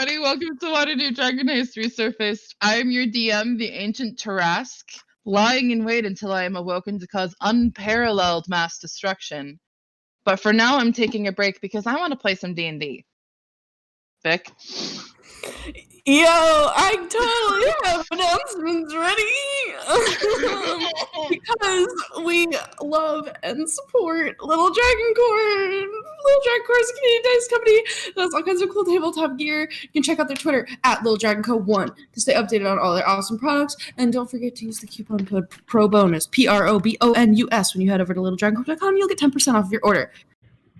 everybody. Welcome to Waterdeep Dragon Heist Resurfaced. I am your DM, the Ancient Tarask, lying in wait until I am awoken to cause unparalleled mass destruction. But for now, I'm taking a break because I want to play some D&D. Vic? Yo, I totally have announcements ready because we love and support Little Dragon Corps. Little Dragon Corps is a Canadian dice company that has all kinds of cool tabletop gear. You can check out their Twitter at Little Dragon Co 1 to stay updated on all their awesome products. And don't forget to use the coupon code PROBONUS, PROBONUS, when you head over to littledragoncorp.com. You'll get 10% off of your order.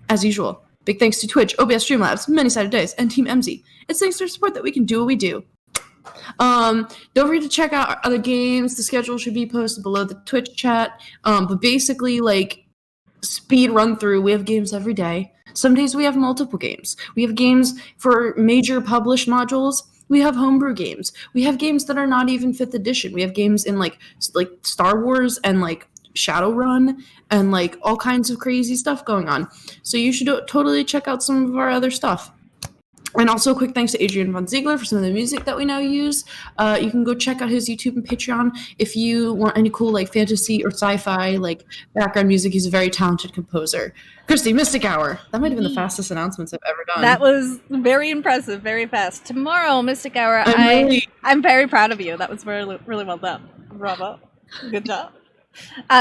As usual. Big thanks to Twitch, OBS Streamlabs, Many-Sided Dice, and Team MZ. It's thanks to their support that we can do what we do. Don't forget to check out our other games. The schedule should be posted below the Twitch chat. But basically, speed run through, we have games every day. Some days we have multiple games. We have games for major published modules. We have homebrew games. We have games that are not even 5th edition. We have games in like Star Wars and Shadowrun and all kinds of crazy stuff going on. So you should totally check out some of our other stuff. And also quick thanks to Adrian Von Ziegler for some of the music that we now use. You can go check out his YouTube and Patreon if you want any cool fantasy or sci-fi background music. He's a very talented composer. Christy, Mystic Hour. That might have been the fastest announcements I've ever done. That was very impressive, very fast. Tomorrow, Mystic Hour, I'm very proud of you. That was really, really well done. Bravo. Good job.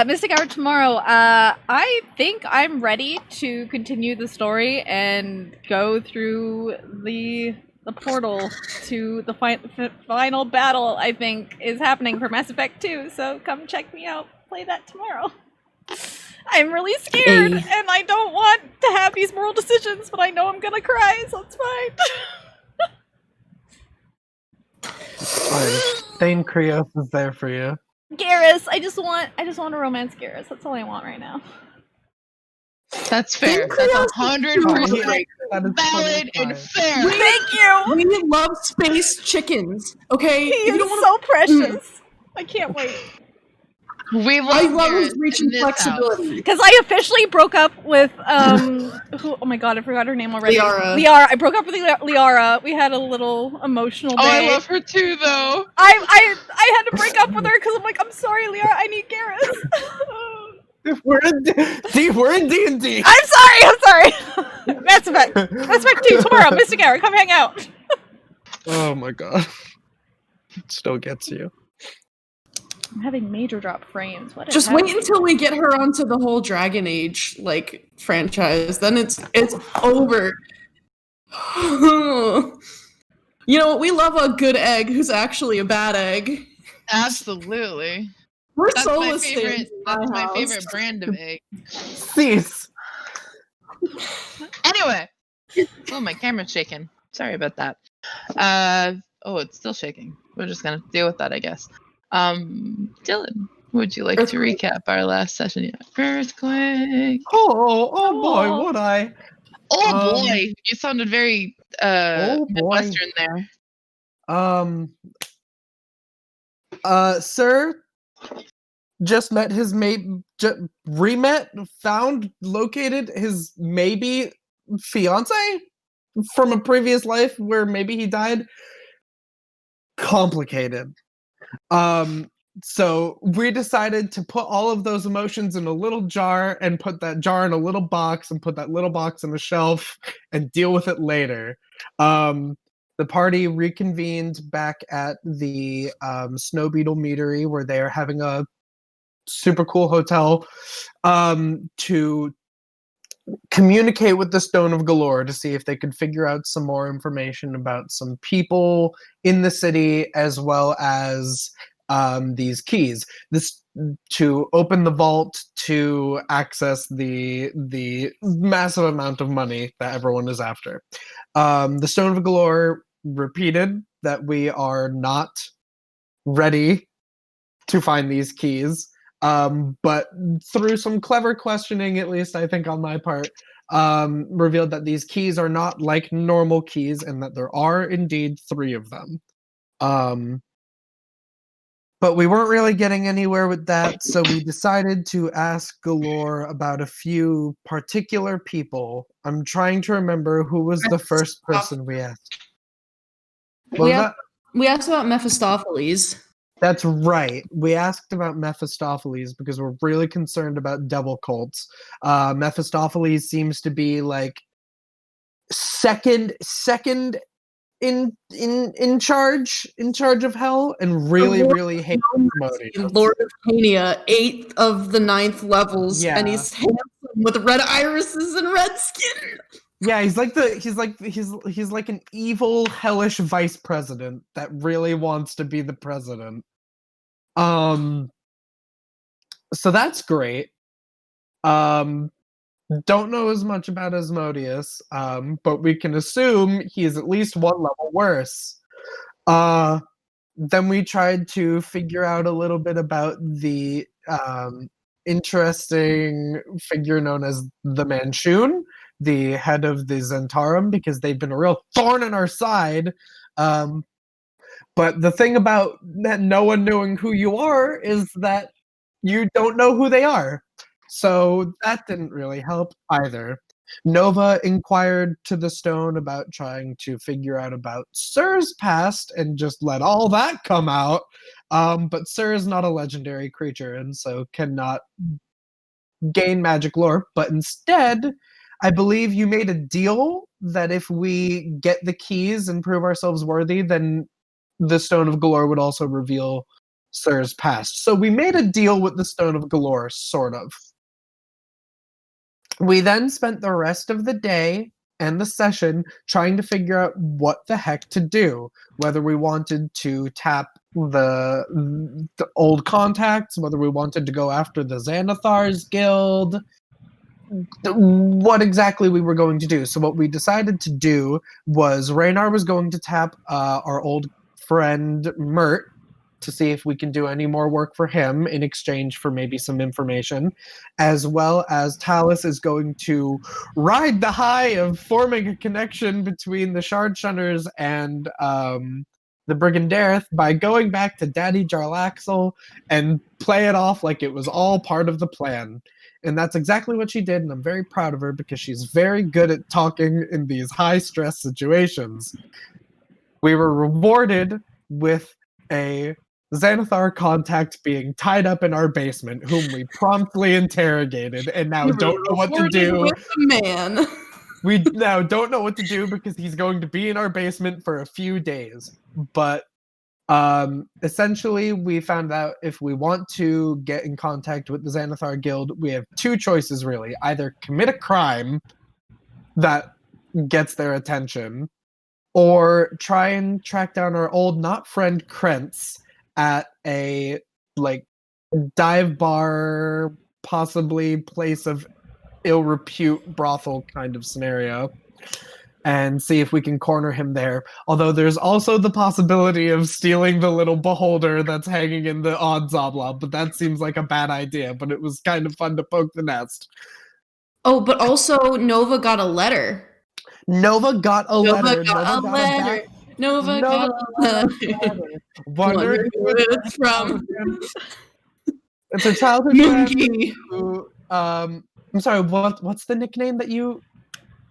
Mystic Hour tomorrow. I think I'm ready to continue the story and go through the portal to the final battle. I think is happening for Mass Effect 2. So come check me out. Play that tomorrow. I'm really scared, and I don't want to have these moral decisions, but I know I'm gonna cry, so it's fine. Thane Krios is there for you. Garrus, I just want to romance Garrus. That's all I want right now. That's fair. That's 100% valid and fair. Thank you. We love space chickens. Okay, he is so precious. I can't wait. I love his reach and flexibility. Because I officially broke up with oh my god, I forgot her name already. Liara. I broke up with Liara. We had a little emotional day. I love her too, though. I had to break up with her because I'm sorry, Liara. I need Garrus. We're in D&D. I'm sorry. Mass Effect 2 tomorrow. Mystic Hour, come hang out. Oh my god, it still gets you. I'm having major drop frames. Just wait until we get her onto the whole Dragon Age franchise. Then it's over. You know, we love a good egg who's actually a bad egg. Absolutely. That's my favorite brand of egg. Cease. Anyway. Oh, my camera's shaking. Sorry about that. It's still shaking. We're just gonna deal with that, I guess. Dylan, would you like to recap our last session? Earthquake. Oh boy, would I? Oh boy, you sounded very Midwestern there. Sir just met his located his maybe fiance from a previous life where maybe he died. Complicated. So we decided to put all of those emotions in a little jar and put that jar in a little box and put that little box on a shelf and deal with it later. The party reconvened back at the Snow Beetle Meadery where they are having a super cool hotel to communicate with the Stone of Galore to see if they could figure out some more information about some people in the city as well as these keys. This to open the vault to access the massive amount of money that everyone is after. The Stone of Galore repeated that we are not ready to find these keys. But through some clever questioning, at least I think on my part, revealed that these keys are not like normal keys and that there are indeed 3 of them. But we weren't really getting anywhere with that, so we decided to ask Galore about a few particular people. I'm trying to remember who was the first person we asked. What was that? We asked about Mephistopheles. That's right. We asked about Mephistopheles because we're really concerned about devil cults. Mephistopheles seems to be like second in charge of hell, and really hates Asmodeus. Lord of Cania, 8th of the 9th levels, and he's handsome with red irises and red skin. Yeah, he's like an evil, hellish vice president that really wants to be the president. So that's great. Don't know as much about Asmodeus, but we can assume he is at least one level worse. Then we tried to figure out a little bit about the interesting figure known as the Manchun, the head of the Zentarum, because they've been a real thorn in our side. But the thing about no one knowing who you are is that you don't know who they are. So that didn't really help either. Nova inquired to the stone about trying to figure out about Sir's past and just let all that come out. But Sir is not a legendary creature and so cannot gain magic lore. But instead, I believe you made a deal that if we get the keys and prove ourselves worthy, then the Stone of Galore would also reveal Sir's past. So we made a deal with the Stone of Galore, sort of. We then spent the rest of the day and the session trying to figure out what the heck to do. Whether we wanted to tap the old contacts, whether we wanted to go after the Xanathar's guild, what exactly we were going to do. So what we decided to do was Raynar was going to tap our old friend Mert to see if we can do any more work for him in exchange for maybe some information, as well as Talus is going to ride the high of forming a connection between the Shard Shunners and the Brigandareth by going back to Daddy Jarlaxle and play it off like it was all part of the plan. And that's exactly what she did, and I'm very proud of her because she's very good at talking in these high-stress situations. We were rewarded with a Xanathar contact being tied up in our basement, whom we promptly interrogated, and now don't know what to do. With the man. We now don't know what to do because he's going to be in our basement for a few days. But essentially, we found out if we want to get in contact with the Xanathar Guild, we have two choices, really. Either commit a crime that gets their attention, or try and track down our old not friend Krentz at a dive bar, possibly place of ill repute brothel kind of scenario, and see if we can corner him there. Although there's also the possibility of stealing the little beholder that's hanging in the odd Zobla, but that seems like a bad idea, but it was kind of fun to poke the nest. Oh, but also Nova got a letter. Nova got a letter. Nova got a letter. Wonder who it's from. It's a childhood Moongi. Who, I'm sorry, what's the nickname that you...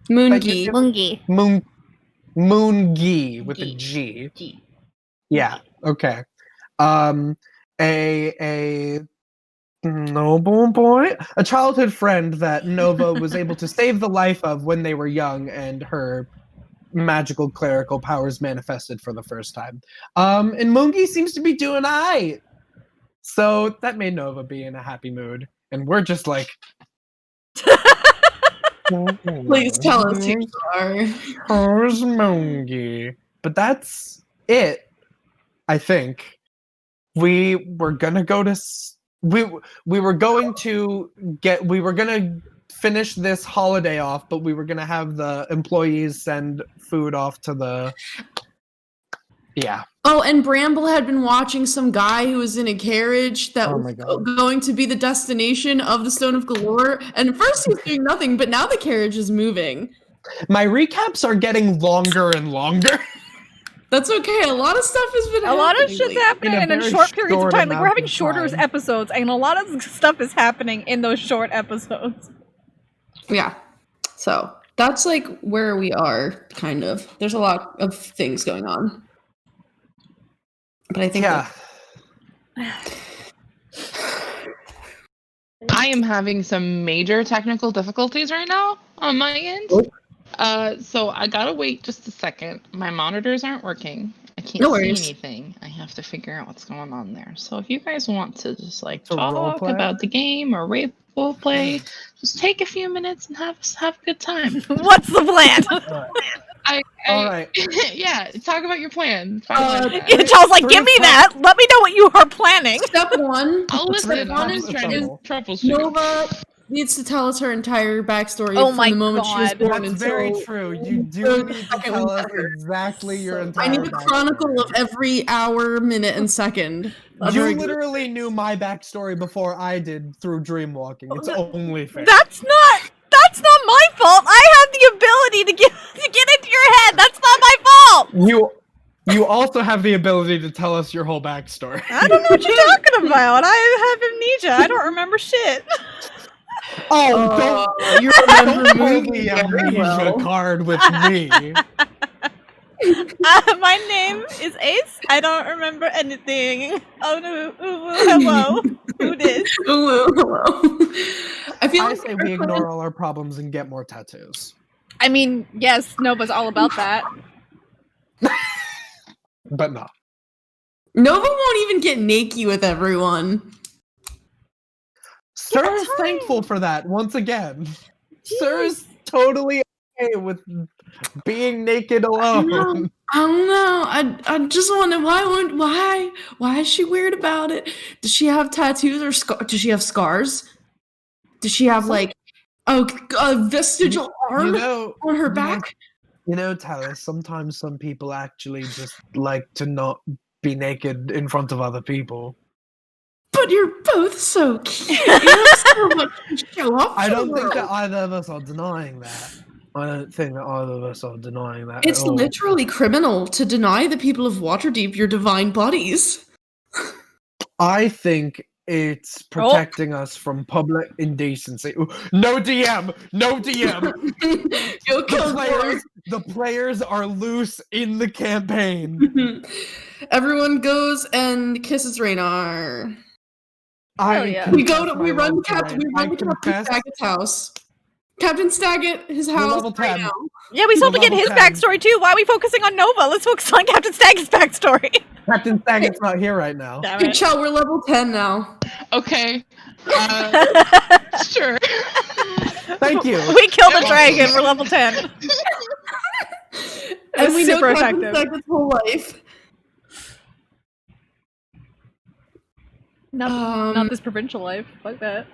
Moongi. Moongi with a G. Yeah, okay. A noble boy, a childhood friend that Nova was able to save the life of when they were young, and her magical clerical powers manifested for the first time. And Moongi seems to be doing aight. So that made Nova be in a happy mood, and we're just like, please tell us who you are. Who's Moongi? But that's it, I think. We were gonna go to... We were going to finish this holiday off, but we were going to have the employees send food off to the... Yeah. Oh, and Bramble had been watching some guy who was in a carriage that was going to be the destination of the Stone of Galore. And at first he was doing nothing, but now the carriage is moving. My recaps are getting longer and longer. That's okay. A lot of stuff has been happening. A lot of shit's happening in short periods of time. Like, we're having shorter episodes, and a lot of stuff is happening in those short episodes. Yeah. So that's like where we are, kind of. There's a lot of things going on. But I think I am having some major technical difficulties right now on my end. So I gotta wait just a second. My monitors aren't working. I can't see anything. I have to figure out what's going on there. So if you guys want to just like talk about the game or role play, just take a few minutes and have a good time. What's the plan? All right. Yeah, talk about your plan. Charles, like, give me that. Let me know what you are planning. Step one. I'll listen. I'm just trying to troubleshoot. Nova needs to tell us her entire backstory Oh from my the moment she was God. born That's until... very true. You do need to tell us exactly your entire I need a chronicle of every hour, minute, and second. You literally knew my backstory before I did through dreamwalking. It's only fair. That's not my fault. I have the ability to get into your head. That's not my fault. You also have the ability to tell us your whole backstory. I don't know what you're talking about. I have amnesia. I don't remember shit. Oh, you remember the amnesia card with me. My name is Ace. I don't remember anything. Oh no! Hello. Who dis? Hello. I say we ignore all our problems and get more tattoos. I mean, yes, Nova's all about that. But no. Nova won't even get naked with everyone. Sir is thankful for that once again. Sir is totally okay with being naked alone. I don't know. I just wonder why is she weird about it? Does she have tattoos or does she have scars? Does she have like a vestigial arm on her back? You know, Talis, sometimes some people actually just like to not be naked in front of other people. But you're both so cute. You have so much to show off. I don't think that either of us are denying that. It's literally criminal to deny the people of Waterdeep your divine bodies. I think it's protecting us from public indecency. Ooh, no DM! No DM! The players are loose in the campaign. Everyone goes and kisses Raynar. Yeah. We run to Captain Staggett's house. Captain Staggett, his house right now. Yeah, we still have to get his backstory too. Why are we focusing on Nova? Let's focus on Captain Staggett's backstory. Captain Staggett's not here right now. Good chill, we're level 10 now. Okay. Sure. Thank you. We killed a dragon. We're level 10. And we super know Captain effective. Staggett's whole life. Not this provincial life. Fuck that.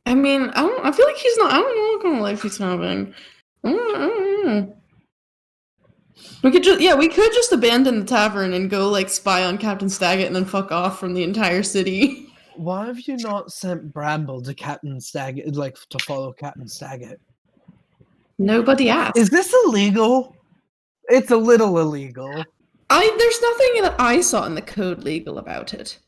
I mean, I feel like he's not. I don't know what kind of life he's having. I don't know. We could just abandon the tavern and go like spy on Captain Staggett and then fuck off from the entire city. Why have you not sent Bramble to Captain Staggett, like to follow Captain Staggett? Nobody asked. Is this illegal? It's a little illegal. There's nothing that I saw in the code legal about it.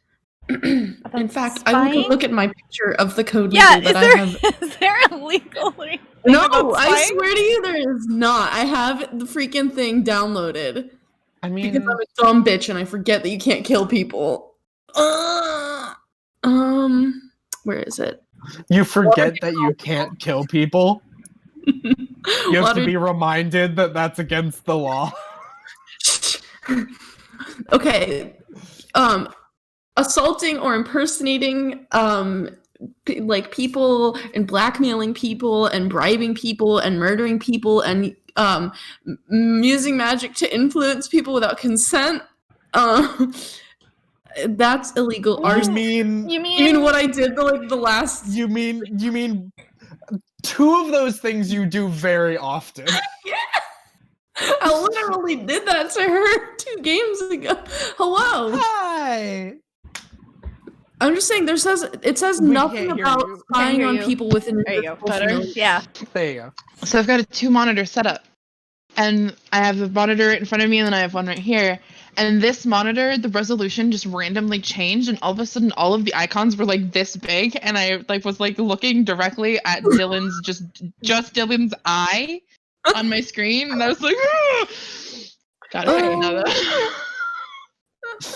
In fact, I will look at my picture of the code legal that I have. Is there a legal thing? No, I swear to you, there is not. I have the freaking thing downloaded. I mean, because I'm a dumb bitch and I forget that you can't kill people. Where is it? You forget that you can't kill people? You have to be reminded that that's against the law. Okay. Assaulting or impersonating like people and blackmailing people and bribing people and murdering people and using magic to influence people without consent. That's illegal. You mean what I did the last? You mean two of those things you do very often. Yeah. I literally did that to her 2 games ago. Hello. Hi. I'm just saying. It says nothing about spying on people within. There you go. Better. Yeah. There you go. So I've got a 2-monitor setup, and I have a monitor right in front of me, and then I have one right here. And this monitor, the resolution just randomly changed, and all of a sudden, all of the icons were like this big, and I was looking directly at Dylan's just Dylan's eye on my screen, and I was like, got it.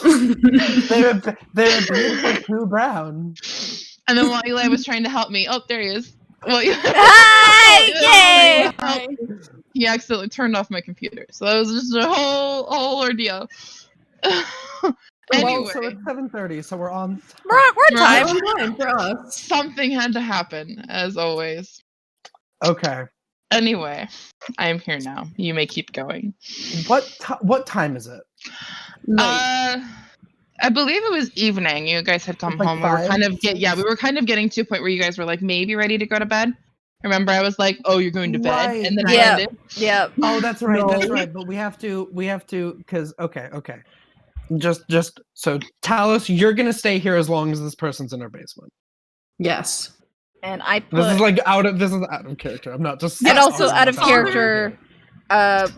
They're beautiful blue brown. And then while Eli was trying to help me, oh, there he is. Well, Hi! Yay! He accidentally turned off my computer, so that was just a whole ordeal. Anyway, Well, so it's 7:30, so we're on. We're on time. On time for us. Something had to happen, as always. Okay. Anyway, I am here now. You may keep going. What time is it? I believe it was evening. You guys had come It's like home. We were 5? we were kind of getting to a point where you guys were like maybe ready to go to bed. Remember, I was like, "Oh, you're going to bed," Right. and then I Yeah. ended. Yeah. Oh, that's right. No. That's right. But we have to, because okay. Just so Talos, you're gonna stay here as long as this person's in our basement. Yes. And I This is put. out of character. I'm not just. And also saying out of that. character,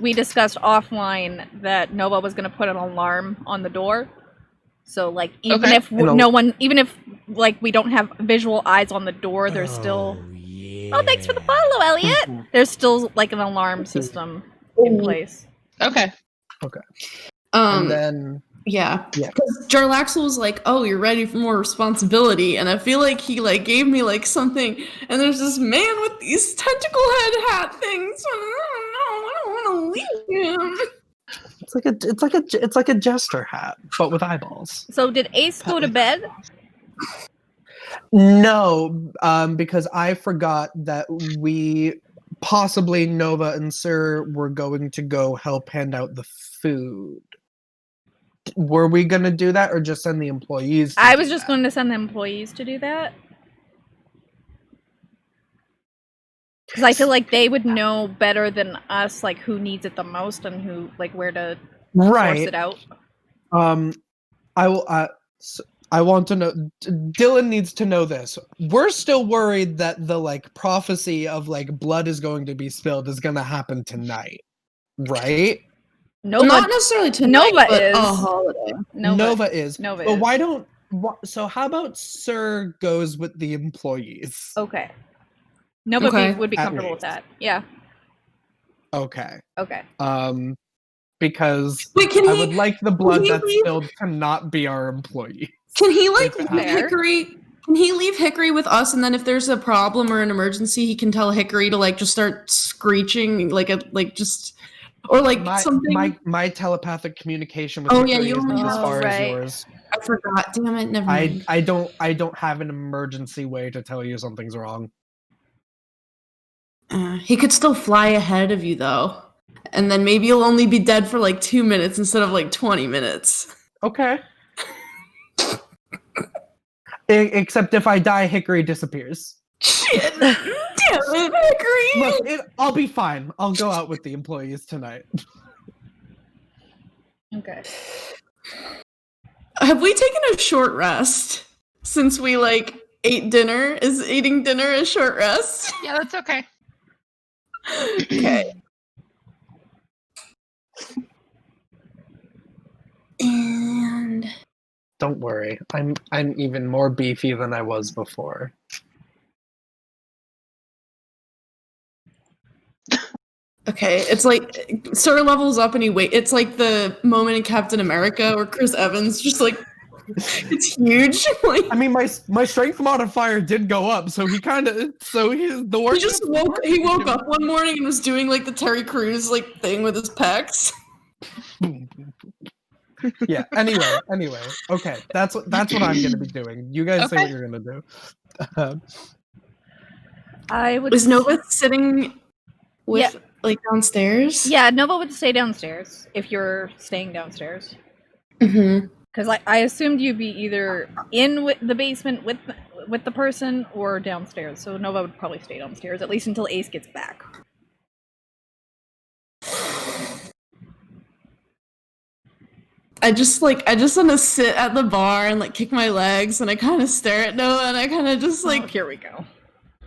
we discussed offline that Nova was going to put an alarm on the door. So, like, even Okay. if even if like we don't have visual eyes on the door, there's still. Yeah. Oh, thanks for the follow, Elliot. There's still like an alarm system in place. Okay. And then Yeah. Yeah. Because Jarlaxle was like, "Oh, you're ready for more responsibility," and I feel like he like gave me like something. And there's this man with these tentacle head hat things. I don't want to leave him. it's like a jester hat, but with eyeballs. So, did Ace go to bed? No, because I forgot that we possibly Nova and Sir were going to go help hand out the food. Were we going to do that or just send the employees? I was just going to send the employees to do that. Because I feel like they would know better than us, like who needs it the most and who, like, where to source it out. I will. I want to know. Dylan needs to know this. We're still worried that the like prophecy of like blood is going to be spilled is going to happen tonight, right? Nova, Not necessarily tonight, Nova but is. a holiday. Nova is. Nova But is. why don't? So how about Sir goes with the employees? Okay. Nova Okay. would be At comfortable with least. that. Yeah. Okay. Okay. Because Wait, can I he? would like the blood he that's leave- spilled to not be our employee. Can he like If it leave happens. Hickory? Can he leave Hickory with us, and then if there's a problem or an emergency, he can tell Hickory to like just start screeching, or like something. My telepathic communication with Oh, yeah, Hickory you isn't only as have- far right. as yours. I forgot. Damn it! Never mind. I don't have an emergency way to tell you something's wrong. He could still fly ahead of you though, and then maybe you'll only be dead for like 2 minutes instead of like 20 minutes. Okay. Except if I die, Hickory disappears. Shit! Damn it, Hickory! Look, I'll be fine. I'll go out with the employees tonight. Okay. Have we taken a short rest since we like ate dinner? Is eating dinner a short rest? Yeah, that's okay. Okay. And Don't worry. I'm even more beefy than I was before. okay, it's like Sir levels up and it's like the moment in Captain America where Chris Evans just like it's huge. Like I mean, my strength modifier did go up, so he woke up one morning and was doing like the Terry Crews like thing with his pecs. Yeah. Anyway. Okay. That's what I'm gonna be doing. You guys say Okay. what you're gonna do. I would. Was Nova sitting with like downstairs? Yeah, Nova would stay downstairs if you're staying downstairs. Mm-hmm. Because I assumed you'd be either in the basement with the person or downstairs. So Nova would probably stay downstairs, at least until Ace gets back. I just want to sit at the bar and like kick my legs, and I kind of stare at Noah, and I kind of just like Here we go.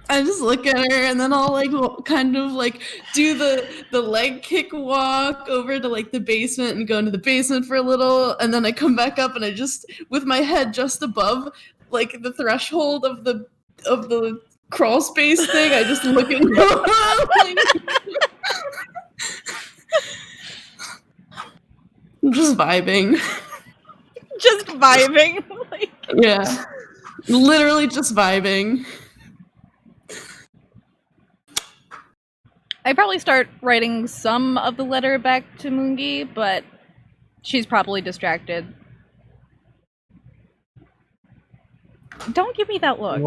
I just look at her, and then I'll like kind of like do the leg kick walk over to like the basement and go into the basement for a little, and then I come back up, and I just with my head just above like the threshold of the crawl space thing, I just look at Noah. I'm just vibing. vibing. Like, Yeah. Literally just vibing. I probably start writing some of the letter back to Moongi, but she's probably distracted. Don't give me that look.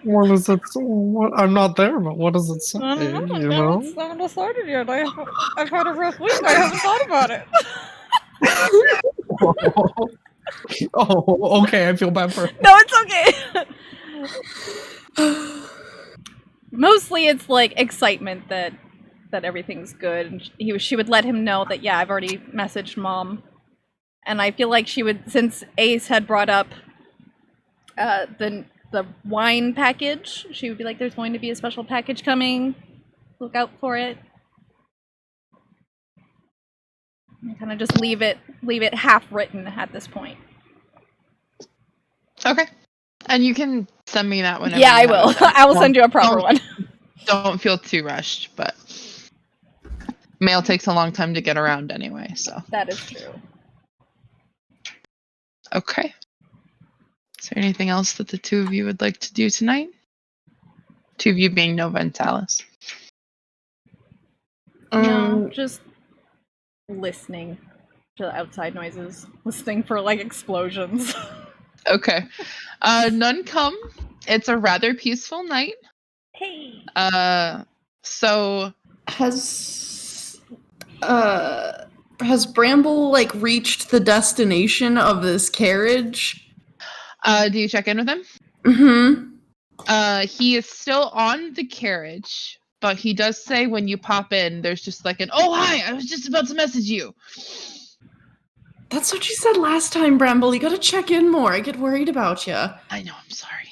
What does it say? What? I'm not there, but what does it say? I don't know. You know? I haven't decided yet. I've had a rough week. I haven't thought about it. Oh, okay. I feel bad for her. No, it's okay. Mostly it's like excitement that everything's good, and she would let him know that, yeah, I've already messaged Mom. And I feel like she would, since Ace had brought up the wine package, she would be like, there's going to be a special package coming. Look out for it. And kind of just leave it half written at this point. Okay. And you can send me that whenever. Yeah, I will. I will send you a proper one. Don't feel too rushed, but mail takes a long time to get around anyway, so. That is true. Okay. Is there anything else that the two of you would like to do tonight? Two of you being Nova and Talus. No, just listening to the outside noises. Listening for, like, explosions. Okay. None come. It's a rather peaceful night. Hey. So Has Bramble like reached the destination of this carriage? do you check in with him? Mm-hmm. He is still on the carriage, but he does say when you pop in, there's just like an, oh, hi, I was just about to message you. That's what you said last time, Bramble. You gotta check in more. I get worried about you. I know, I'm sorry.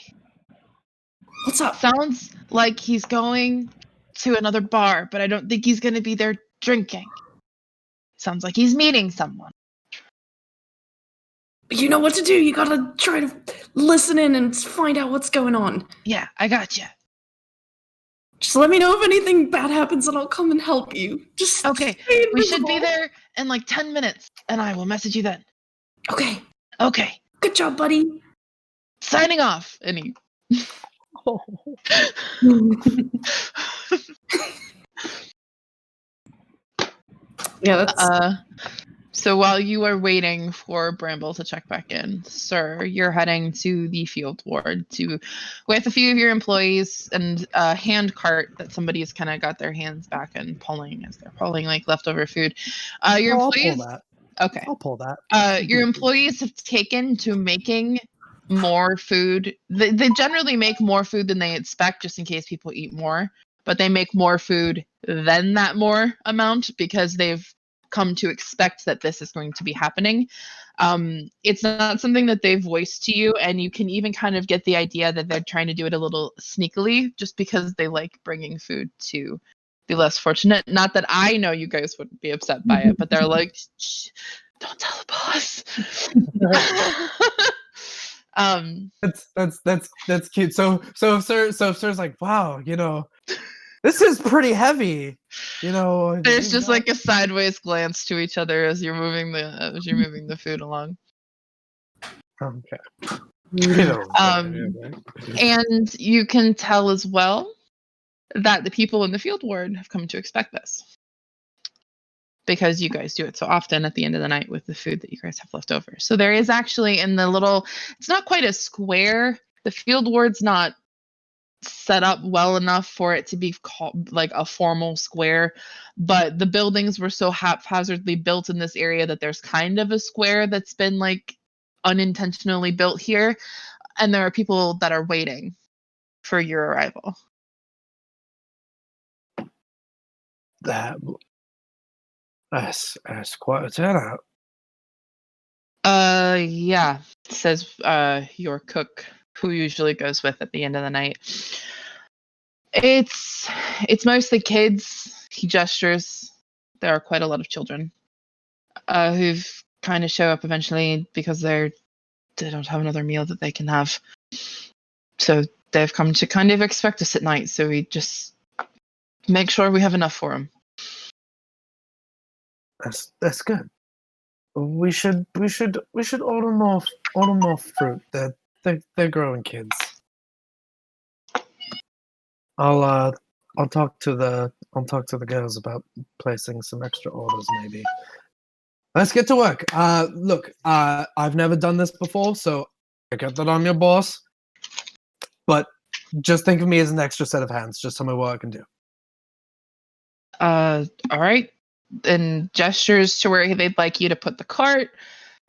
What's up? Sounds like he's going to another bar, but I don't think he's going to be there drinking. Sounds like he's meeting someone. You know what to do. You gotta try to listen in and find out what's going on. Yeah, I got you. Just let me know if anything bad happens and I'll come and help you. Just Okay, stay we should be invisible. there in like 10 minutes, and I will message you then. Okay. Okay, Good job, buddy. signing off. And he... Yeah, that's... So while you are waiting for Bramble to check back in, sir, you're heading to the field ward with a few of your employees and a hand cart that somebody's kind of got their hands back and pulling as they're pulling like leftover food. Your employees, I'll pull that. okay. I'll pull that. Your employees have taken to making more food. They generally make more food than they expect, just in case people eat more. But they make more food than that more amount because they've come to expect that this is going to be happening. It's not something that they've voiced to you, and you can even kind of get the idea that they're trying to do it a little sneakily just because they like bringing food to the less fortunate. Not that I know you guys wouldn't be upset by it, but they're like, shh, don't tell the boss. That's cute. So Sir's like, wow, this is pretty heavy. There's just like a sideways glance to each other as you're moving the food along. Okay. And you can tell as well that the people in the field ward have come to expect this. Because you guys do it so often at the end of the night with the food that you guys have left over. So there is actually in the little, it's not quite a square. The field ward's not set up well enough for it to be called like a formal square, but the buildings were so haphazardly built in this area that there's kind of a square that's been like unintentionally built here, and there are people that are waiting for your arrival. That's quite a turnout. Yeah, says your cook, who usually goes with at the end of the night. It's mostly kids. He gestures. There are quite a lot of children who've kind of show up eventually because they don't have another meal that they can have. So they've come to kind of expect us at night. So we just make sure we have enough for them. That's good. we should order more fruit. They're growing kids. I'll talk to the girls about placing some extra orders maybe. Let's get to work. Look, I've never done this before, so I get that I'm your boss. But just think of me as an extra set of hands. Just tell me what I can do. All right. And gestures to where they'd like you to put the cart,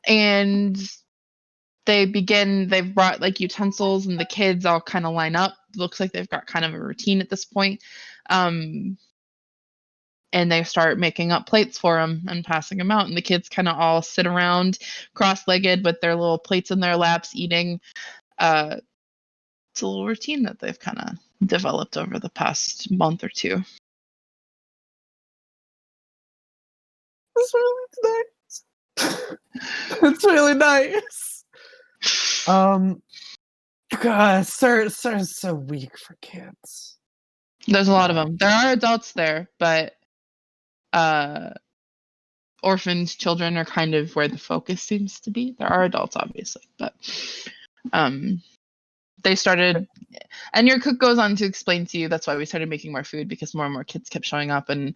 and they've brought like utensils, and the kids all kind of line up. Looks like they've got kind of a routine at this point. And they start making up plates for them and passing them out, and the kids kind of all sit around cross-legged with their little plates in their laps eating. It's a little routine that they've kind of developed over the past month or two. It's really nice. It's really nice. God, sir's so weak for kids. There's a lot of them. There are adults there, but orphans, children are kind of where the focus seems to be. There are adults, obviously, but they started, and your cook goes on to explain to you that's why we started making more food, because more and more kids kept showing up, and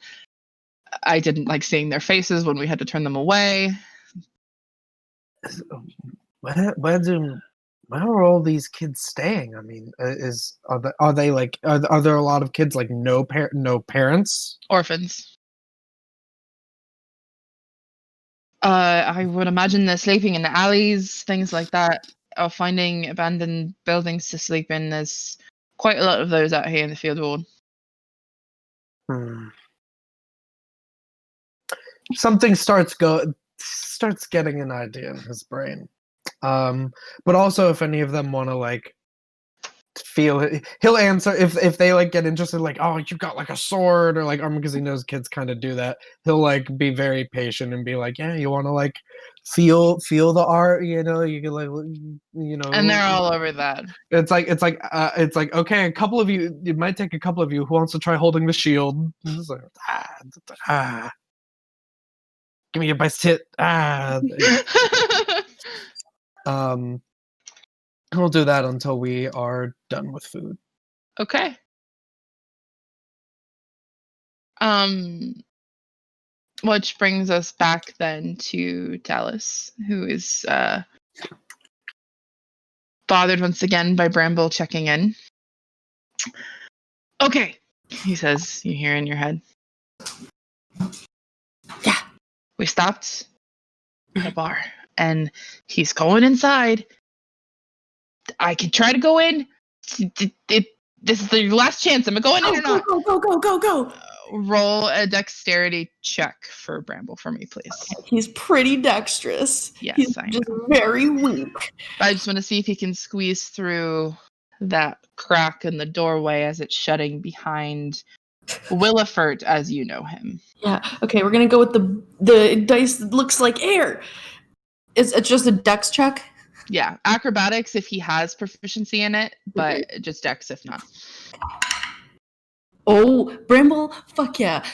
I didn't like seeing their faces when we had to turn them away. Where are all these kids staying? I mean, are there a lot of kids like no parents? Orphans. I would imagine they're sleeping in the alleys, things like that, or finding abandoned buildings to sleep in. There's quite a lot of those out here in the field world. Something starts getting an idea in his brain. But also, if any of them want to like feel it, he'll answer. If they like get interested, like, oh, you got like a sword or like armor, because he knows kids kind of do that. He'll like be very patient and be like, yeah, you want to like feel the art, you know, you can like, you know. And they're all over that. It's like okay, a couple of you. It might take a couple of you. Who wants to try holding the shield? It's like, give me your best hit. We'll do that until we are done with food. Okay. Which brings us back then to Talus, who is bothered once again by Bramble checking in. Okay, he says, you hear in your head. Yeah. We stopped at a bar, and he's going inside. I could try to go in. This is the last chance. Am I going in or not? Go. Roll a dexterity check for Bramble for me, please. He's pretty dexterous. Yes, he's I just know. very weak. I just want to see if he can squeeze through that crack in the doorway as it's shutting behind Willifert, as you know him. Yeah. Okay, we're gonna go with the dice that looks like air. It's just a dex check. Yeah, acrobatics if he has proficiency in it, but just dex if not. Oh, Bramble, fuck yeah.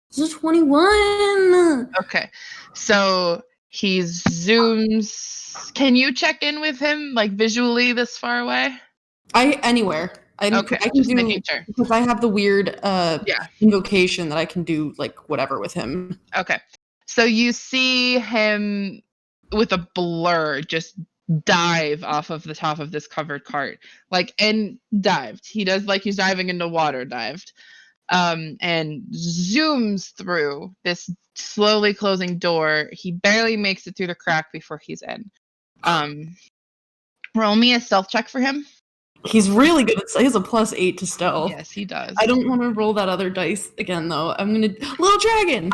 This is 21. Okay, so he zooms. Can you check in with him, like visually this far away? Anywhere. I can just do, making sure. because I have the weird invocation that I can do like whatever with him. Okay, so you see him with a blur just dive off of the top of this covered cart, and dived. He does like he's diving into water, dived, and zooms through this slowly closing door. He barely makes it through the crack before he's in. Roll me a stealth check for him. He's really good at. He has a +8 to stealth. Yes, he does. I don't want to roll that other dice again though. I'm gonna little dragon.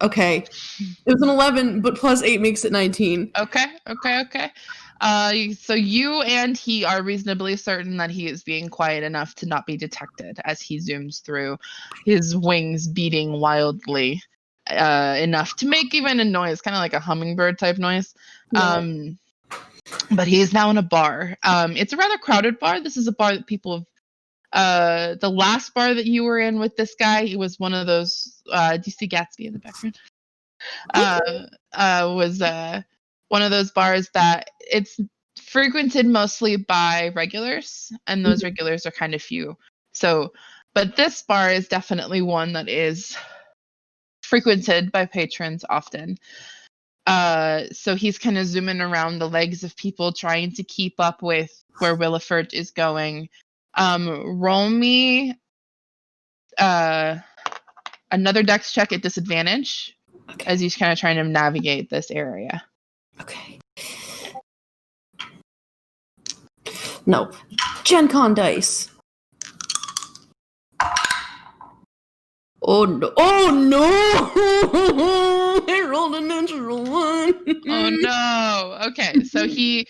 Okay, it was an 11, but +8 makes it 19. Okay. So you and he are reasonably certain that he is being quiet enough to not be detected as he zooms through, his wings beating wildly, enough to make even a noise, kind of like a hummingbird type noise. Yeah. But he is now in a bar. It's a rather crowded bar. This is a bar that people have. The last bar that you were in with this guy, he was one of those. Do you see Gatsby in the background? was one of those bars that it's frequented mostly by regulars, and those regulars are kind of few. So, but this bar is definitely one that is frequented by patrons often. So he's kind of zooming around the legs of people, trying to keep up with where Williford is going. Roll me another dex check at disadvantage as he's kind of trying to navigate this area. Okay. No. Gen Con dice. Oh no! Oh no! I rolled a natural one. Oh no! Okay, so he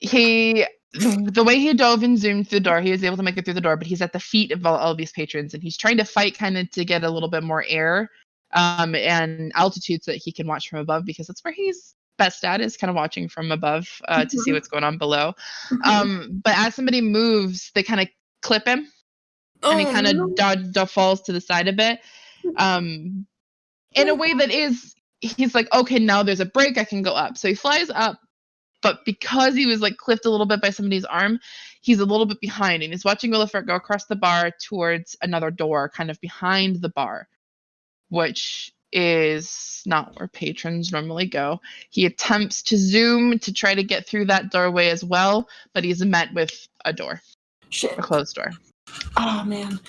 the way he dove and zoomed through the door, he was able to make it through the door, but he's at the feet of all these patrons, and he's trying to fight kind of to get a little bit more air and altitude so that he can watch from above, because that's where he's best at, is kind of watching from above to see what's going on below. But as somebody moves, they kind of clip him, and he kind of falls to the side a bit in a way that is, he's like, okay, now there's a break, I can go up. So he flies up, but because he was like clipped a little bit by somebody's arm, he's a little bit behind, and he's watching Williford go across the bar towards another door kind of behind the bar, which is not where patrons normally go. He attempts to zoom to try to get through that doorway as well, but he's met with a door. Shit. A closed door. Oh man.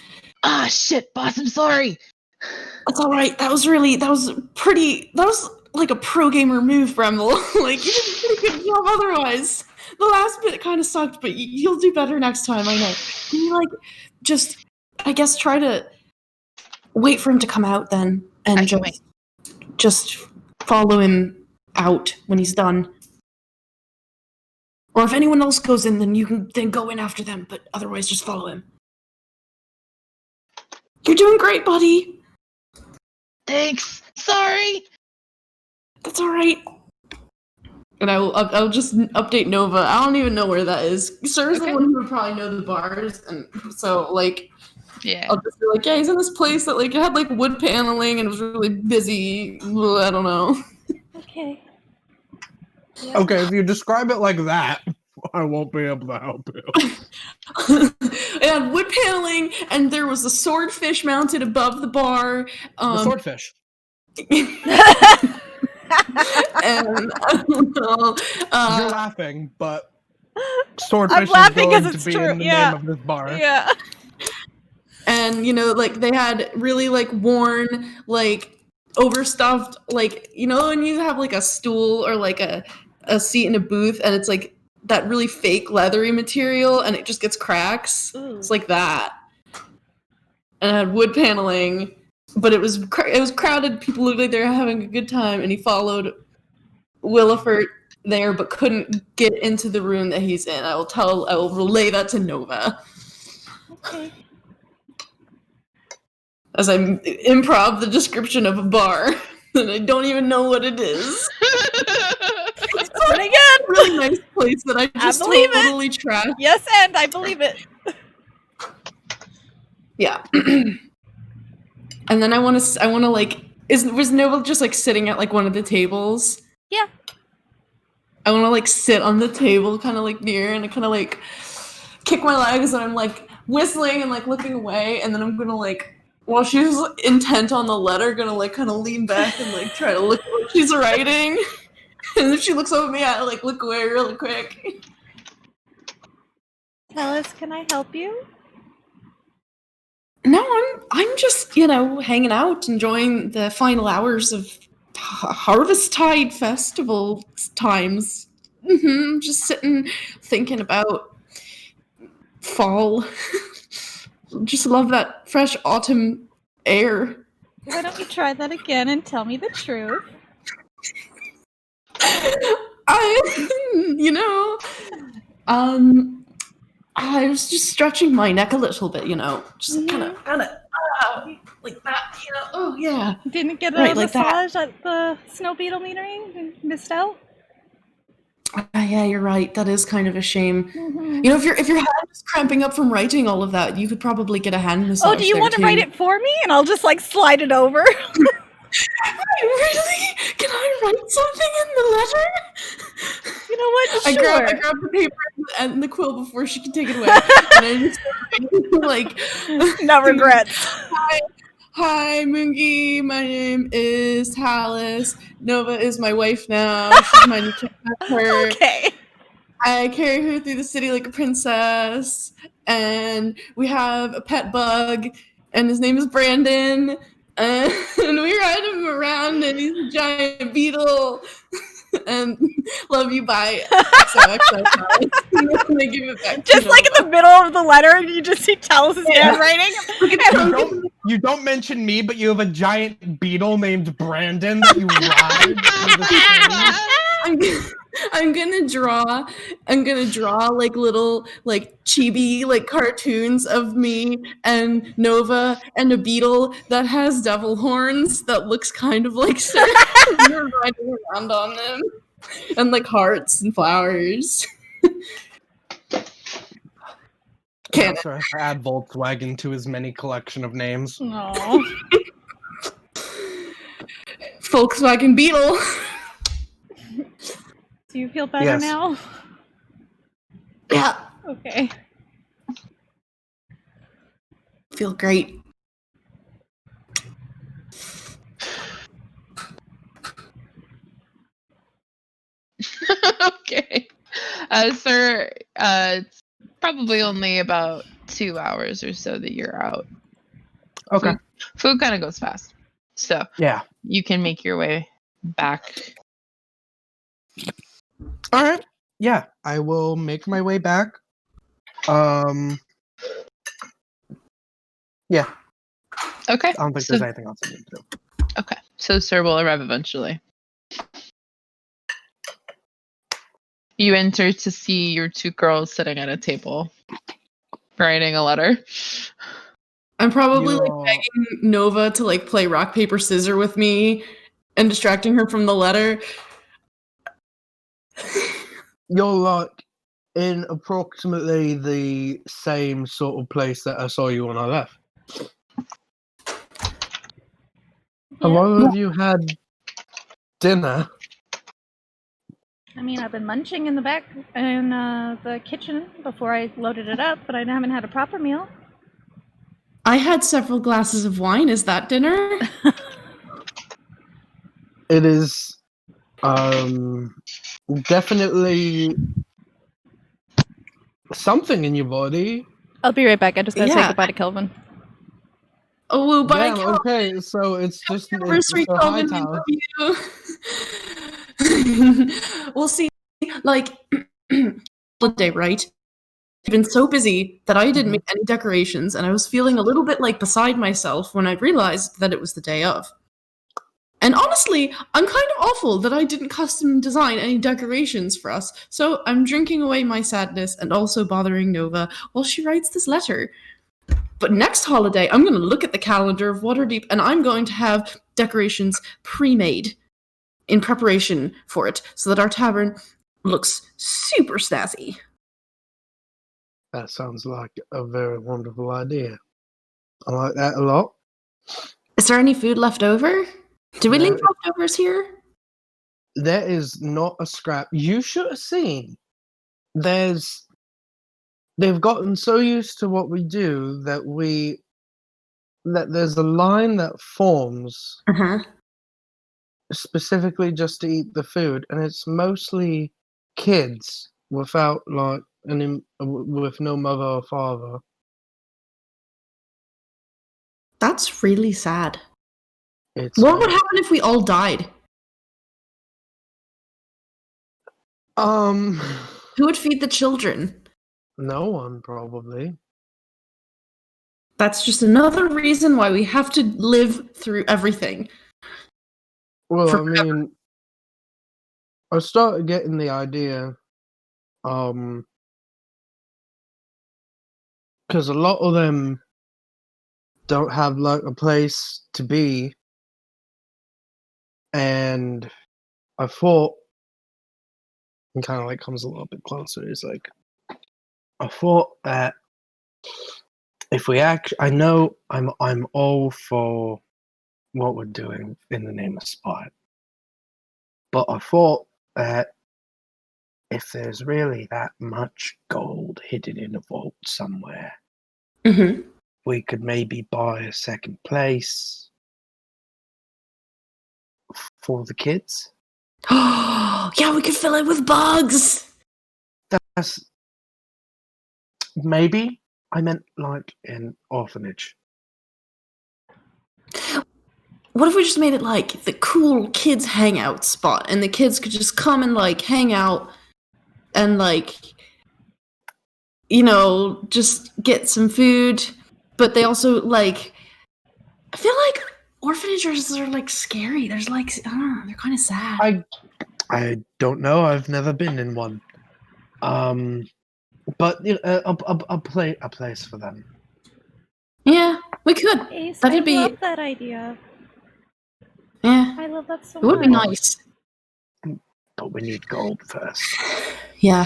Ah, shit, boss, I'm sorry. That's all right. That was like a pro gamer move, Bremel. Like, you did a pretty good job otherwise. The last bit kind of sucked, but you'll do better next time, I know. Can you, like, just, I guess, try to wait for him to come out then, and just follow him out when he's done. Or if anyone else goes in, then you can then go in after them, but otherwise just follow him. You're doing great, buddy. Thanks. Sorry. That's all right. And I'll just update Nova. I don't even know where that is. Sir's the one who would probably know the bars, and so like, yeah, I'll just be like, yeah, he's in this place that like had like wood paneling and it was really busy. I don't know. Okay. Yeah. Okay, if you describe it like that, I won't be able to help you. It had wood paneling, and there was a swordfish mounted above the bar. The swordfish. And you're laughing, but swordfish I'm laughing is going it's to be true. in the name of this bar. Yeah. And you know, like they had really like worn, like overstuffed, like, you know, when you have like a stool or like a seat in a booth, and it's like that really fake leathery material, and it just gets cracks. Ooh. It's like that. And it had wood paneling. But it was crowded. People looked like they were having a good time, and he followed Williford there, but couldn't get into the room that he's in. I will relay that to Nova. Okay. As I improv the description of a bar, and I don't even know what it is. It's pretty good. Really nice place that I just totally trashed. Yes, and I believe it. Yeah. And then I want to like, was Nova just like sitting at like one of the tables? Yeah. I want to like sit on the table, kind of like near, and I kind of like kick my legs, and I'm like whistling and like looking away, and then I'm gonna like, while she's intent on the letter, gonna like kind of lean back and like try to look at what she's writing, and if she looks over at me, I like look away really quick. Tell us, can I help you? No, I'm just, you know, hanging out, enjoying the final hours of Harvesttide festival times. Just sitting, thinking about fall. Just love that fresh autumn air. Why don't you try that again and tell me the truth? I was just stretching my neck a little bit, you know, just kind of like that, you know. Oh yeah. Didn't get a Right, like massage at the snow beetle metering and missed out. Yeah, you're right. That is kind of a shame. You know, if your hand is cramping up from writing all of that, you could probably get a hand massage. Oh, do you want to write it for me, and I'll just like slide it over? Really? Can I write something in the letter? You know what? I Sure. grabbed the paper and the quill before she could take it away. And I just started like No regrets. Hi, Moongi. My name is Talus. Nova is my wife now. She's my new her. Okay. I carry her through the city like a princess. And we have a pet bug, and his name is Brandon. And we ride him around, and he's a giant beetle. And love you, bye. XOXO. And they give it back. Just like in the middle of the letter, you just see Talus's handwriting. You don't mention me, but you have a giant beetle named Brandon that you ride. I'm gonna draw like little like chibi like cartoons of me and Nova and a beetle that has devil horns that looks kind of like Sarah. We're riding around on them, and like hearts and flowers. Can't add Volkswagen to his many collection of names. No. Volkswagen Beetle. Do you feel better now? Yeah. Okay. Feel great. Okay. Sir, it's probably only about 2 hours or so that you're out. Okay. Food kind of goes fast. So yeah, you can make your way back. All right. Yeah, I will make my way back. Yeah. Okay. I don't think there's anything else I need to do. Okay. So Sir will arrive eventually. You enter to see your two girls sitting at a table, writing a letter. I'm probably like begging Nova to like play rock, paper, scissors with me and distracting her from the letter. You're like in approximately the same sort of place that I saw you when I left. Have either of you had dinner? I mean, I've been munching in the back in the kitchen before I loaded it up, but I haven't had a proper meal. I had several glasses of wine. Is that dinner? It is definitely something in your body. I'll be right back. I just gotta say goodbye to Kelvin. Oh, bye, yeah, Kelvin. okay, so it's just anniversary, so Kelvin. hi, We'll see. Like, holiday, right? I've been so busy that I didn't make any decorations, and I was feeling a little bit like beside myself when I realized that it was the day of. And honestly, I'm kind of awful that I didn't custom design any decorations for us, so I'm drinking away my sadness and also bothering Nova while she writes this letter. But next holiday, I'm going to look at the calendar of Waterdeep, and I'm going to have decorations pre-made in preparation for it, so that our tavern looks super snazzy. That sounds like a very wonderful idea. I like that a lot. Is there any food left over? Do we leave leftovers here? There is not a scrap. You should have seen. They've gotten so used to what we do that there's a line that forms specifically just to eat the food, and it's mostly kids without with no mother or father. That's really sad. What would happen if we all died? Who would feed the children? No one, probably. That's just another reason why we have to live through everything. Well, I mean, I started getting the idea, because a lot of them don't have like a place to be, and I thought, and kind of like comes a little bit closer. It's like I thought that if we I know I'm all for what we're doing in the name of sport. But I thought that if there's really that much gold hidden in a vault somewhere, we could maybe buy a second place for the kids. Yeah, we could fill it with bugs. That's maybe. I meant like an orphanage. What if we just made it like the cool kids hangout spot, and the kids could just come and like hang out and like, you know, just get some food, but they also like, I feel like orphanages are like scary. There's like, I don't know, they're kind of sad. I don't know. I've never been in one. But you know, a place for them. Yeah, we could. Ace, That'd I be. love that idea. Yeah, I love that so it would be much. nice. But we need gold first. Yeah.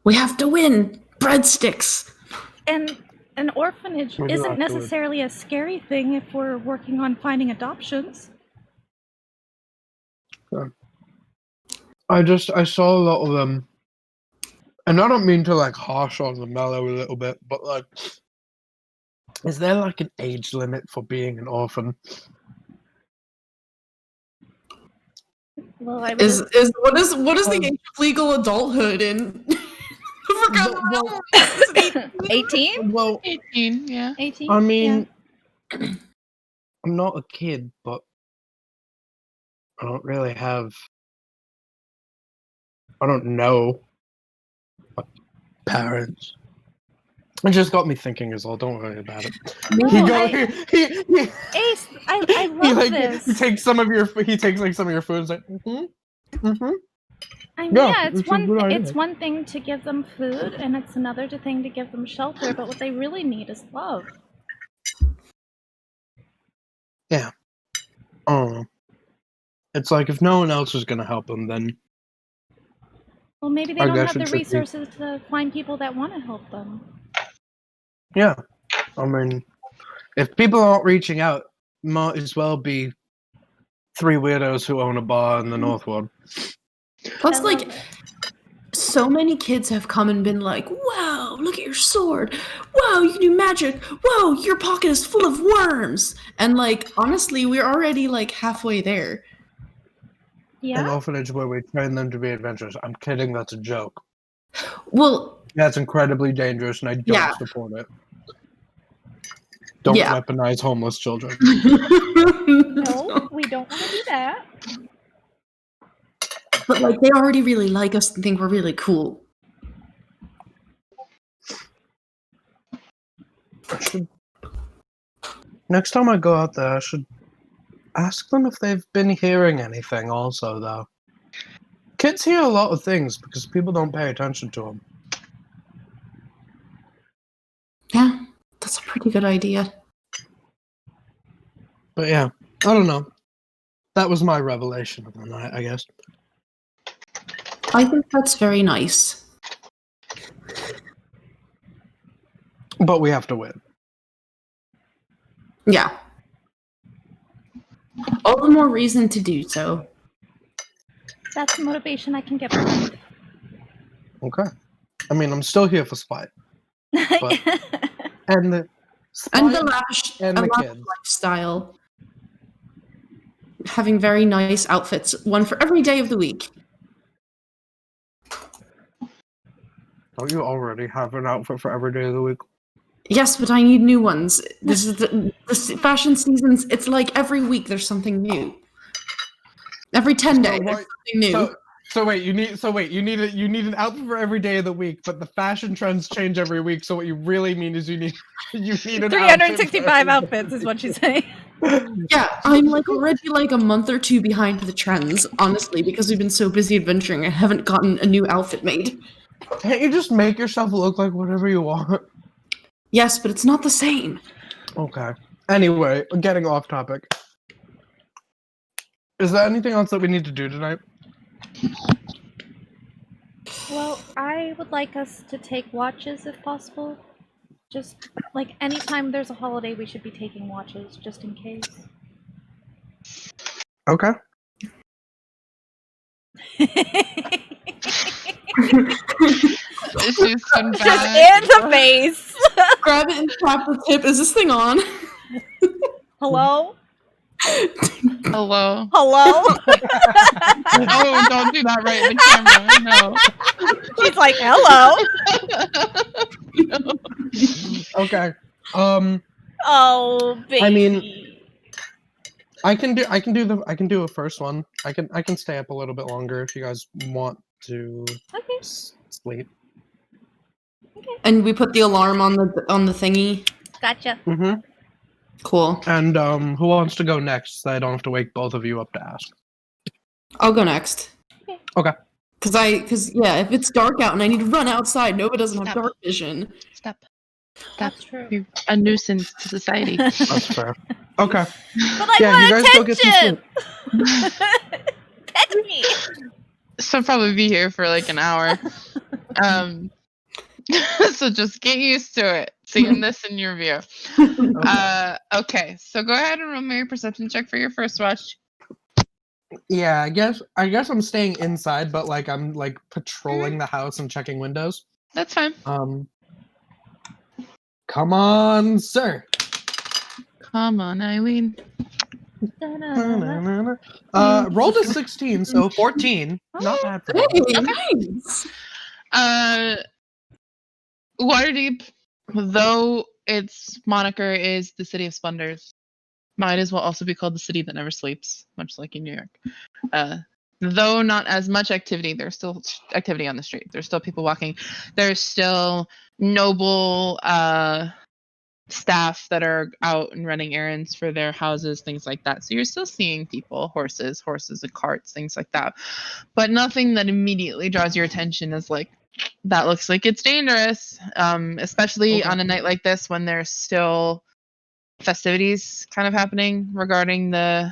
We have to win. Breadsticks. And an orphanage We're isn't not good. necessarily a scary thing if we're working on finding adoptions. I saw a lot of them, and I don't mean to like harsh on the mellow a little bit, but like, is there like an age limit for being an orphan? Well, I would Is what is the age of legal adulthood in? I forgot. 18? Well, 18, yeah. 18? I mean, I'm not a kid, but I don't really have. I don't know parents. It just got me thinking as well. Don't worry about it. No, he Ace, I love this. He takes some of your food and is like, I mean, Yeah, yeah, it's a good idea. it's one thing to give them food, and it's another thing to give them shelter. But what they really need is love. Yeah. Oh. It's like if no one else is gonna help them, then Well, maybe they I don't guess have the it should be. resources to find people that want to help them. yeah. I mean, if people aren't reaching out, might as well be 3 weirdos who own a bar in the Northwood. Plus, I like, love it. so many kids have come and been like, wow, look at your sword. Wow, you can do magic. Wow, your pocket is full of worms. And, like, honestly, we're already, like, halfway there. An Yeah. orphanage where we train them to be adventurous. I'm kidding, that's a joke. Well, That's incredibly dangerous, and I don't Yeah. support it. Don't Yeah. weaponize homeless children. No, we don't want to do that. But, like, they already really like us and think we're really cool. Next time I go out there, I should ask them if they've been hearing anything also, though. Kids hear a lot of things because people don't pay attention to them. Yeah, that's a pretty good idea. But yeah, I don't know. That was my revelation of the night, I guess. I think that's very nice. But we have to win. Yeah. All the more reason to do so. That's the motivation I can get behind. Okay. I mean, I'm still here for spite. But- And the spite And the lavish, and the lavish kids. lifestyle. Having very nice outfits, one for every day of the week. Don't you already have an outfit for every day of the week? Yes, but I need new ones. This is the fashion seasons. It's like every week there's something new. Every 10 days there's something new. So wait, you need an outfit for every day of the week, but the fashion trends change every week. So what you really mean is you need an 365 outfits is what she's saying. Yeah, I'm like already like a month or two behind the trends, honestly, because we've been so busy adventuring. I haven't gotten a new outfit made. Can't you just make yourself look like whatever you want? Yes, but it's not the same. Okay. Anyway, getting off topic. Is there anything else that we need to do tonight? Well, I would like us to take watches if possible. Just like anytime there's a holiday, we should be taking watches just in case. Okay. She's come Just back. in the face. Grab it and tap the tip. Is this thing on? Hello? Hello. Hello? Oh, don't do that right in the camera. No. She's like, hello? Okay. Oh, baby. I mean, I can do a first one. I can stay up a little bit longer if you guys want to Okay. sleep. And we put the alarm on the thingy. Gotcha. Mm-hmm. Cool. And who wants to go next so I don't have to wake both of you up to ask? I'll go next. Okay. Cause if it's dark out and I need to run outside, Nova doesn't have Stop. dark vision. Stop. That's true. You're a nuisance to society. That's fair. Okay. But I Yeah, you want guys go get some attention! Pet me! She'll probably be here for like an hour. So just get used to it. Seeing this in your view. Okay, so go ahead and roll me your perception check for your first watch. Yeah, I guess I'm staying inside, but like I'm like patrolling the house and checking windows. That's fine. Come on, sir. Come on, Eileen. Rolled a 16, so 14. Not bad for me. Hey, nice. Waterdeep, though its moniker is the City of Splendors, might as well also be called the City that Never Sleeps, much like in New York. Though not as much activity, there's still activity on the street. There's still people walking. There's still noble staff that are out and running errands for their houses, things like that. So you're still seeing people, horses and carts, things like that. But nothing that immediately draws your attention as like, that looks like it's dangerous, especially on a night like this when there's still festivities kind of happening regarding the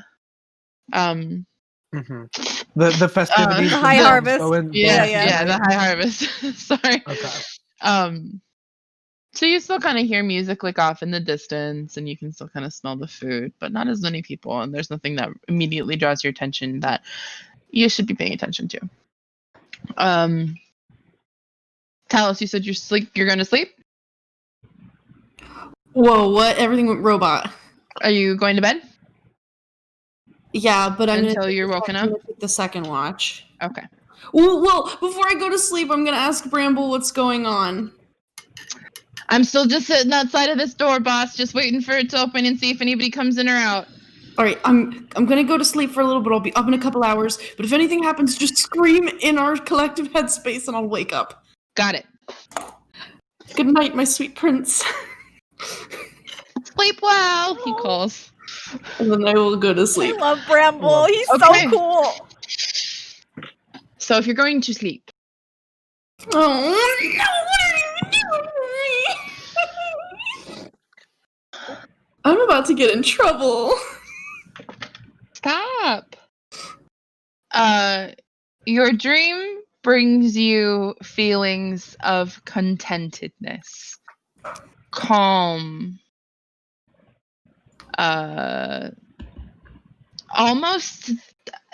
the festivities, The high harvest. Yeah, the high harvest. Sorry. Okay. So you still kind of hear music like off in the distance, and you can still kind of smell the food, but not as many people, and there's nothing that immediately draws your attention that you should be paying attention to. Talos, you said you're going to sleep? Whoa, what? Everything went robot. Are you going to bed? Yeah, but Until you're woken up? I'm gonna take the second watch. Okay. Well, before I go to sleep, I'm gonna ask Bramble what's going on. I'm still just sitting outside of this door, boss, just waiting for it to open and see if anybody comes in or out. All right, I'm gonna go to sleep for a little bit. I'll be up in a couple hours. But if anything happens, just scream in our collective headspace, and I'll wake up. Got it. Good night, my sweet prince. Sleep well, he calls. And then I will go to I sleep. love Bramble. He's Okay. so cool. So if you're going to sleep, Oh no! What are you doing? I'm about to get in trouble. stop. Your dream brings you feelings of contentedness, calm, almost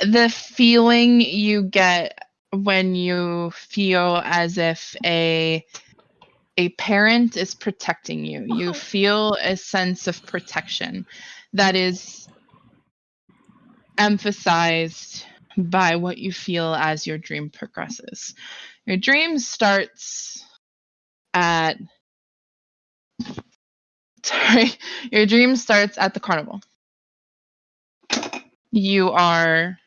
the feeling you get when you feel as if a parent is protecting you. You feel a sense of protection that is emphasized by what you feel as your dream progresses. Your dream starts at the carnival. You are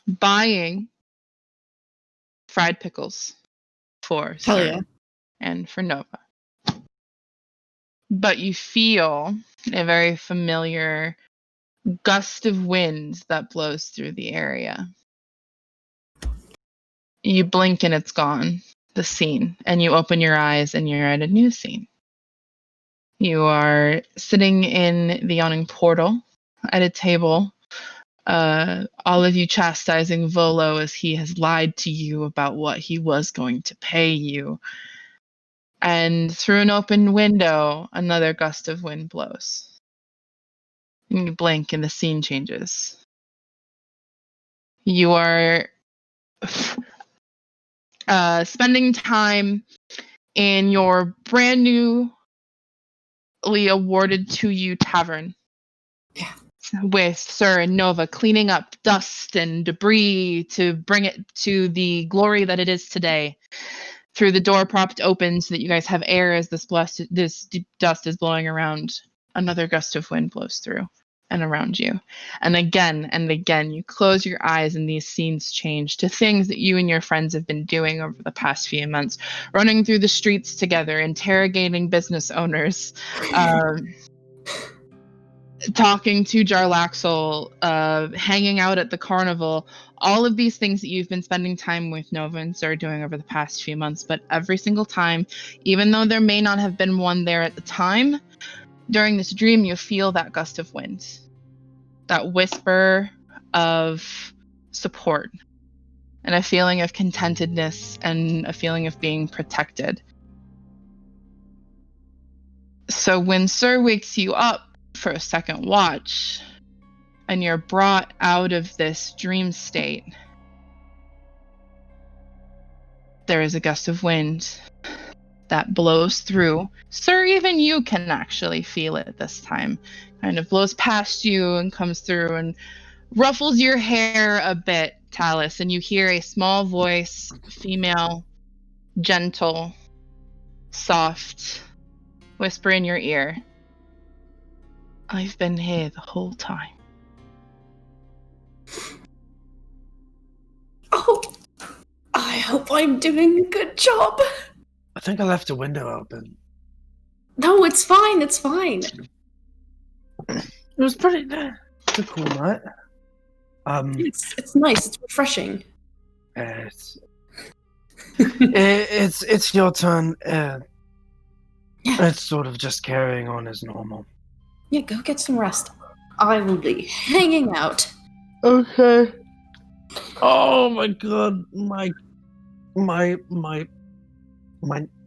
buying fried pickles for Hell Sir yeah. and for Nova. But you feel a very familiar gust of wind that blows through the area. You blink and it's gone, the scene, and you open your eyes and you're at a new scene. You are sitting in the yawning portal at a table, all of you chastising Volo as he has lied to you about what he was going to pay you. And through an open window, another gust of wind blows. And you blink and the scene changes. You are spending time in your brand newly awarded to you tavern. Yeah. With Sir and Nova cleaning up dust and debris to bring it to the glory that it is today. Through the door propped open so that you guys have air as this dust is blowing around. Another gust of wind blows through and around you. And again, you close your eyes and these scenes change to things that you and your friends have been doing over the past few months. Running through the streets together, interrogating business owners, talking to Jarlaxle, hanging out at the carnival, all of these things that you've been spending time with Nova and Sir doing over the past few months. But every single time, even though there may not have been one there at the time, during this dream, you feel that gust of wind, that whisper of support, and a feeling of contentedness and a feeling of being protected. So when Sir wakes you up for a second watch, and you're brought out of this dream state, there is a gust of wind that blows through. Sir, even you can actually feel it this time. Kind of blows past you and comes through and ruffles your hair a bit, Talus, and you hear a small voice, female, gentle, soft, whisper in your ear, "I've been here the whole time." Oh, I hope I'm doing a good job. I think I left the window open. No, it's fine. It's fine. It was pretty. It's a cool night. It's nice. It's refreshing. It's your turn. Yeah. It's sort of just carrying on as normal. Yeah, go get some rest. I will be hanging out. Okay. Oh my god, my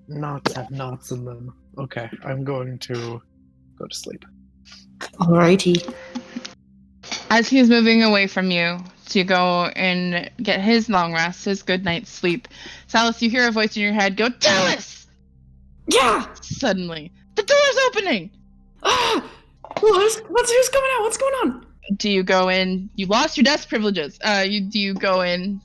knots have knots in them. Okay, I'm going to go to sleep. Alrighty. As he's moving away from you to go and get his long rest, his good night's sleep, Talus, you hear a voice in your head go, "Talus!" Yeah. Suddenly, the door's opening. Who's coming out? What's going on? Do you go in? You lost your desk privileges. Do you go in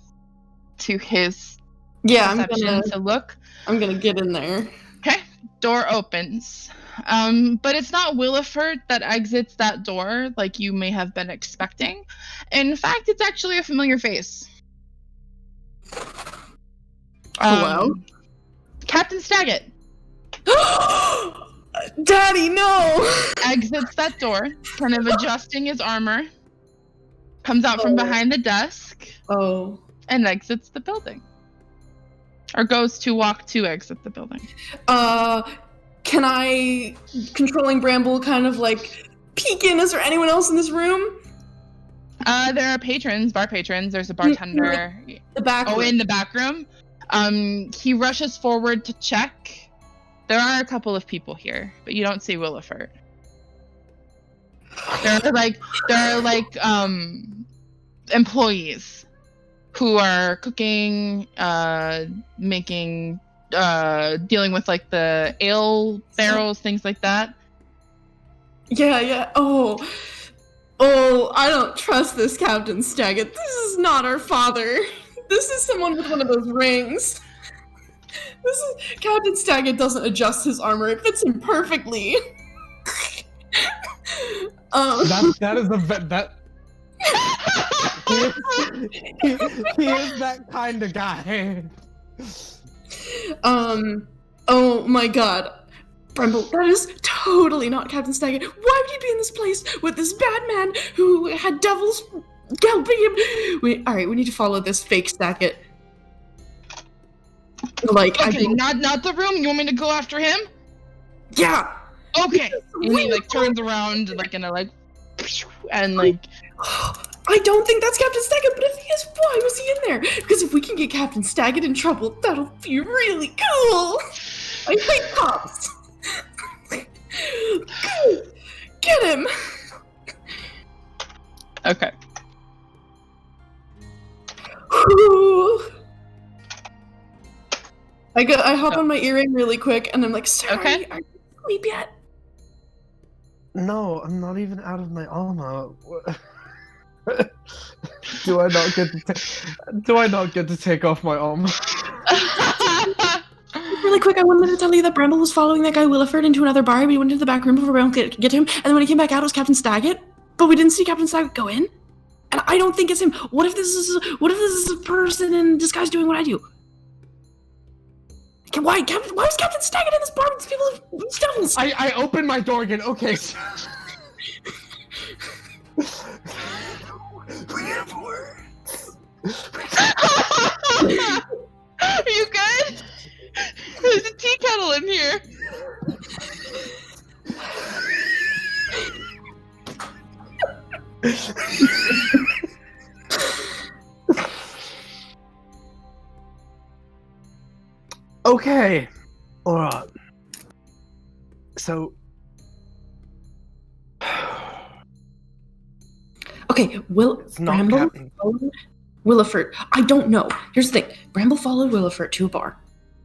to his reception to look? I'm gonna get in there. Okay. Door opens. But it's not Williford that exits that door like you may have been expecting. In fact, it's actually a familiar face. Hello? Captain Staggett. Daddy, no! Exits that door, kind of adjusting his armor, comes out from behind the desk, and exits the building. Or goes to walk to exit the building. Can I, controlling Bramble, kind of like peek in? Is there anyone else in this room? There are patrons, bar patrons. There's a bartender. The back room. In the back room. He rushes forward to check. There are a couple of people here, but you don't see Williford. There are like employees who are cooking, making, dealing with like the ale barrels, things like that. Yeah. Oh, I don't trust this Captain Staggett. This is not our father. This is someone with one of those rings. Captain Staggett doesn't adjust his armor. It fits him perfectly. That is that. He is that kind of guy. Oh my god. Bramble, that is totally not Captain Staggett. Why would he be in this place with this bad man who had devils helping him? Alright, we need to follow this fake Staggett. Like, okay, not the room. You want me to go after him? Yeah. Okay. And he like turns around like in a like, and like. I don't think that's Captain Staggett, but if he is, why was he in there? Because if we can get Captain Staggett in trouble, that'll be really cool. I hate cops. Get him. Okay. I hop on my earring really quick, and I'm like, sorry, Okay. are you asleep yet? No, I'm not even out of my armor. Do I not get to take off my armor? Really quick, I wanted to tell you that Bramble was following that guy Williford into another bar, but he went into the back room before Bramble could get to him, and then when he came back out, it was Captain Staggett, but we didn't see Captain Staggett go in, and I don't think it's him. What if this is a person in disguise doing what I do? Why is Captain Staggett in this bar with these people with devils? I open my door again. Okay. We have words. Are you good? There's a tea kettle in here. Okay. Alright. So Okay, it's not Bramble Captain. followed Williford. I don't know. Here's the thing: Bramble followed Williford to a bar,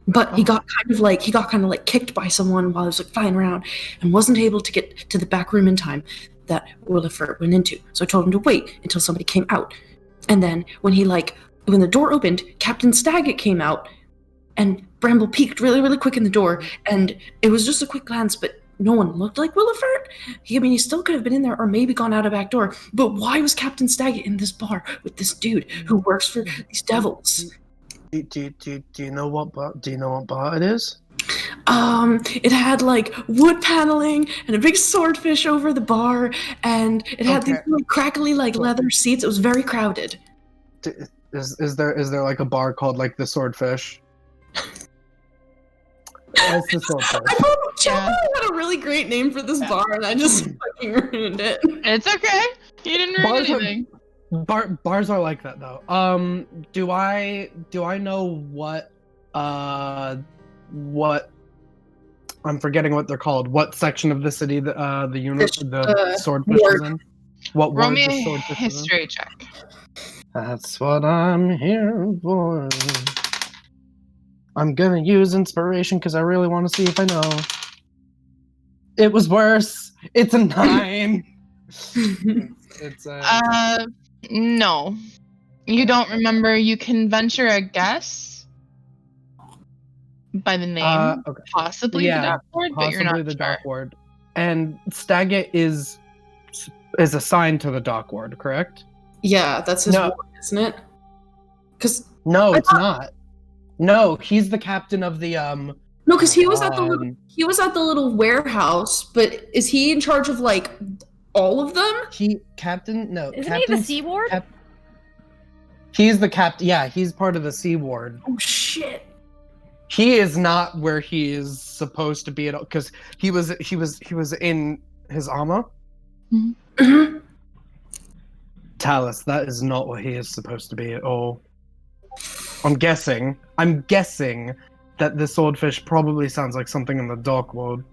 but he got kind of like kicked by someone while he was like flying around, and wasn't able to get to the back room in time that Williford went into. So I told him to wait until somebody came out, and then when the door opened, Captain Staggett came out, and Bramble peeked really, really quick in the door, and it was just a quick glance, but no one looked like Williford. He still could have been in there or maybe gone out a back door. But why was Captain Staggett in this bar with this dude who works for these devils? Do you know what bar it is? It had like wood paneling and a big swordfish over the bar, and it had these like crackly like leather seats. It was very crowded. Is there like a bar called like the Swordfish? It's the Swordfish. I thought Chad had a really great name for this bar, and I just fucking ruined it. It's okay. You didn't ruin anything. Bars are like that though. Do I know what I'm forgetting what they're called. What section of the city the Swordfish is in? What Roll ward me the a Swordfish is in? history check. That's what I'm here for. I'm gonna use inspiration because I really want to see if I know. It was worse. It's a 9. it's No. You don't remember. You can venture a guess by the name, okay. possibly the dock ward, but you're not the sure. dock ward. And Staggett is assigned to the dock ward, correct? Yeah, that's his ward, isn't it? No, it's not. No, he's the captain of the No, because he was at the little warehouse. But is he in charge of like all of them? Isn't he the Sea Ward? He's the captain. Yeah, he's part of the Sea Ward. Oh shit! He is not where he is supposed to be at all because he was in his armor. Mm-hmm. Talus, that is not where he is supposed to be at all. I'm guessing that the swordfish probably sounds like something in the dark world.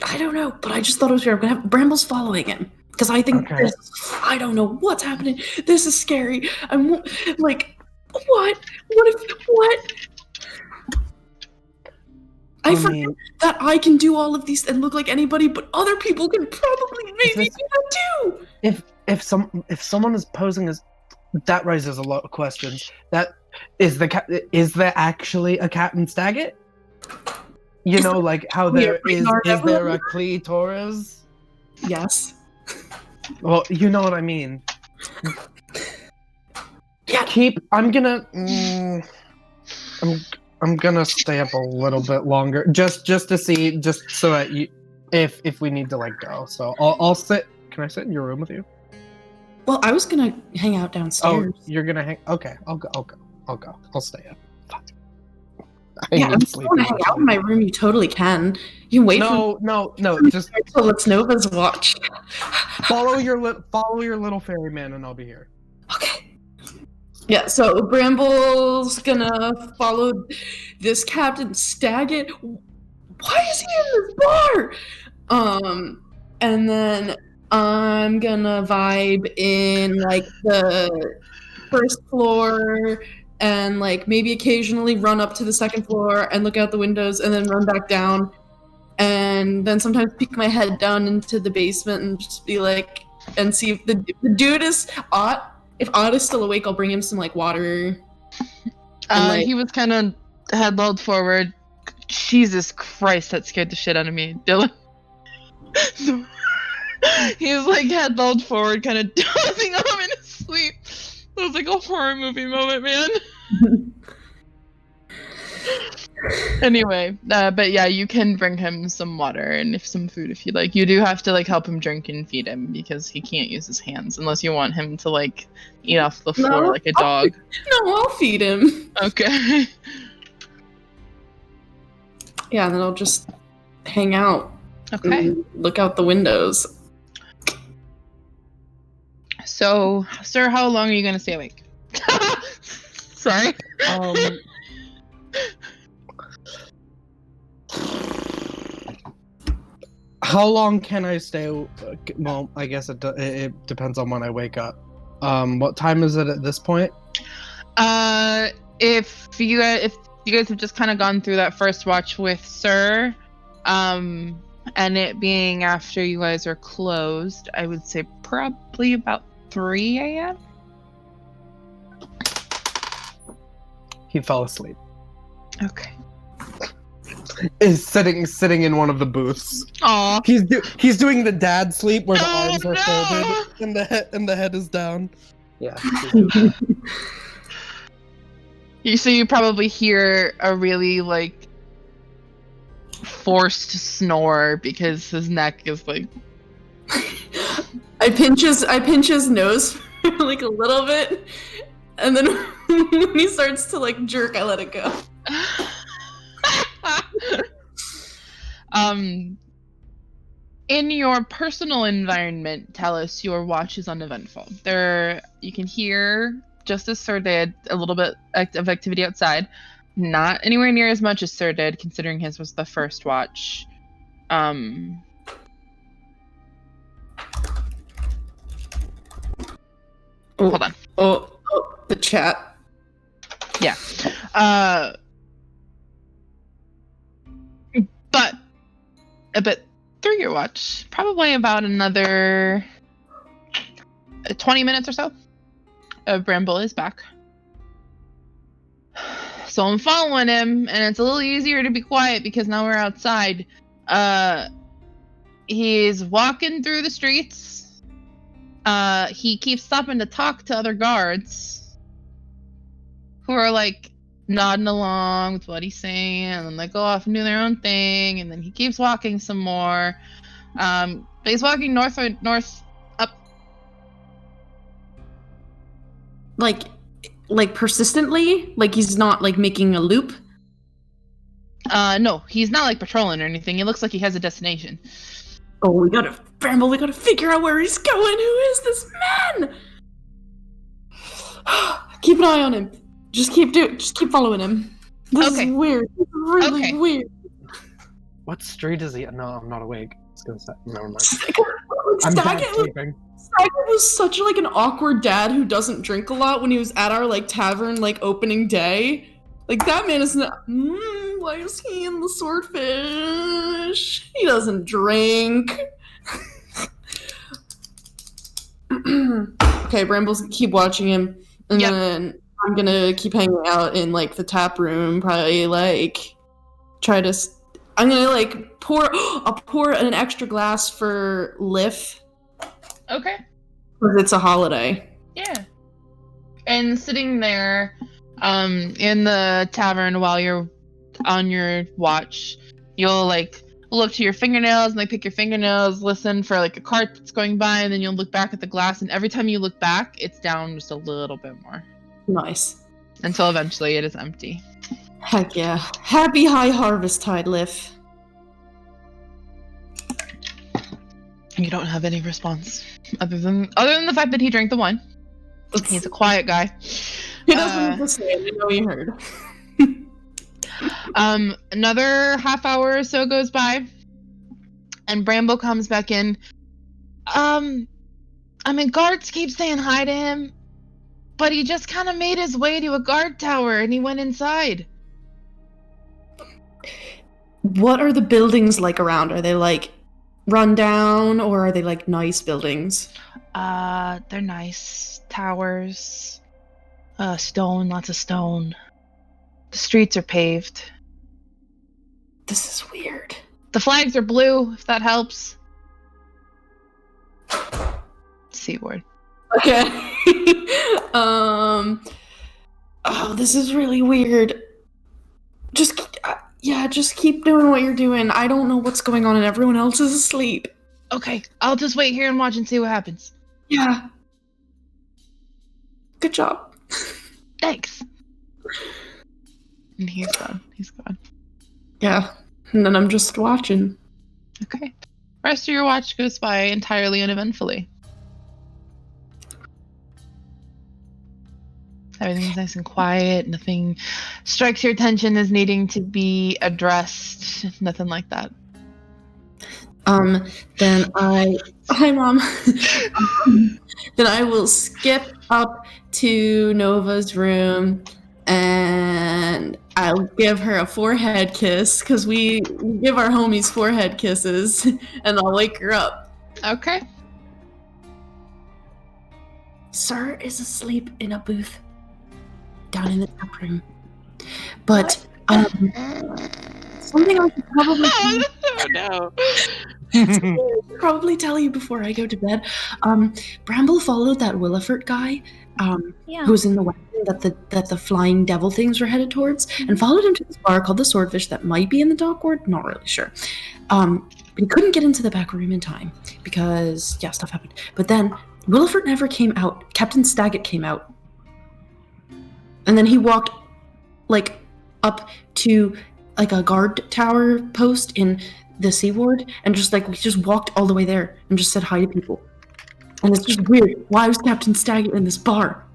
I don't know, but I just thought it was weird. Bramble's following him because I think I don't know what's happening. This is scary. I'm like, what? What? I forget that I can do all of these and look like anybody, but other people can probably maybe do that too. If someone is posing as that raises a lot of questions. That is there actually a Captain Staggett? You know, like how there is there a clitoris? Yes. Well, you know what I mean. Yeah. I'm gonna stay up a little bit longer, just to see, just so that if we need to like go. So I'll sit. Can I sit in your room with you? Well, I was gonna hang out downstairs. Oh, you're gonna hang? Okay, I'll go. I'll stay up. I'm still gonna hang out in my room. You totally can. You can wait. No. Just until it's Nova's watch. follow your little ferryman, and I'll be here. Okay. Yeah, so Bramble's gonna follow this Captain Staggett. Why is he in this bar? And then I'm gonna vibe in like the first floor and like maybe occasionally run up to the second floor and look out the windows and then run back down. And then sometimes peek my head down into the basement and just be like, and see if the dude is Ott. If Ott is still awake, I'll bring him some like water. He was kind of head lolled forward. Jesus Christ, that scared the shit out of me, Dylan. So, he's like head lolled forward, kind of dozing off in his sleep. It was like a horror movie moment, man. Anyway, but yeah, you can bring him some water and some food if you like. You do have to like help him drink and feed him because he can't use his hands unless you want him to like eat off the floor like a dog. I'll feed him. Okay. Yeah, and then I'll just hang out. Okay. And look out the windows. So, sir, how long are you gonna stay awake? Sorry. How long can I stay? Well, I guess it depends on when I wake up. What time is it at this point? If you guys have just kind of gone through that first watch with Sir, and it being after you guys are closed, I would say probably about 3 a.m. He fell asleep. Okay. Is sitting in one of the booths. Aw. He's doing the dad sleep where the Oh, arms are no! folded and the head is down. Yeah. You probably hear a really like forced snore because his neck is like. I pinch his nose for like a little bit, and then when he starts to like jerk, I let it go. In your personal environment, Talus, your watch is uneventful. You can hear, just as Sir did, a little bit of activity outside. Not anywhere near as much as Sir did, considering his was the first watch. Hold on. Oh, the chat. Yeah. But through your watch, probably about another 20 minutes or so, Bramble is back. So I'm following him, and it's a little easier to be quiet because now we're outside. He's walking through the streets. He keeps stopping to talk to other guards who are like nodding along with what he's saying, and then they go off and do their own thing, and then he keeps walking some more. But he's walking north up. Like persistently? Like he's not like making a loop? No, he's not like patrolling or anything. He looks like he has a destination. Oh, Bramble, we gotta figure out where he's going. Who is this man? Keep an eye on him. Just keep following him. This is weird. This is really weird. What street is he? No, I'm not awake. I was gonna say, never mind. Staggett was such like an awkward dad who doesn't drink a lot when he was at our like tavern like opening day. Like that man is not. Why is he in the swordfish? He doesn't drink. Okay, Bramble's gonna keep watching him, and then I'm gonna keep hanging out in like the tap room. Probably like I'm gonna like I'll pour an extra glass for Liff. Okay. Because it's a holiday. Yeah. And sitting there, in the tavern while you're on your watch, you'll like look to your fingernails and like pick your fingernails, listen for like a cart that's going by, and then you'll look back at the glass, and every time you look back, it's down just a little bit more. Nice. Until eventually it is empty. Heck yeah. Happy high harvest tide, Liff. You don't have any response other than the fact that he drank the wine. He's a quiet guy. He doesn't need to say it. I know he heard. Another half hour or so goes by, and Bramble comes back in. Guards keep saying hi to him, but he just kind of made his way to a guard tower and he went inside. What are the buildings like around? Are they like run down, or are they like nice buildings? They're nice. Towers. Stone, lots of stone. The streets are paved. This is weird. The flags are blue, if that helps. Seaward. Okay. Oh, this is really weird. Just keep doing what you're doing. I don't know what's going on and everyone else is asleep. Okay, I'll just wait here and watch and see what happens. Yeah. Good job. Thanks. And he's gone. Yeah. And then I'm just watching. Okay. Rest of your watch goes by entirely uneventfully. Everything's nice and quiet. Nothing strikes your attention as needing to be addressed. Nothing like that. Hi, Mom. Then I will skip up to Nova's room and I'll give her a forehead kiss, because we give our homies forehead kisses, and I'll wake her up. Okay. Sir is asleep in a booth down in the tap room. But something I should probably probably tell you before I go to bed. Bramble followed that Willifert guy, who was in the wagon that the flying devil things were headed towards, and followed him to this bar called the Swordfish that might be in the dock ward, not really sure. But he couldn't get into the back room in time because stuff happened. But then Willifert never came out. Captain Staggett came out. And then he walked up to a guard tower post in the Sea Ward, and we just walked all the way there and just said hi to people. And it's just weird. Why was Captain Staggett in this bar?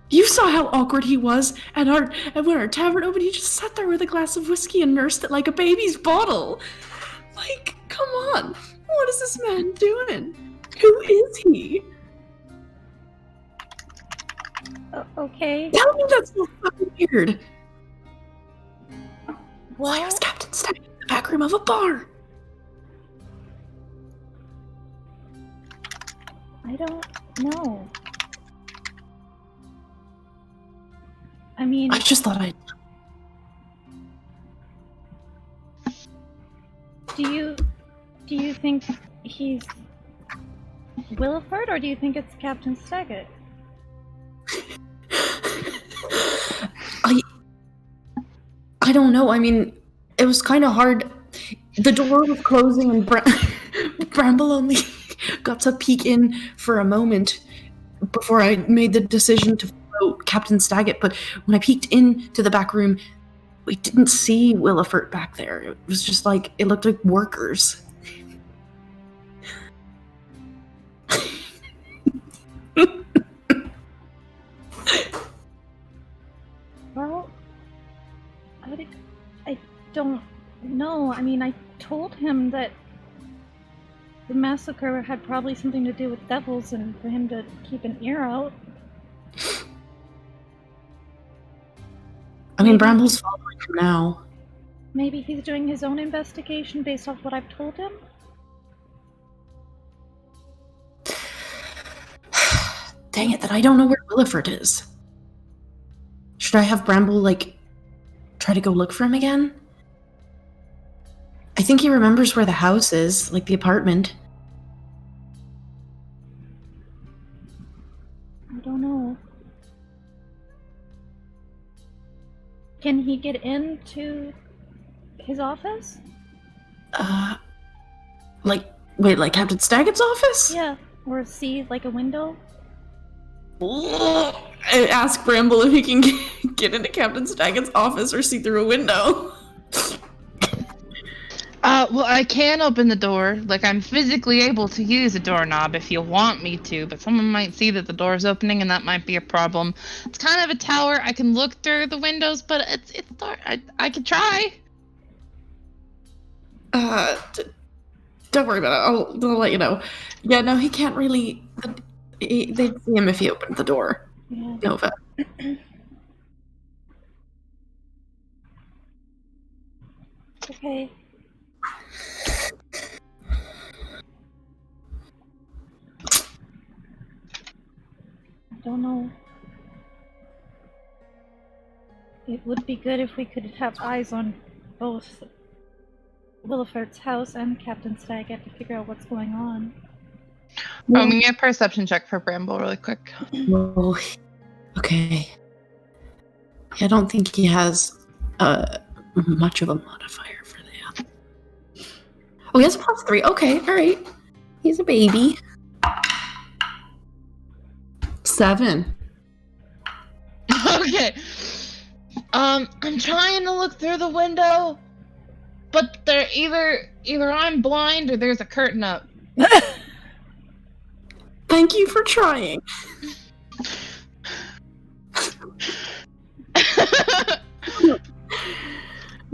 You saw how awkward he was when our tavern opened. He just sat there with a glass of whiskey and nursed it like a baby's bottle. Come on. What is this man doing? Who is he? Okay. Tell me that's so fucking weird. Well, why was Captain Staggett in the back room of a bar? I don't know. I mean, I just thought I'd... Do you think he's Willifert, or do you think it's Captain Staggett? I don't know. I mean, it was kind of hard. The door was closing and Bramble only got to peek in for a moment before I made the decision to follow Captain Staggett. But when I peeked into the back room, we didn't see Willifert back there. It was just it looked like workers. Well, I don't know. I mean, I told him that the massacre had probably something to do with devils and for him to keep an ear out. I mean, Bramble's following him now. Maybe he's doing his own investigation based off what I've told him? Dang it, then I don't know where Willifert is. Should I have Bramble, try to go look for him again? I think he remembers where the house is, the apartment. I don't know. Can he get into his office? Wait, Captain Staggett's office? Yeah, or see, a window? I ask Bramble if he can get into Captain Staggett's office or see through a window. Well, I can open the door. Like, I'm physically able to use a doorknob if you want me to, but someone might see that the door's opening, and that might be a problem. It's kind of a tower. I can look through the windows, but it's dark. I could try. Don't worry about it. I'll let you know. Yeah, no, he can't really. They'd see him if he opened the door. Yeah. Nova. Okay. I don't know. It would be good if we could have eyes on both Willifert's house and Captain Staggett to figure out what's going on. Give me a perception check for Bramble really quick. Well, okay. I don't think he has much of a modifier for that. Oh, he has a +3. Okay, all right. He's a baby. 7. Okay. I'm trying to look through the window, but they're either I'm blind or there's a curtain up. Thank you for trying.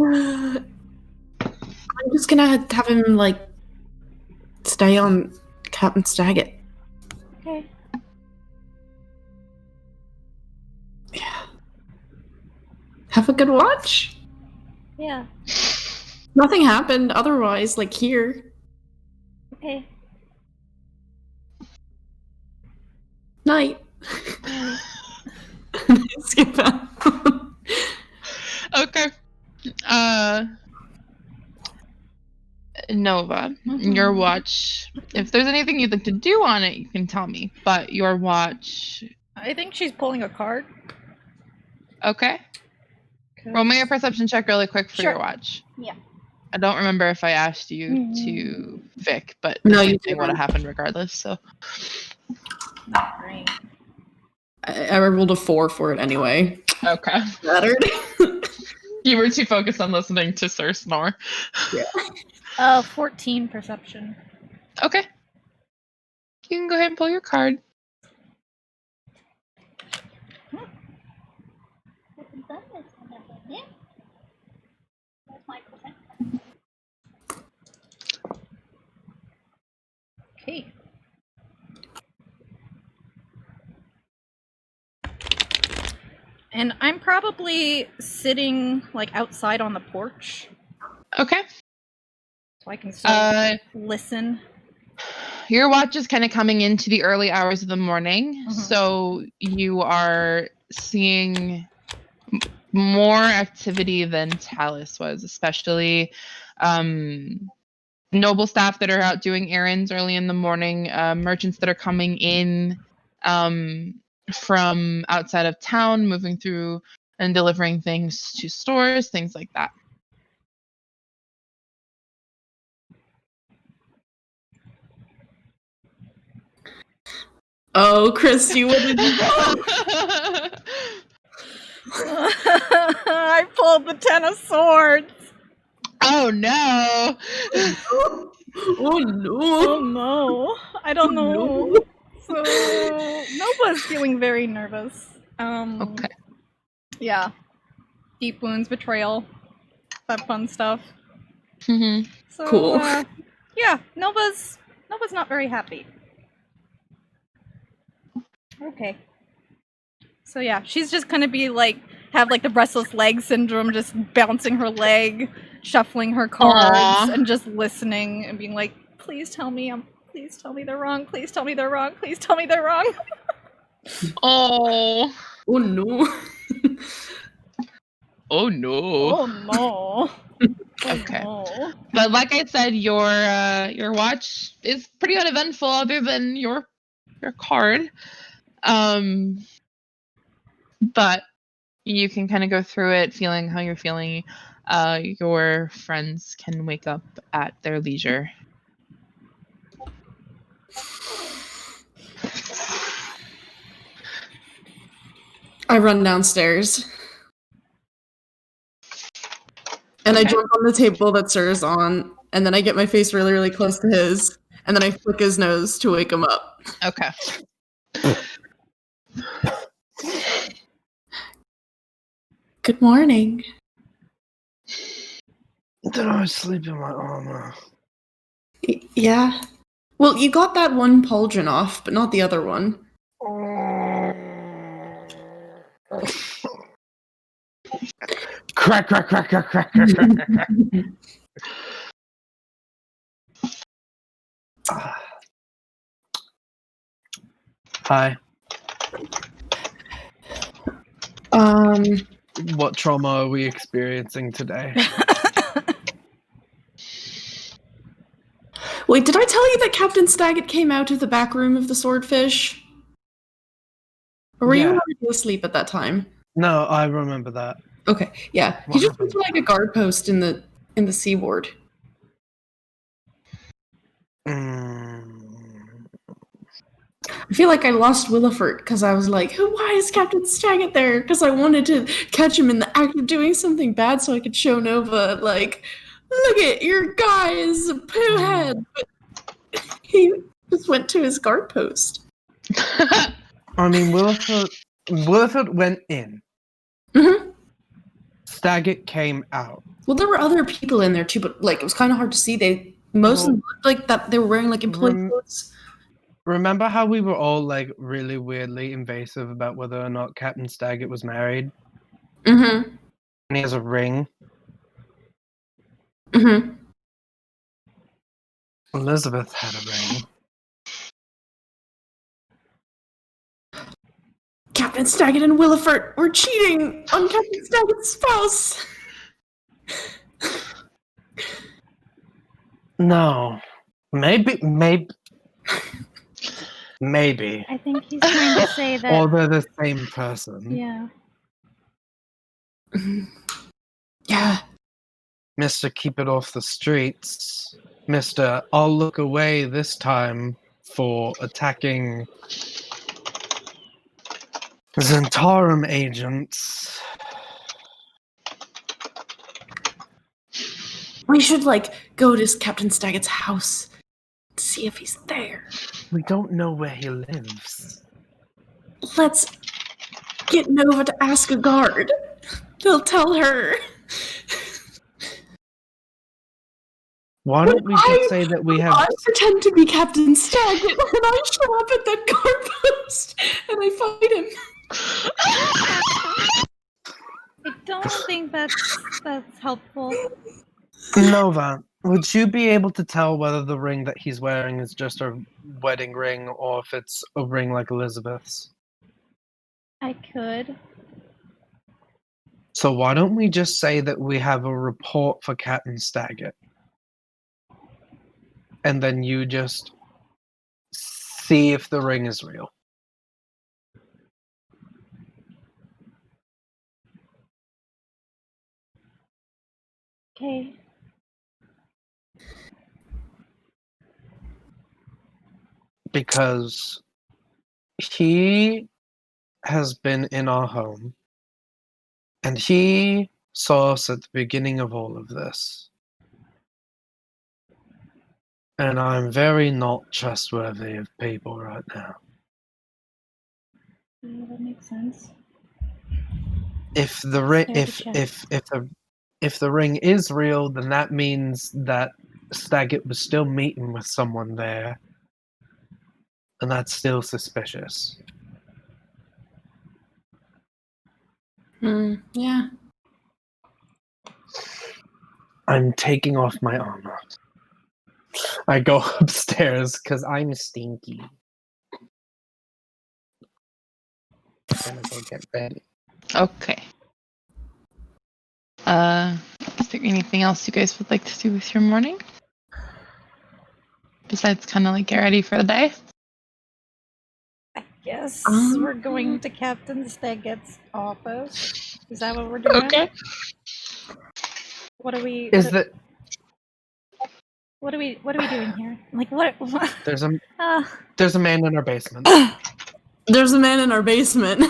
I'm just gonna have him, like, stay on Captain Staggett. Okay. Yeah. Have a good watch. Yeah. Nothing happened otherwise, like here. Okay. Night. Skip out. Okay. Nova, your watch. If there's anything you'd like to do on it, you can tell me. But your watch. I think she's pulling a card. Okay. Roll me a perception check really quick for Sure. your watch. Yeah. I don't remember if I asked you to Vic, but No, the you same thing would have didn't. happened regardless. So. Not great. I rolled a 4 for it anyway. Okay. Mattered. You were too focused on listening to Sir snore. 14 perception. Okay. You can go ahead and pull your card. Okay. And I'm probably sitting like outside on the porch, Okay. so I can still listen. Your watch is kind of coming into the early hours of the morning, Mhm. so you are seeing more activity than Talus was, especially noble staff that are out doing errands early in the morning, merchants that are coming in from outside of town, moving through and delivering things to stores, things like that. Oh, Christy, what did you do? I pulled the 10 of swords. Oh no! Oh Oh no. no. I don't know. No. So Nova's feeling very nervous. Okay. Yeah. Deep wounds, betrayal, that fun stuff. Mm-hmm. So Cool. yeah, Nova's not very happy. Okay. So yeah, she's just gonna be like have like the restless leg syndrome, just bouncing her leg, shuffling her cards, Aww. and just listening and being like, please tell me they're wrong, please tell me they're wrong, please tell me they're wrong. Oh. Oh no. Oh no. Oh no. Okay. Oh, no. But like I said, your watch is pretty uneventful other than your card. But you can kind of go through it feeling how you're feeling. Your friends can wake up at their leisure. I run downstairs. And I jump on the table that Sir's on and then I get my face really, really close to his, and then I flick his nose to wake him up. Okay. Good morning. Did I sleep in my armor? Yeah. Well, you got that one pauldron off, but not the other one. Crack, crack, crack, crack, crack, crack, crack. Hi. What trauma are we experiencing today? Wait, did I tell you that Captain Staggett came out of the back room of the Swordfish? Or were you already asleep at that time? No, I remember that. Okay, yeah. He just went to like a guard post in the seaward. I feel like I lost Williford because I was like, why is Captain Staggett there? Because I wanted to catch him in the act of doing something bad so I could show Nova, like, look at your guy is a poo head. But he just went to his guard post. I mean, Williford went in. Mm-hmm. Staggett came out. Well, there were other people in there too, but like it was kind of hard to see. Most of them looked like that they were wearing like employee clothes. Remember how we were all like really weirdly invasive about whether or not Captain Staggett was married? Mm-hmm. And he has a ring. Mm-hmm. Elizabeth had a ring. Captain Staggett and Williford were cheating on Captain Staggett's spouse. No. Maybe. I think he's trying to say that. Or they're the same person. Yeah. Yeah. Mr. Keep It Off the Streets. Mr. I'll look away this time for attacking Zentarum agents. We should like go to Captain Staggett's house to see if he's there. We don't know where he lives. Let's get Nova to ask a guard. They'll tell her. Why don't we just say that we have... I pretend to be Captain Staggett and I show up at that guard post and I fight him. I don't think that's helpful. Nova, would you be able to tell whether the ring that he's wearing is just a wedding ring or if it's a ring like Elizabeth's? I could. So why don't we just say that we have a report for Captain Staggett? And then you just see if the ring is real. Okay. Because he has been in our home and he saw us at the beginning of all of this. And I'm very not trustworthy of people right now. Yeah, that makes sense. If the ring, Fair to check. if the ring is real, then that means that Staggett was still meeting with someone there, and that's still suspicious. Yeah. I'm taking off my armor. I go upstairs because I'm stinky. I'm gonna go get ready. Okay. Is there anything else you guys would like to do with your morning? Besides kind of like get ready for the day? I guess we're going to Captain Staggett's office. Is that what we're doing? Okay. What are we? Is that What are we doing here? Like what? there's a man in our basement. There's a man in our basement.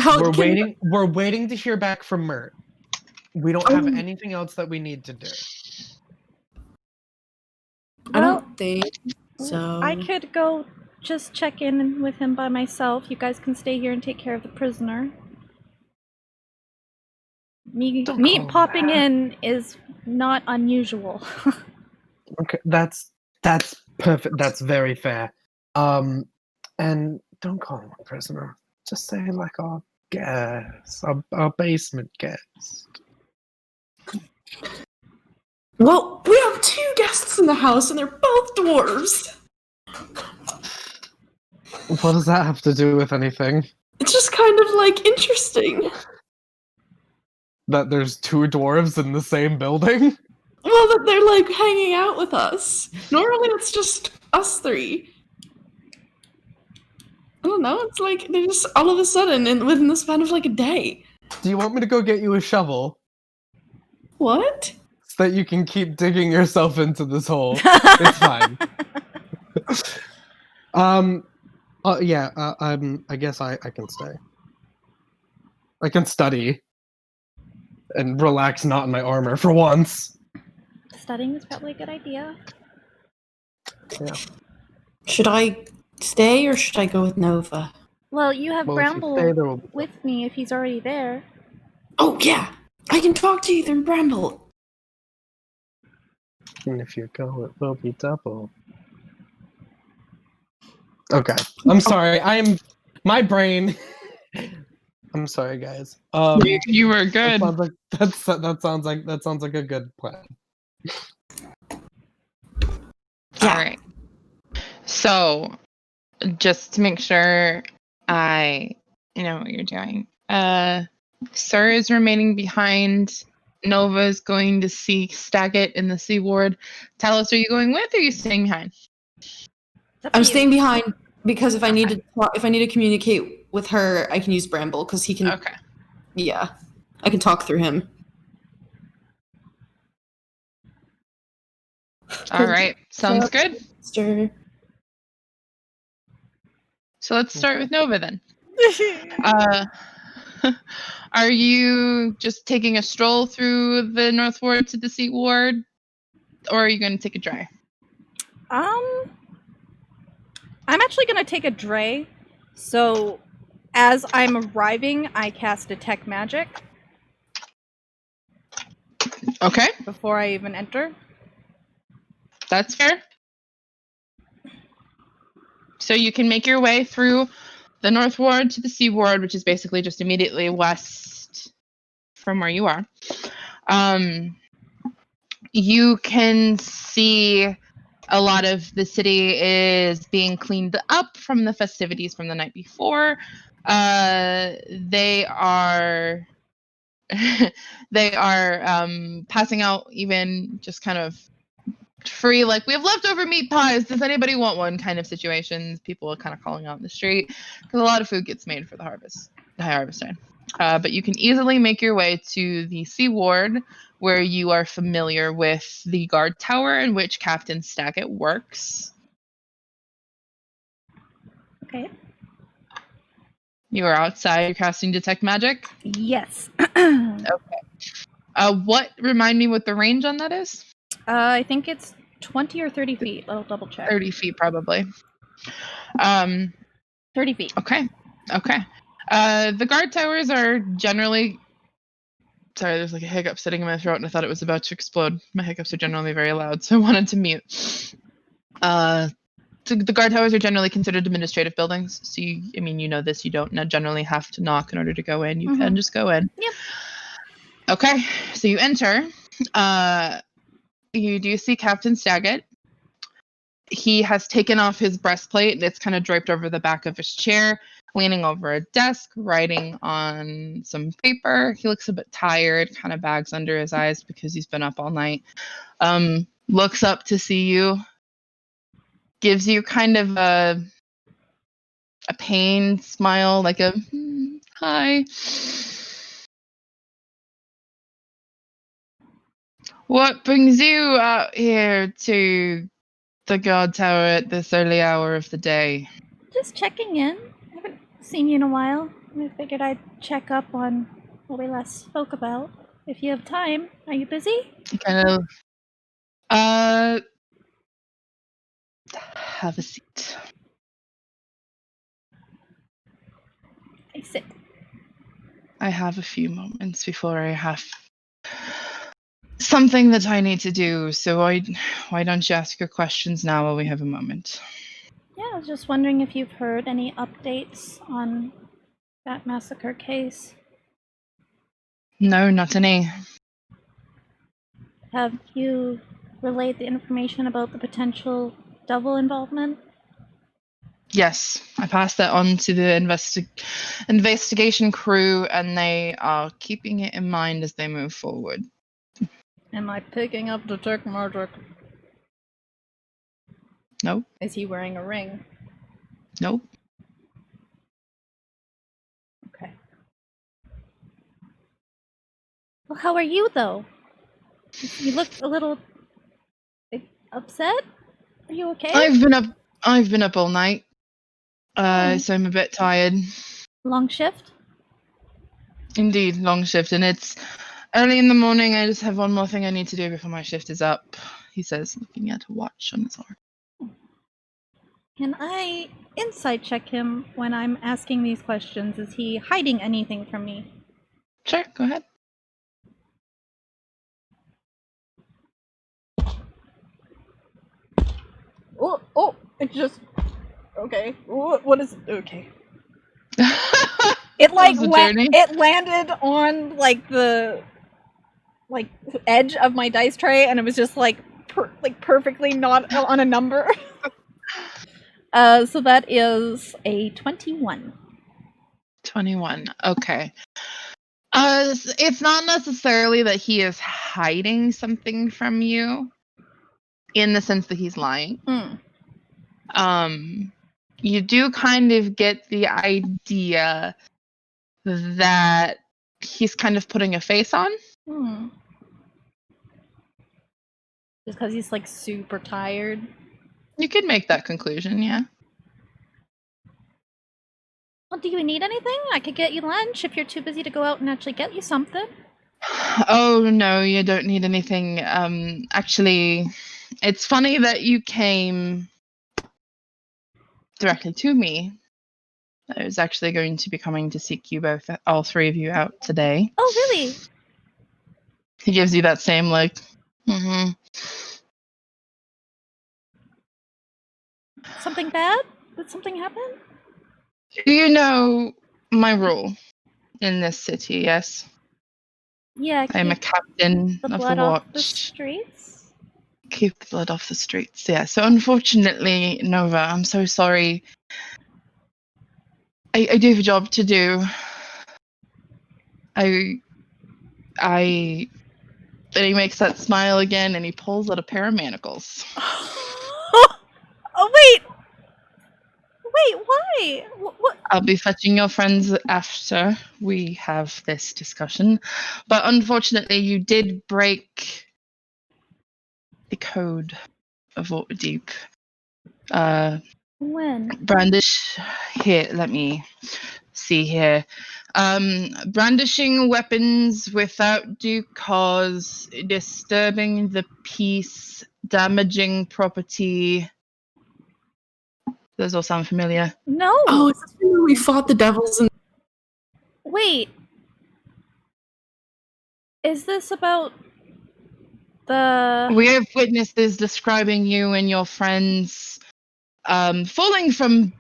We're waiting to hear back from Mert. We don't have anything else that we need to do. I don't think so. I could go just check in with him by myself. You guys can stay here and take care of the prisoner. Me popping in is not unusual. Okay, that's perfect. That's very fair. And don't call him a prisoner. Just say like our guest, our basement guest. Well, we have 2 guests in the house, and they're both dwarves. What does that have to do with anything? It's just kind of like interesting. That there's 2 dwarves in the same building? Well, that they're like hanging out with us. Normally, it's just us 3. I don't know. It's like they're just all of a sudden, and within the span of like a day. Do you want me to go get you a shovel? What? So that you can keep digging yourself into this hole. It's fine. I guess I can stay. I can study. And relax not in my armor for once. Studying is probably a good idea. Yeah. Should I stay or should I go with Nova? Well, you have Well, Bramble if you stay, there will... with me if he's already there. Oh, yeah! I can talk to you through Bramble. And if you go, it will be double. Okay. I'm sorry. My brain... I'm sorry, guys. You were good. That sounds like a good plan. All right. So, just to make sure I know what you're doing. Sir is remaining behind. Nova is going to see Staggett in the Sea Ward. Talos, are you going with or are you staying behind? I'm staying behind because if I need to communicate with her, I can use Bramble because he can. Okay. Yeah, I can talk through him. All right. Sounds good. Sure. So let's start with Nova then. Are you just taking a stroll through the North Ward to the Sea Ward, or are you going to take a dray? I'm actually going to take a dray. So, as I'm arriving, I cast Detect Magic. Okay. Before I even enter. That's fair. So you can make your way through the North Ward to the Sea Ward, which is basically just immediately west from where you are. You can see a lot of the city is being cleaned up from the festivities from the night before. They are passing out even just kind of free, like, we have leftover meat pies, does anybody want one kind of situations. People are kind of calling out in the street because a lot of food gets made for the high harvest time. But you can easily make your way to the Sea Ward, where you are familiar with the guard tower in which Captain Staggett works. Okay. You are outside, you're casting Detect Magic? Yes. Okay. Remind me what the range on that is? I think it's 20 or 30 feet. I'll double check. 30 feet, probably. 30 feet. Okay. The guard towers are generally... Sorry, there's like a hiccup sitting in my throat and I thought it was about to explode. My hiccups are generally very loud, so I wanted to mute. The guard towers are generally considered administrative buildings, so you know this, you don't generally have to knock in order to go in. You can just go in. Yep. Okay, so you enter. You do see Captain Staggett. He has taken off his breastplate and it's kind of draped over the back of his chair, leaning over a desk, writing on some paper. He looks a bit tired, kind of bags under his eyes because he's been up all night. Looks up to see you, gives you kind of a pained smile, like a hi. What brings you out here to the guard tower at this early hour of the day? Just checking in. I haven't seen you in a while. I figured I'd check up on what we last spoke about. if you have time. Are you busy? Kind of. Have a seat. I sit. I have a few moments before I have something that I need to do. So why don't you ask your questions now while we have a moment? Yeah, I was just wondering if you've heard any updates on that massacre case. No, not any. Have you relayed the information about the potential devil involvement? Yes, I passed that on to the investigation crew, and they are keeping it in mind as they move forward. Am I picking up detect magic? Nope. Is he wearing a ring? Nope. Okay. Well, how are you, though? You look a little upset. Are you okay? I've been up all night. So I'm a bit tired. Long shift? Indeed, long shift, and it's early in the morning. I just have one more thing I need to do before my shift is up, he says, looking at a watch on his arm. Can I insight check him when I'm asking these questions? Is he hiding anything from me? Sure, go ahead. Oh, it just... Okay. What is it? Okay. It it landed on the edge of my dice tray, and it was just perfectly not on a number. So that is a 21. 21. Okay. It's not necessarily that he is hiding something from you, in the sense that he's lying. You do kind of get the idea that he's kind of putting a face on. Just because he's super tired. You could make that conclusion, yeah. Well, do you need anything? I could get you lunch if you're too busy to go out and actually get you something. Oh, no, you don't need anything. Actually, it's funny that you came directly to me. I was actually going to be coming to seek you both, all three of you, out today. Oh, really? He gives you that same look. Mm-hmm. Something bad? Did something happen? You know my role in this city, yes? Yeah, I'm a captain the of blood the watch. off the streets? Keep the blood off the streets, yeah. So unfortunately, Nova, I'm so sorry. I do have a job to do. And he makes that smile again, and he pulls out a pair of manacles. Oh, wait! Wait, why? What? I'll be fetching your friends after we have this discussion. But unfortunately, you did break the code of Waterdeep. When? Brandish... Here, let me see here. Brandishing weapons without due cause, disturbing the peace, damaging property. Those all sound familiar. No! Oh, is this when we fought the devils and... Wait. Is this about the... We have witnesses describing you and your friends falling from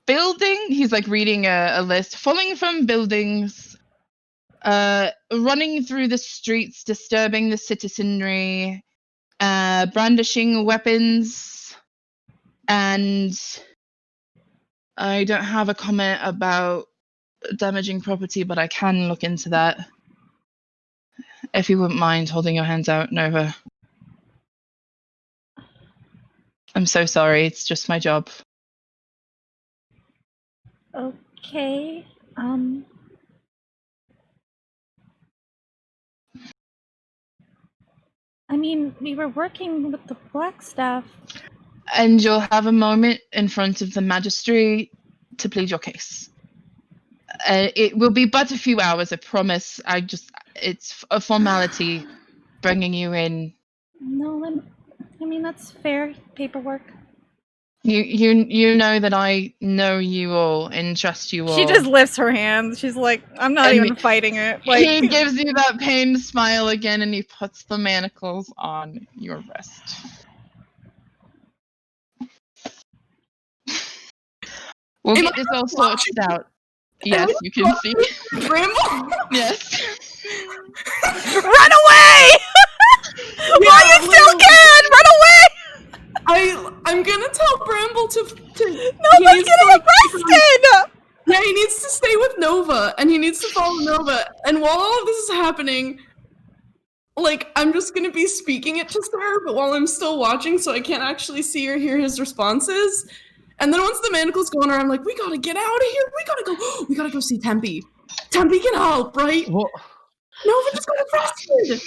building. He's reading a list. Falling from buildings, running through the streets, disturbing the citizenry, brandishing weapons, and I don't have a comment about damaging property, but I can look into that. If you wouldn't mind holding your hands out, Nova. I'm so sorry, it's just my job. Okay, I mean, we were working with the Black Staff. And you'll have a moment in front of the magistrate to plead your case. It will be but a few hours, I promise. it's a formality bringing you in. No, I mean, that's fair paperwork. You know that I know you all and trust you all. She just lifts her hands. She's like, I'm not even fighting it. Like, he gives you that pained smile again, and he puts the manacles on your wrist. We'll get this all sorted out. Yes, you can see. Bramble? Yes. Run away! While you still can! Run away! I'm gonna tell Bramble to Nova's getting arrested! Yeah, he needs to stay with Nova, and he needs to follow Nova. And while all of this is happening, like, I'm just gonna be speaking it to Sir, but while I'm still watching, so I can't actually see or hear his responses. And then once the manacle's going around, I'm like, we gotta get out of here. We gotta go see Tempe. Tempe can help, right? Well, Nova just got arrested.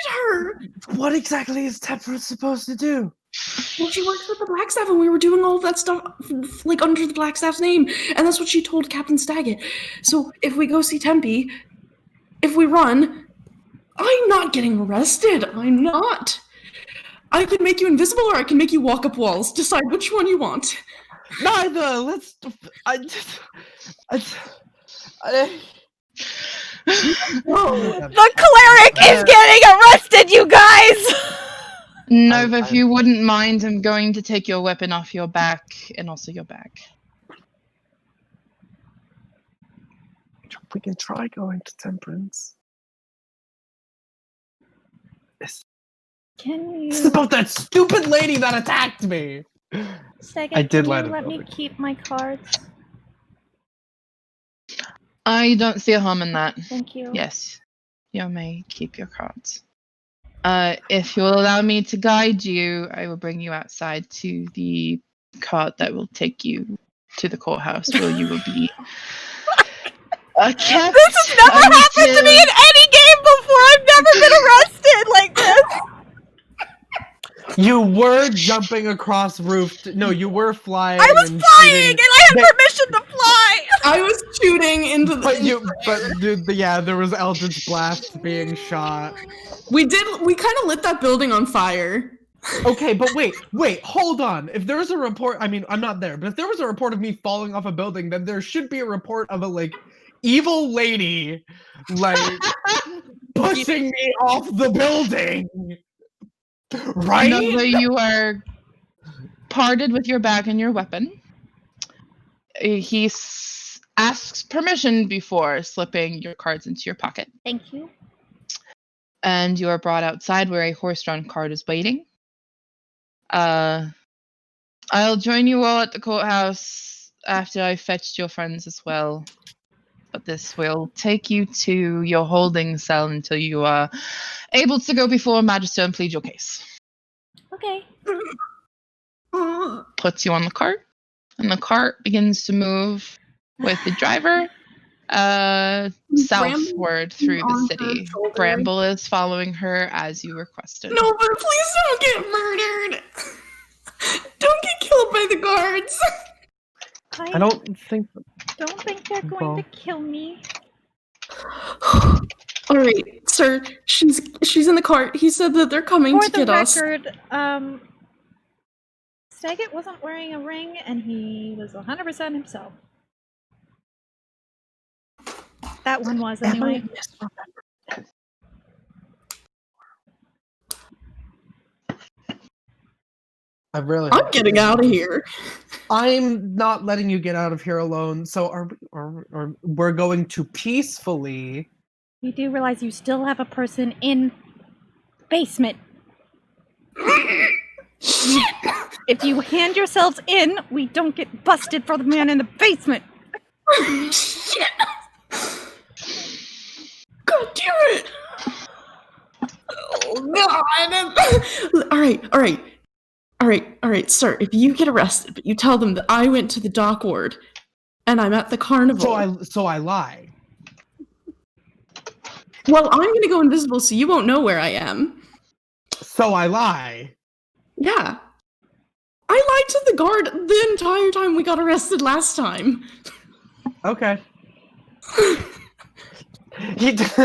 Her. what exactly is Temperance supposed to do? Well, she works with the Blackstaff, and we were doing all of that stuff, like, under the Blackstaff's name. And that's what she told Captain Staggett. So if we go see Tempe, if we run, I'm not getting arrested. I'm not. I could make you invisible, or I can make you walk up walls. Decide which one you want. Neither. Let's. The cleric is getting arrested, you guys! Nova, if you wouldn't mind, I'm going to take your weapon off your back and also your back. We can try going to Temperance. Can you... This is about that stupid lady that attacked me! Staggett, I did can you let me keep my cards? I don't see a harm in that. Thank you. Yes, you may keep your cards. If you'll allow me to guide you, I will bring you outside to the cart that will take you to the courthouse, where you will be kept. This has never happened to me in any game before! I've never been arrested like this! You were jumping across roof. No, you were flying. I was flying, and I had permission to fly! I was shooting into the... yeah, there was Eldritch Blast being shot. We kind of lit that building on fire. Okay, but wait, hold on. If there was a report, I mean, I'm not there, but if there was a report of me falling off a building, then there should be a report of a, like, evil lady, like, pushing me off the building. Right? Nova, you are parted with your bag and your weapon. He asks permission before slipping your cards into your pocket. Thank you. And you are brought outside where a horse-drawn cart is waiting. I'll join you all at the courthouse after I've fetched your friends as well. But this will take you to your holding cell until you are able to go before a magister and plead your case. Okay. Puts you on the cart, and the cart begins to move with the driver southward through the city. Bramble is following her as you requested. No, but please don't get murdered. Don't get killed by the guards. I don't think they're going to kill me. All right, sir. She's in the cart. He said that they're coming to get us. For the record, Staggett wasn't wearing a ring, and he was 100% himself. That one was, anyway. I'm getting out of here. I'm not letting you get out of here alone. So we're going to peacefully. You do realize you still have a person in basement. If you hand yourselves in, we don't get busted for the man in the basement. Shit. God damn it. Oh, God. All right, sir. If you get arrested, but you tell them that I went to the dock ward and I'm at the carnival. So I lie. Well, I'm going to go invisible so you won't know where I am. So I lie. Yeah. I lied to the guard the entire time we got arrested last time. Okay. His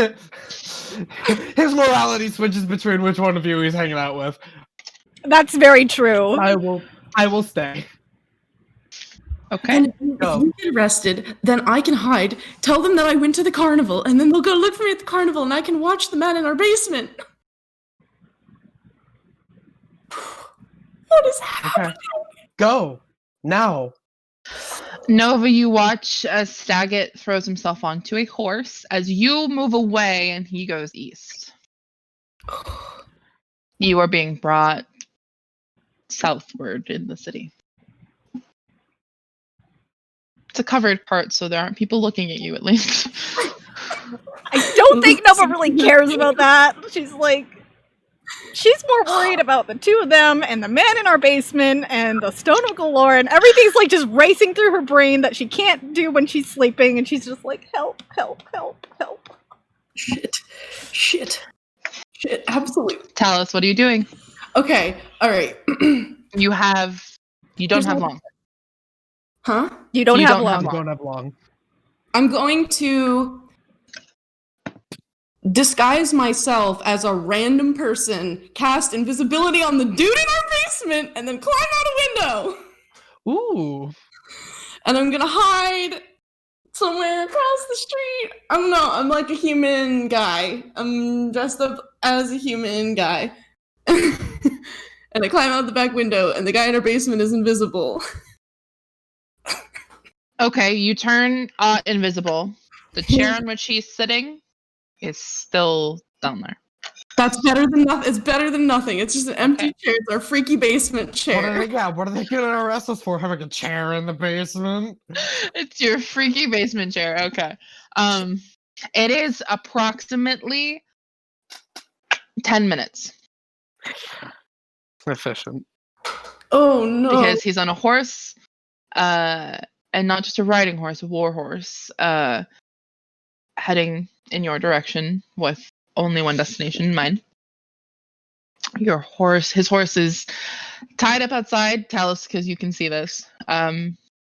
morality switches between which one of you he's hanging out with. That's very true. I will stay. Okay. And if you get arrested, then I can hide. Tell them that I went to the carnival, and then they'll go look for me at the carnival, and I can watch the man in our basement. What is happening? Okay. Go now. Nova, you watch as Saget throws himself onto a horse as you move away and he goes east. You are being brought southward in the city. It's a covered part, so there aren't people looking at you, at least. I don't think Nova really cares about that. She's more worried about the two of them and the man in our basement and the Stone of Galore, and everything's like just racing through her brain that she can't do when she's sleeping, and she's just like, help, help, help, help. Shit, absolutely. Talus, what are you doing? Okay, alright. You don't have long. Huh? You don't have You long. don't have long. I'm going to disguise myself as a random person, cast invisibility on the dude in our basement, and then climb out a window. Ooh. And I'm gonna hide somewhere across the street. I don't know, I'm like a human guy. I'm dressed up as a human guy. And I climb out the back window, and the guy in our basement is invisible. Okay, you turn invisible. The chair on which he's sitting is still down there. That's better than nothing. It's better than nothing. It's just an empty chair. It's our freaky basement chair. What are they gonna arrest us for? Having a chair in the basement? It's your freaky basement chair. Okay. It is approximately 10 minutes. Efficient. Oh no! Because he's on a horse, and not just a riding horse, a war horse, heading in your direction with only one destination in mind. His horse is tied up outside, Talus, because you can see this.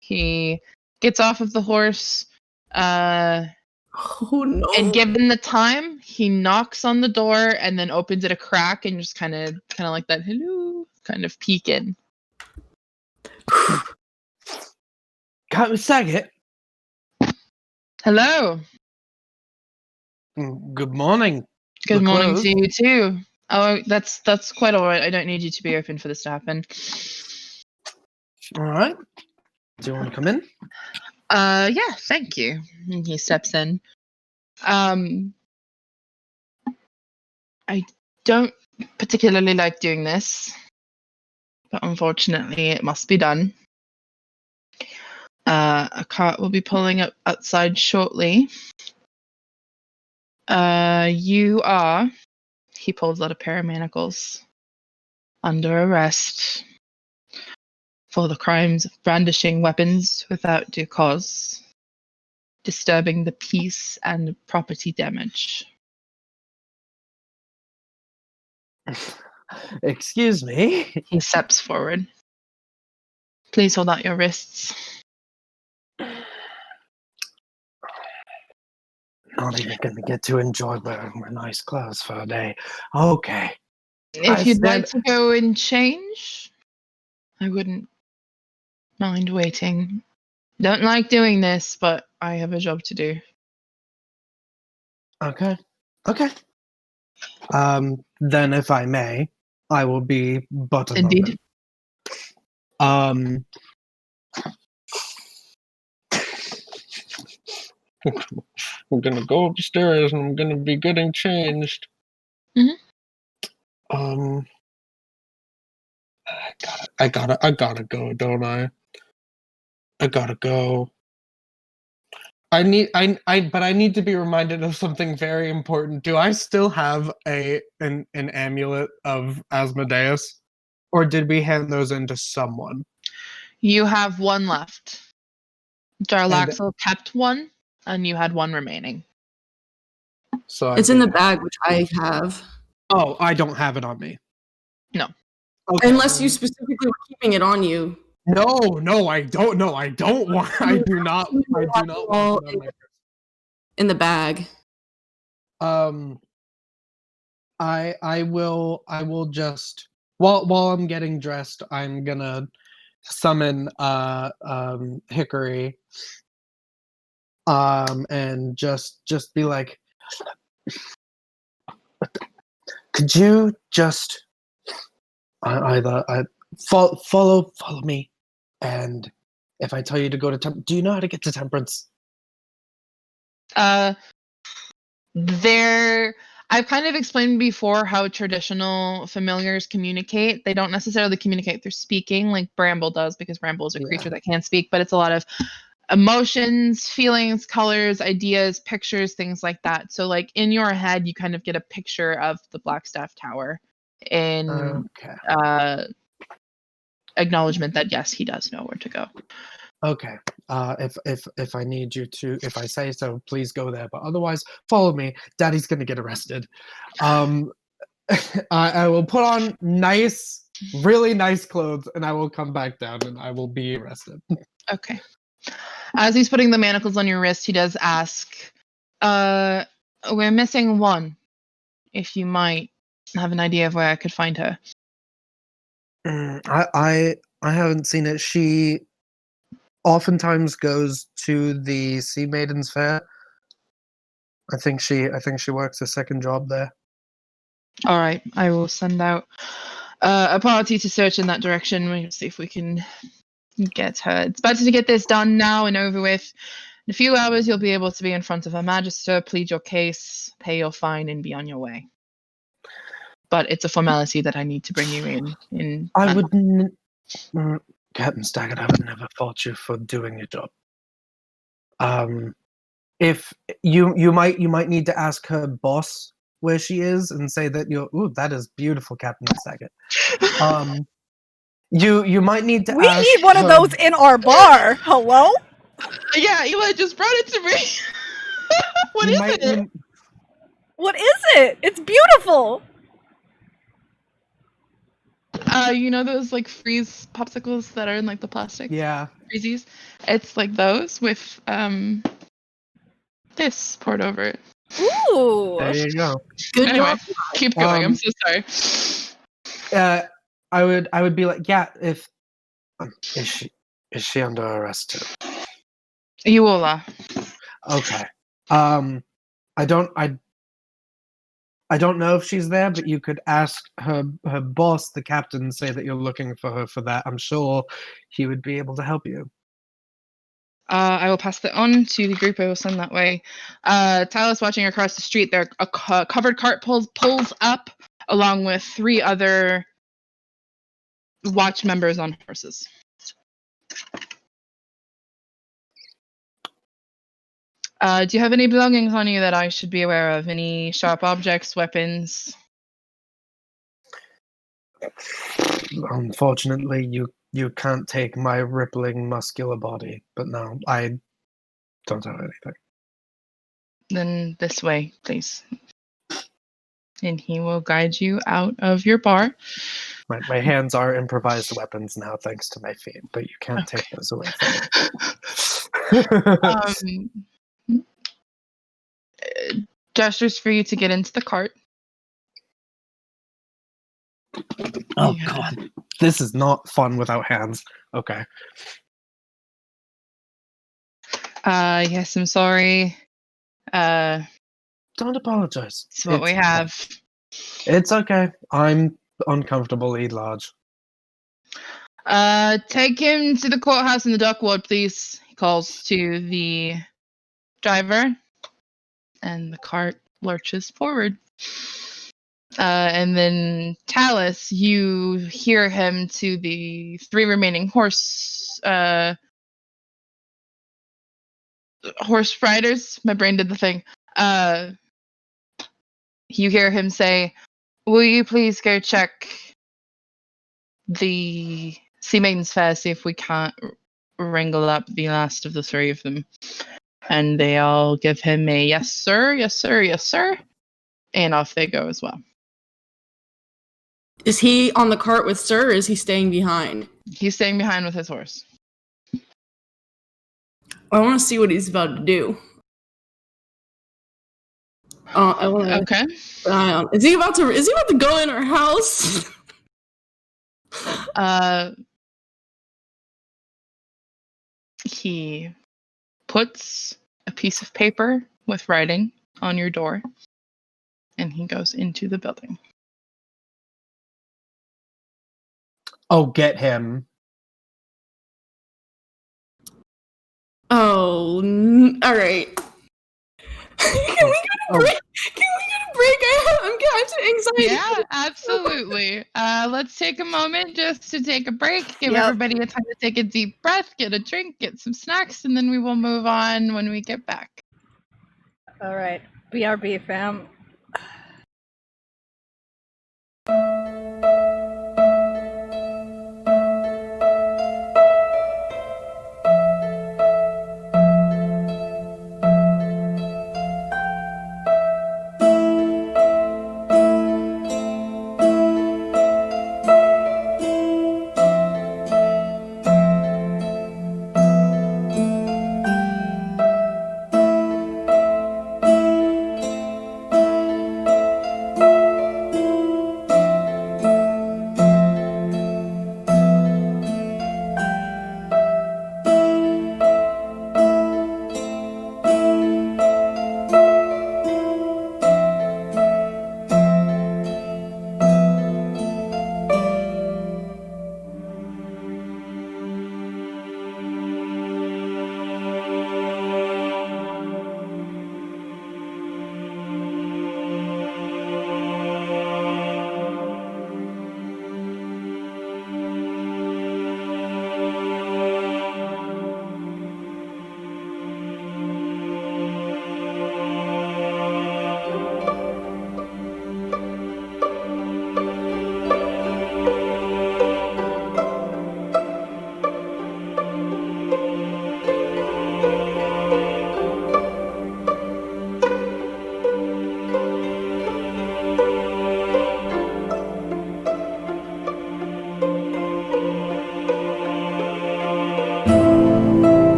He gets off of the horse, oh no! and given the time, he knocks on the door and then opens it a crack and just kind of like that hello, kind of peek in. Captain Saget. Hello. Good morning. Good morning closed. to you too. Oh, that's quite all right. I don't need you to be open for this to happen. All right. Do you want to come in? Yeah, thank you. And he steps in. I don't particularly like doing this, but unfortunately it must be done. A cart will be pulling up outside shortly. You are, he pulls out a pair of manacles, under arrest for the crimes of brandishing weapons without due cause, disturbing the peace, and property damage. Excuse me. He steps forward. Please hold out your wrists. Not even going to get to enjoy wearing my nice clothes for a day. Okay. If you'd like to go and change, I wouldn't mind waiting. Don't like doing this, but I have a job to do. Okay. Then if I may, I will be but a Indeed. moment. I'm gonna go upstairs and I'm gonna be getting changed. Mm-hmm. I gotta go, don't I? I gotta go. I need to be reminded of something very important. Do I still have an amulet of Asmodeus? Or did we hand those in to someone? You have one left. Jarlaxle kept one, and you had one remaining. So It's in the bag, which I have. Oh, I don't have it on me. No. Okay. Unless you specifically were keeping it on you. No, I don't. No, I don't want. I do not. I do not want it on my in the bag. I will just while I'm getting dressed, I'm gonna summon Hickory, and just be like, could you just follow me, and if I tell you to go to do you know how to get to Temperance? I've kind of explained before how traditional familiars communicate. They don't necessarily communicate through speaking like Bramble does, because Bramble is a creature that can't speak, but it's a lot of emotions, feelings, colors, ideas, pictures, things like that. So like in your head, you kind of get a picture of the Blackstaff Tower in acknowledgement that yes, he does know where to go. Okay. If I need you to, if I say so, please go there. But otherwise, follow me. Daddy's gonna get arrested. I will put on really nice clothes, and I will come back down, and I will be arrested. Okay. As he's putting the manacles on your wrist, he does ask, we're missing one. If you might have an idea of where I could find her. I haven't seen it. She oftentimes goes to the Sea Maidens Fair. I think she works a second job there. All right, I will send out a party to search in that direction. We'll see if we can get her. It's better to get this done now and over with. In a few hours, you'll be able to be in front of her Magister, plead your case, pay your fine, and be on your way. But it's a formality that I need to bring you in. I would, Captain Staggart, I would never fault you for doing your job. If you might need to ask her boss where she is and say that that is beautiful, Captain Staggart. You might need to ask need one of those in our bar. Hello? Yeah, Eli just brought it to me. What is it? What is it? It's beautiful. You know those like freeze popsicles that are in like the plastic? Yeah. Freezies? It's like those with this poured over it. Ooh. There you go. Good Anyway, job. keep going. I'm so sorry. I would be like, yeah, if is she under arrest too? Ewola. Okay. I don't know if she's there, but you could ask her boss, the captain, say that you're looking for her for that. I'm sure he would be able to help you. I will pass that on to the group I will send that way. Tyler's watching across the street. There, a covered cart pulls up along with 3 other watch members on horses. Do you have any belongings on you that I should be aware of? Any sharp objects, weapons? Unfortunately, you can't take my rippling muscular body, but no, I don't have anything. Then this way, please. And he will guide you out of your bar. My hands are improvised weapons now, thanks to my feet, but you can't take those away from me. Gestures for you to get into the cart. Oh god, this is not fun without hands. Okay. Yes, I'm sorry. Don't apologize. It's what we have. It's okay. I'm uncomfortable. Eat large. Take him to the courthouse in the dock ward, please. He calls to the driver, and the cart lurches forward. And then Talus, you hear him to the 3 remaining horse riders. My brain did the thing. You hear him say, "Will you please go check the Sea Maidens Fair, see if we can't wrangle up the last of the 3 of them?" And they all give him a yes sir, yes sir, yes sir. And off they go as well. Is he on the cart with Sir, or is he staying behind? He's staying behind with his horse. I want to see what he's about to do. I want to Okay. keep an eye on. Is he about to go in our house? He puts a piece of paper with writing on your door, and he goes into the building. Oh, get him. Oh, all right. Can we go to break? Can we go to break? I'm getting anxiety. Yeah, absolutely. Let's take a moment just to take a break, give Yep. everybody a time to take a deep breath, get a drink, get some snacks, and then we will move on when we get back. All right. BRB, fam.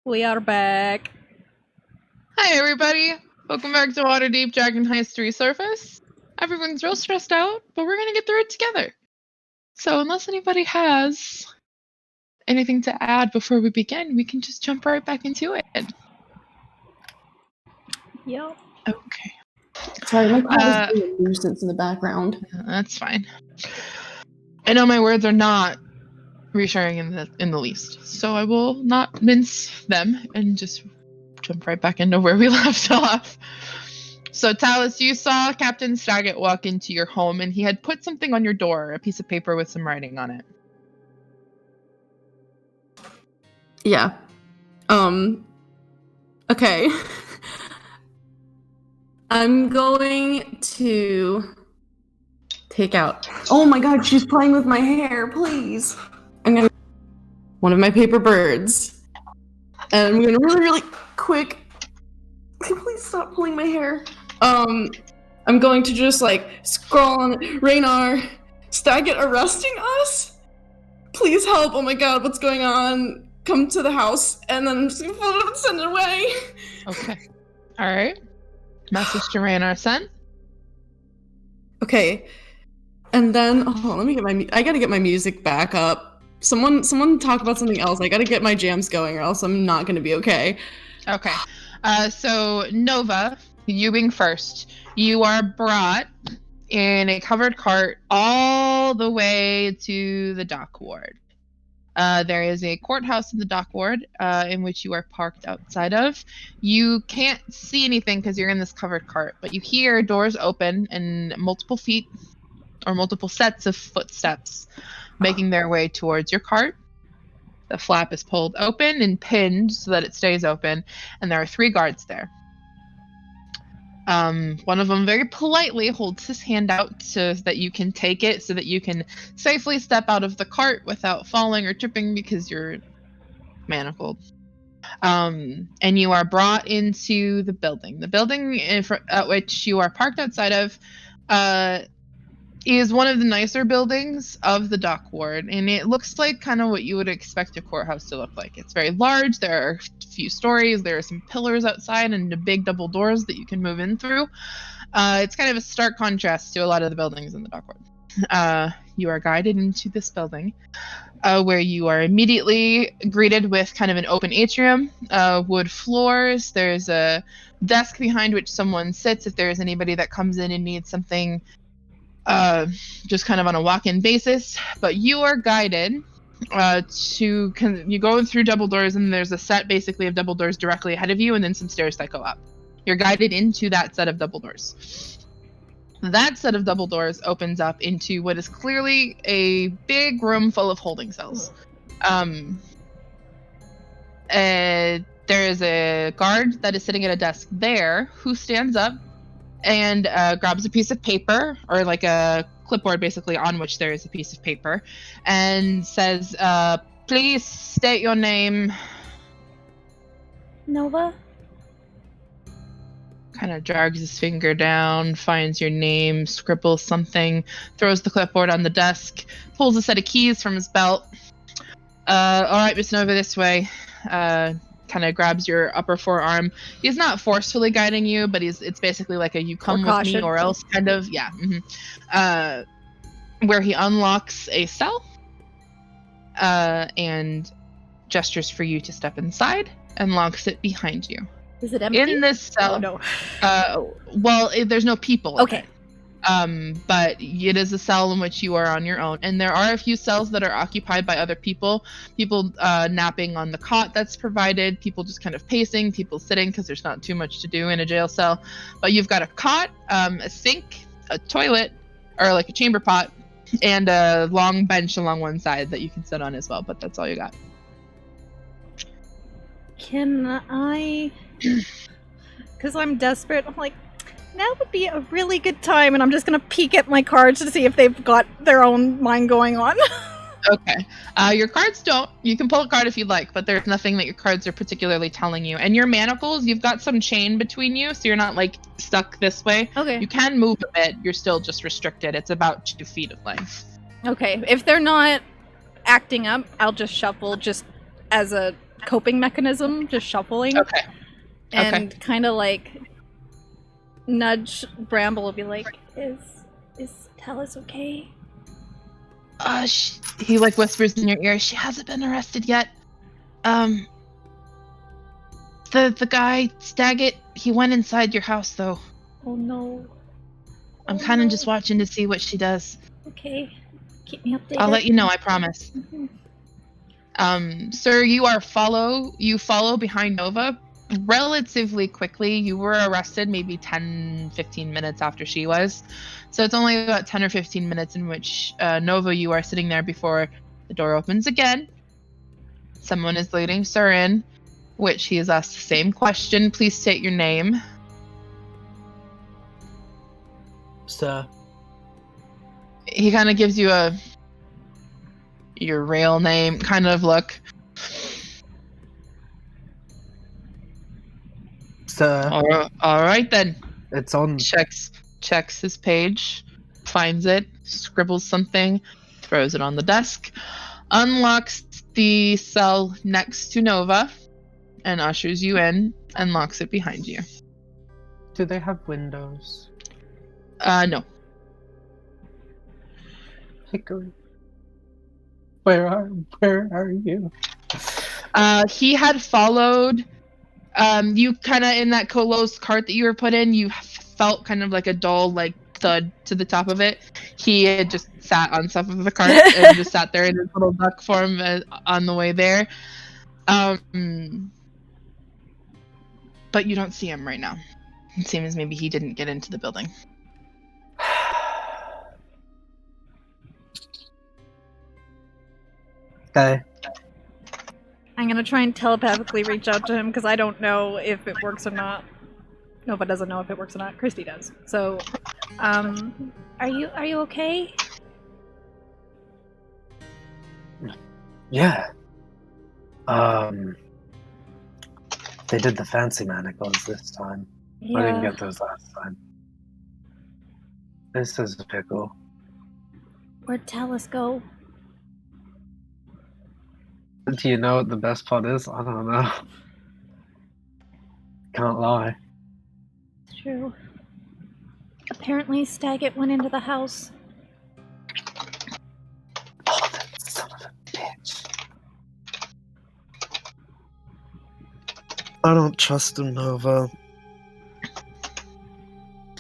We are back. Hi, everybody. Welcome back to Waterdeep Dragon Heist Resurfaced. Everyone's real stressed out, but we're going to get through it together. So unless anybody has anything to add before we begin, we can just jump right back into it. Yep. Okay. Sorry, my cat is being a nuisance in the background. That's fine. I know my words are not reassuring in the least, so I will not mince them and just jump right back into where we left off. So, Talus, you saw Captain Saget walk into your home, and he had put something on your door, a piece of paper with some writing on it. Yeah. Okay. I'm going to take out. Oh my god, she's playing with my hair, please. I'm gonna one of my paper birds. And I'm gonna really quick. Please stop pulling my hair. I'm going to just like scroll on it. Raynar, Saget arresting us? Please help. Oh my god, what's going on? Come to the house, and then I'm just gonna fold it up and send it away. Okay. Alright. Message to Raynar sent. Okay. And then, let me get I gotta get my music back up. Someone talk about something else. I gotta get my jams going or else I'm not gonna be okay. Okay. So, Nova, you being first, you are brought in a covered cart all the way to the dock ward. There is a courthouse in the dock ward in which you are parked outside of. You can't see anything because you're in this covered cart, but you hear doors open and multiple feet or multiple sets of footsteps making their way towards your cart. The flap is pulled open and pinned so that it stays open, and there are 3 guards there. One of them very politely holds his hand out so that you can take it, so that you can safely step out of the cart without falling or tripping because you're manacled. And you are brought into the building. The building at which you are parked outside of is one of the nicer buildings of the dock ward, and it looks like kind of what you would expect a courthouse to look like. It's very large. There are a few stories. There are some pillars outside and the big double doors that you can move in through. It's kind of a stark contrast to a lot of the buildings in the dock ward. You are guided into this building where you are immediately greeted with kind of an open atrium, wood floors. There's a desk behind which someone sits if there is anybody that comes in and needs something just kind of on a walk-in basis. But you are guided you go through double doors, and there's a set basically of double doors directly ahead of you, and then some stairs that go up. You're guided into that set of double doors. That set of double doors opens up into what is clearly a big room full of holding cells. There is a guard that is sitting at a desk there who stands up and grabs a piece of paper, or like a clipboard basically, on which there is a piece of paper, and says, please state your name. Nova? Kind of drags his finger down, finds your name, scribbles something, throws the clipboard on the desk, pulls a set of keys from his belt. All right, Miss Nova, this way. Kind of grabs your upper forearm. He's not forcefully guiding you, but it's basically like a you come with me or else kind of, yeah. Where he unlocks a cell and gestures for you to step inside and locks it behind you. Is it empty? In this cell, well, there's no people. Okay. But it is a cell in which you are on your own, and there are a few cells that are occupied by other people napping on the cot that's provided, people just kind of pacing, people sitting because there's not too much to do in a jail cell. But you've got a cot, a sink, a toilet, or like a chamber pot, and a long bench along one side that you can sit on as well, but that's all you got. Can I, because I'm desperate, I'm like, now would be a really good time, and I'm just gonna peek at my cards to see if they've got their own mind going on. Okay. Your cards don't. You can pull a card if you'd like, but there's nothing that your cards are particularly telling you. And your manacles, you've got some chain between you, so you're not like stuck this way. Okay. You can move a bit. You're still just restricted. It's about 2 feet of length. Okay. If they're not acting up, I'll just shuffle just as a coping mechanism, just shuffling. Okay. And kind of like nudge Bramble, will be like, is Talus okay? He like whispers in your ear, she hasn't been arrested yet. The guy, Staggett, he went inside your house though. Oh no. I'm kind of just watching to see what she does. Okay. Keep me updated. I'll let you know, I promise. Mhm. Sir, you follow behind Nova relatively quickly. You were arrested maybe 10-15 minutes after she was. So it's only about 10 or 15 minutes in which Nova, you are sitting there before the door opens again. Someone is leading Sir in, which he has asked the same question. Please state your name. Sir. He kind of gives you your real name kind of look. Sir. All right then. It's on. Checks his page, finds it, scribbles something, throws it on the desk, unlocks the cell next to Nova, and ushers you in and locks it behind you. Do they have windows? No. Hickory. Where are you? He had followed. You kind of in that Colo's cart that you were put in. You felt kind of like a dull, like thud to the top of it. He had just sat on top of the cart and just sat there in his little duck form on the way there. But you don't see him right now. It seems maybe he didn't get into the building. Okay. I'm gonna try and telepathically reach out to him because I don't know if it works or not. Nova doesn't know if it works or not. Christy does. So, are you okay? Yeah. They did the fancy manacles this time. Yeah. I didn't get those last time. This is a pickle. Where'd Talus go? Do you know what the best part is? I don't know. Can't lie. It's true. Apparently, Staggett went into the house. Oh, that son of a bitch. I don't trust him, Nova.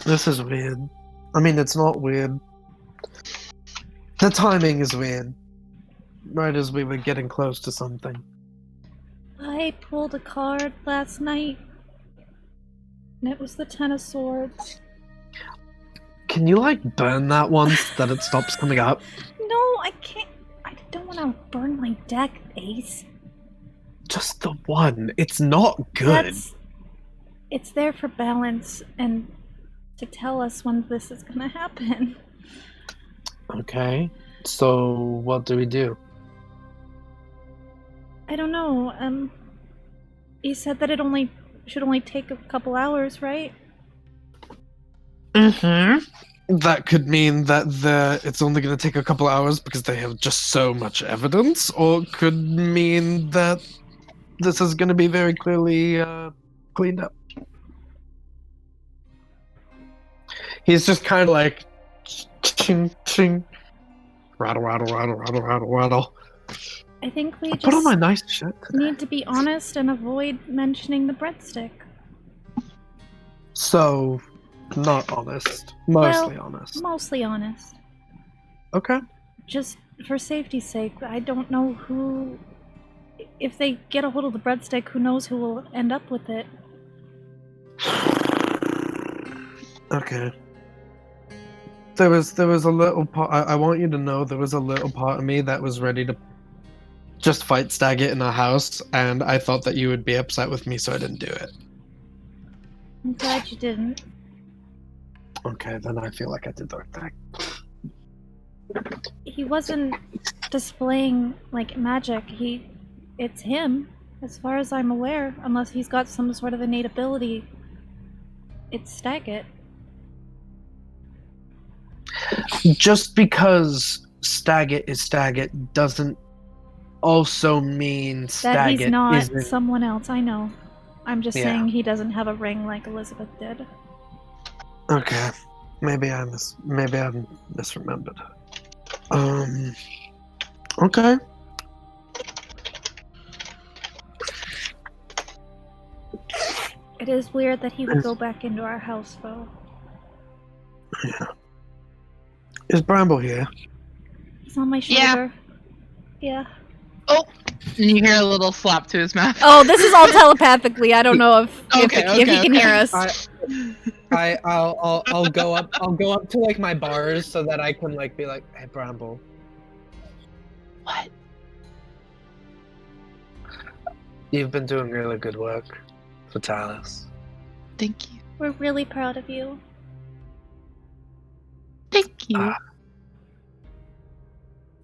This is weird. I mean, it's not weird. The timing is weird. Right as we were getting close to something. I pulled a card last night, and it was the Ten of Swords. Can you, like, burn that once that it stops coming up? No, I can't. I don't want to burn my deck, Ace. Just the one. It's not good. It's there for balance and to tell us when this is gonna happen. Okay. So, what do we do? I don't know. You said that it should only take a couple hours, right? Mm-hmm. That could mean that it's only going to take a couple hours because they have just so much evidence, or it could mean that this is going to be very clearly cleaned up. He's just kind of like ching ching, rattle rattle rattle rattle rattle rattle. I think we Put on just my nice shirt today. need to be honest and avoid mentioning the breadstick. So, not honest. Mostly honest. Mostly honest. Okay. Just for safety's sake, I don't know who... If they get a hold of the breadstick, who knows who will end up with it. Okay. There was a little part. I want you to know there was a little part of me that was ready to just fight Staggett in our house, and I thought that you would be upset with me, so I didn't do it. I'm glad you didn't. Okay, then I feel like I did the right thing. He wasn't displaying, like, magic. It's him, as far as I'm aware, unless he's got some sort of innate ability. It's Staggett. Just because Staggett is Staggett doesn't also mean That Staggett he's not isn't... someone else, I know. I'm just Yeah. saying he doesn't have a ring like Elizabeth did. Okay. Maybe I misremembered. Okay. It is weird that he would go back into our house, though. Yeah. Is Bramble here? He's on my Yeah. shoulder. Yeah. Oh, and you hear a little slap to his mouth. Oh, this is all telepathically. I don't know if he can hear us. I'll go up. I'll go up to like my bars so that I can like be like, "Hey, Bramble." What? You've been doing really good work for Talis. Thank you. We're really proud of you. Thank you.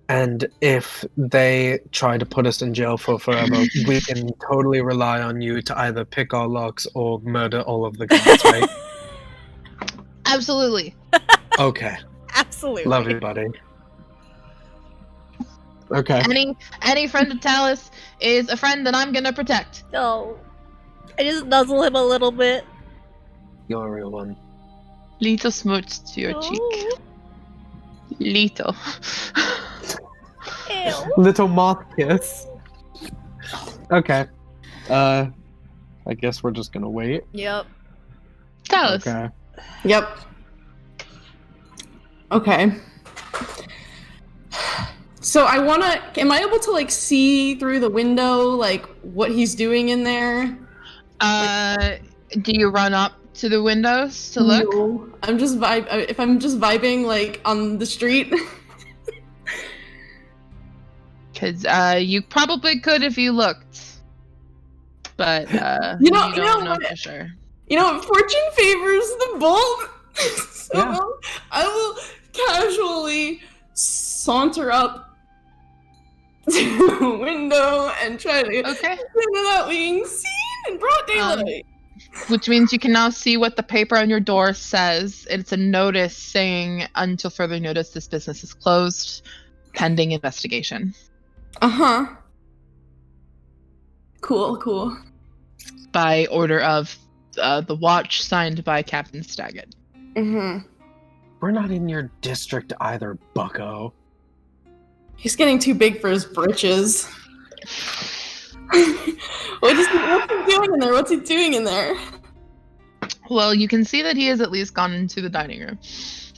And if they try to put us in jail for forever, we can totally rely on you to either pick our locks or murder all of the guards, right? Absolutely. Okay. Absolutely. Love you, buddy. Okay. Any friend of Talis is a friend that I'm gonna protect. Oh, I just nuzzle him a little bit. You're a real one. Little smooch to your cheek. Oh, Little. ew. Little moth kiss. Okay. I guess we're just gonna wait. Yep. Talis. Okay. Yep. Okay. So I wanna. Am I able to like see through the window like what he's doing in there? Do you run up to the windows to look? No. I'm just if I'm just vibing like on the street. Because you probably could if you looked, but You know don't know what? for sure. You know, fortune favors the bold. So Yeah. I will casually saunter up to the window and try to Okay. without being seen in broad daylight. Which means you can now see what the paper on your door says. It's a notice saying, "Until further notice, this business is closed, pending investigation." Uh-huh. Cool. By order of the watch, signed by Captain Staggett. Mm-hmm. We're not in your district either, bucko. He's getting too big for his britches. What's he doing in there? Well, you can see that he has at least gone into the dining room.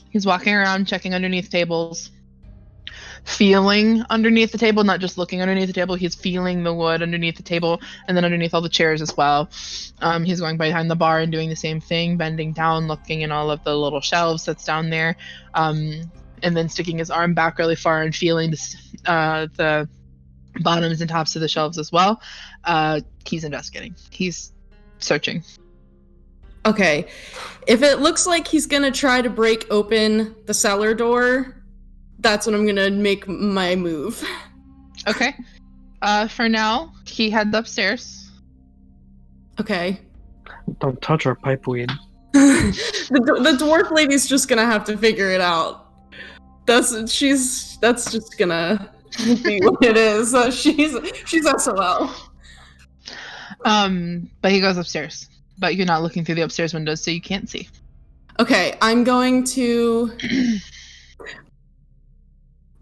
He's walking around, checking underneath tables, feeling underneath the table, not just looking underneath the table. He's feeling the wood underneath the table and then underneath all the chairs as well. He's going behind the bar and doing the same thing, bending down, looking in all of the little shelves that's down there, and then sticking his arm back really far and feeling the bottoms and tops of the shelves as well. He's investigating. He's searching. Okay. If it looks like he's gonna try to break open the cellar door, that's when I'm gonna make my move. Okay. For now, he heads upstairs. Okay. Don't touch our pipeweed. The dwarf lady's just gonna have to figure it out. That's just gonna be what it is. She's SOL. But he goes upstairs. But you're not looking through the upstairs windows, so you can't see. Okay, I'm going to.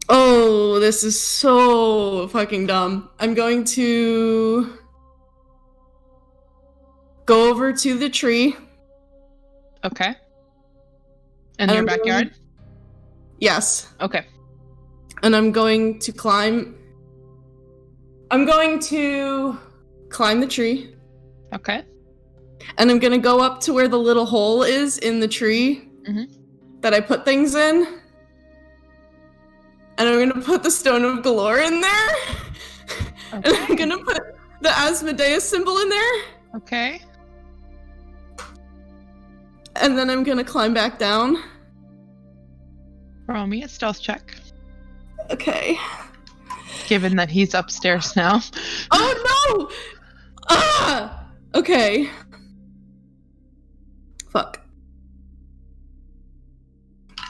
Oh, this is so fucking dumb. I'm going to go over to the tree. Okay. In your backyard? Yes. Okay. And I'm going to climb the tree. Okay. And I'm going to go up to where the little hole is in the tree that I put things in. And I'm going to put the Stone of Galore in there. Okay. And I'm going to put the Asmodeus symbol in there. Okay. And then I'm going to climb back down. Roll me a stealth check. Okay. Given that he's upstairs now. Oh no! Ah! Okay. Fuck.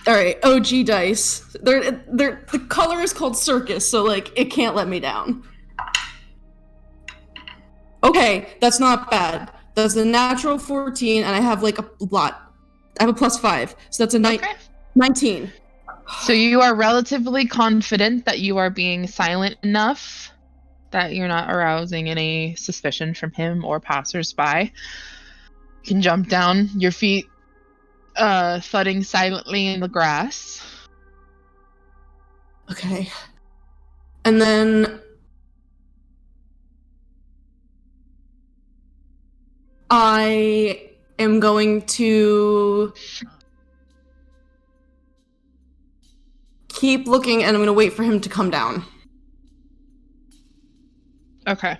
Alright, OG dice. The color is called Circus, so like it can't let me down. Okay, that's not bad. That's a natural 14, and I have like a lot. I have a +5, so that's a 19. So you are relatively confident that you are being silent enough that you're not arousing any suspicion from him or passersby. You can jump down, your feet thudding silently in the grass. Okay. And then I am going to keep looking, and I'm going to wait for him to come down. Okay.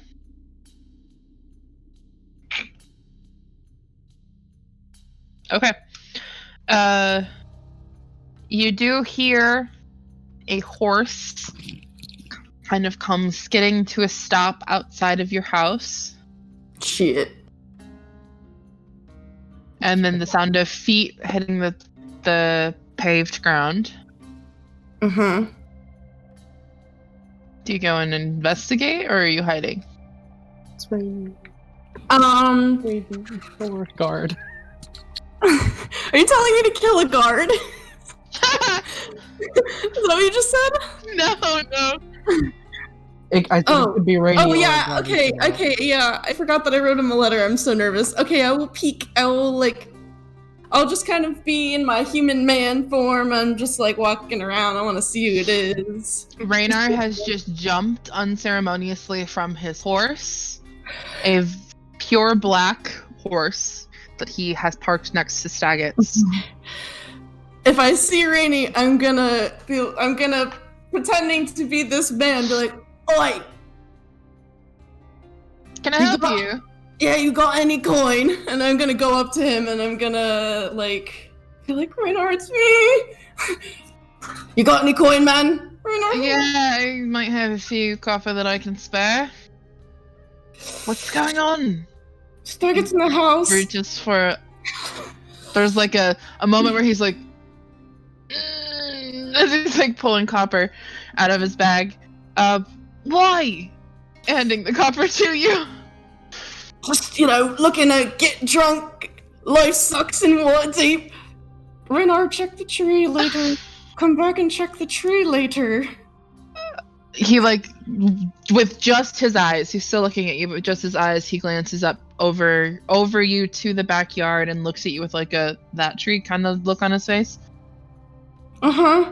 Okay. You do hear a horse kind of come skidding to a stop outside of your house. Shit. And then the sound of feet hitting the paved ground. Mm-hmm. Do you go and investigate, or are you hiding? Waiting for guard. Are you telling me to kill a guard? Is that what you just said? No. I think it could be raining. Oh yeah, okay, yeah. I forgot that I wrote him a letter. I'm so nervous. Okay, I will peek. I'll just kind of be in my human man form. I'm just like walking around. I want to see who it is. Raynar has just jumped unceremoniously from his horse, a pure black horse that he has parked next to Staggett's. If I see Rainy, I'm gonna pretending to be this man, be like, "Oi, Can I help you? Yeah, you got any coin?" And I'm gonna go up to him and I'm gonna be like, "Raynar, it's me. You got any coin, man? Raynar?" Yeah, I might have a few copper that I can spare. What's going on? Staggett's in the house. Reaches for. There's like a moment where he's like, as he's like pulling copper out of his bag. Why? Handing the copper to you. Just, looking to get drunk. Life sucks in Waterdeep. Raynar, check the tree later. Come back and check the tree later. He with just his eyes, he's still looking at you, but with just his eyes, he glances up over you to the backyard and looks at you with like that tree kind of look on his face. Uh-huh.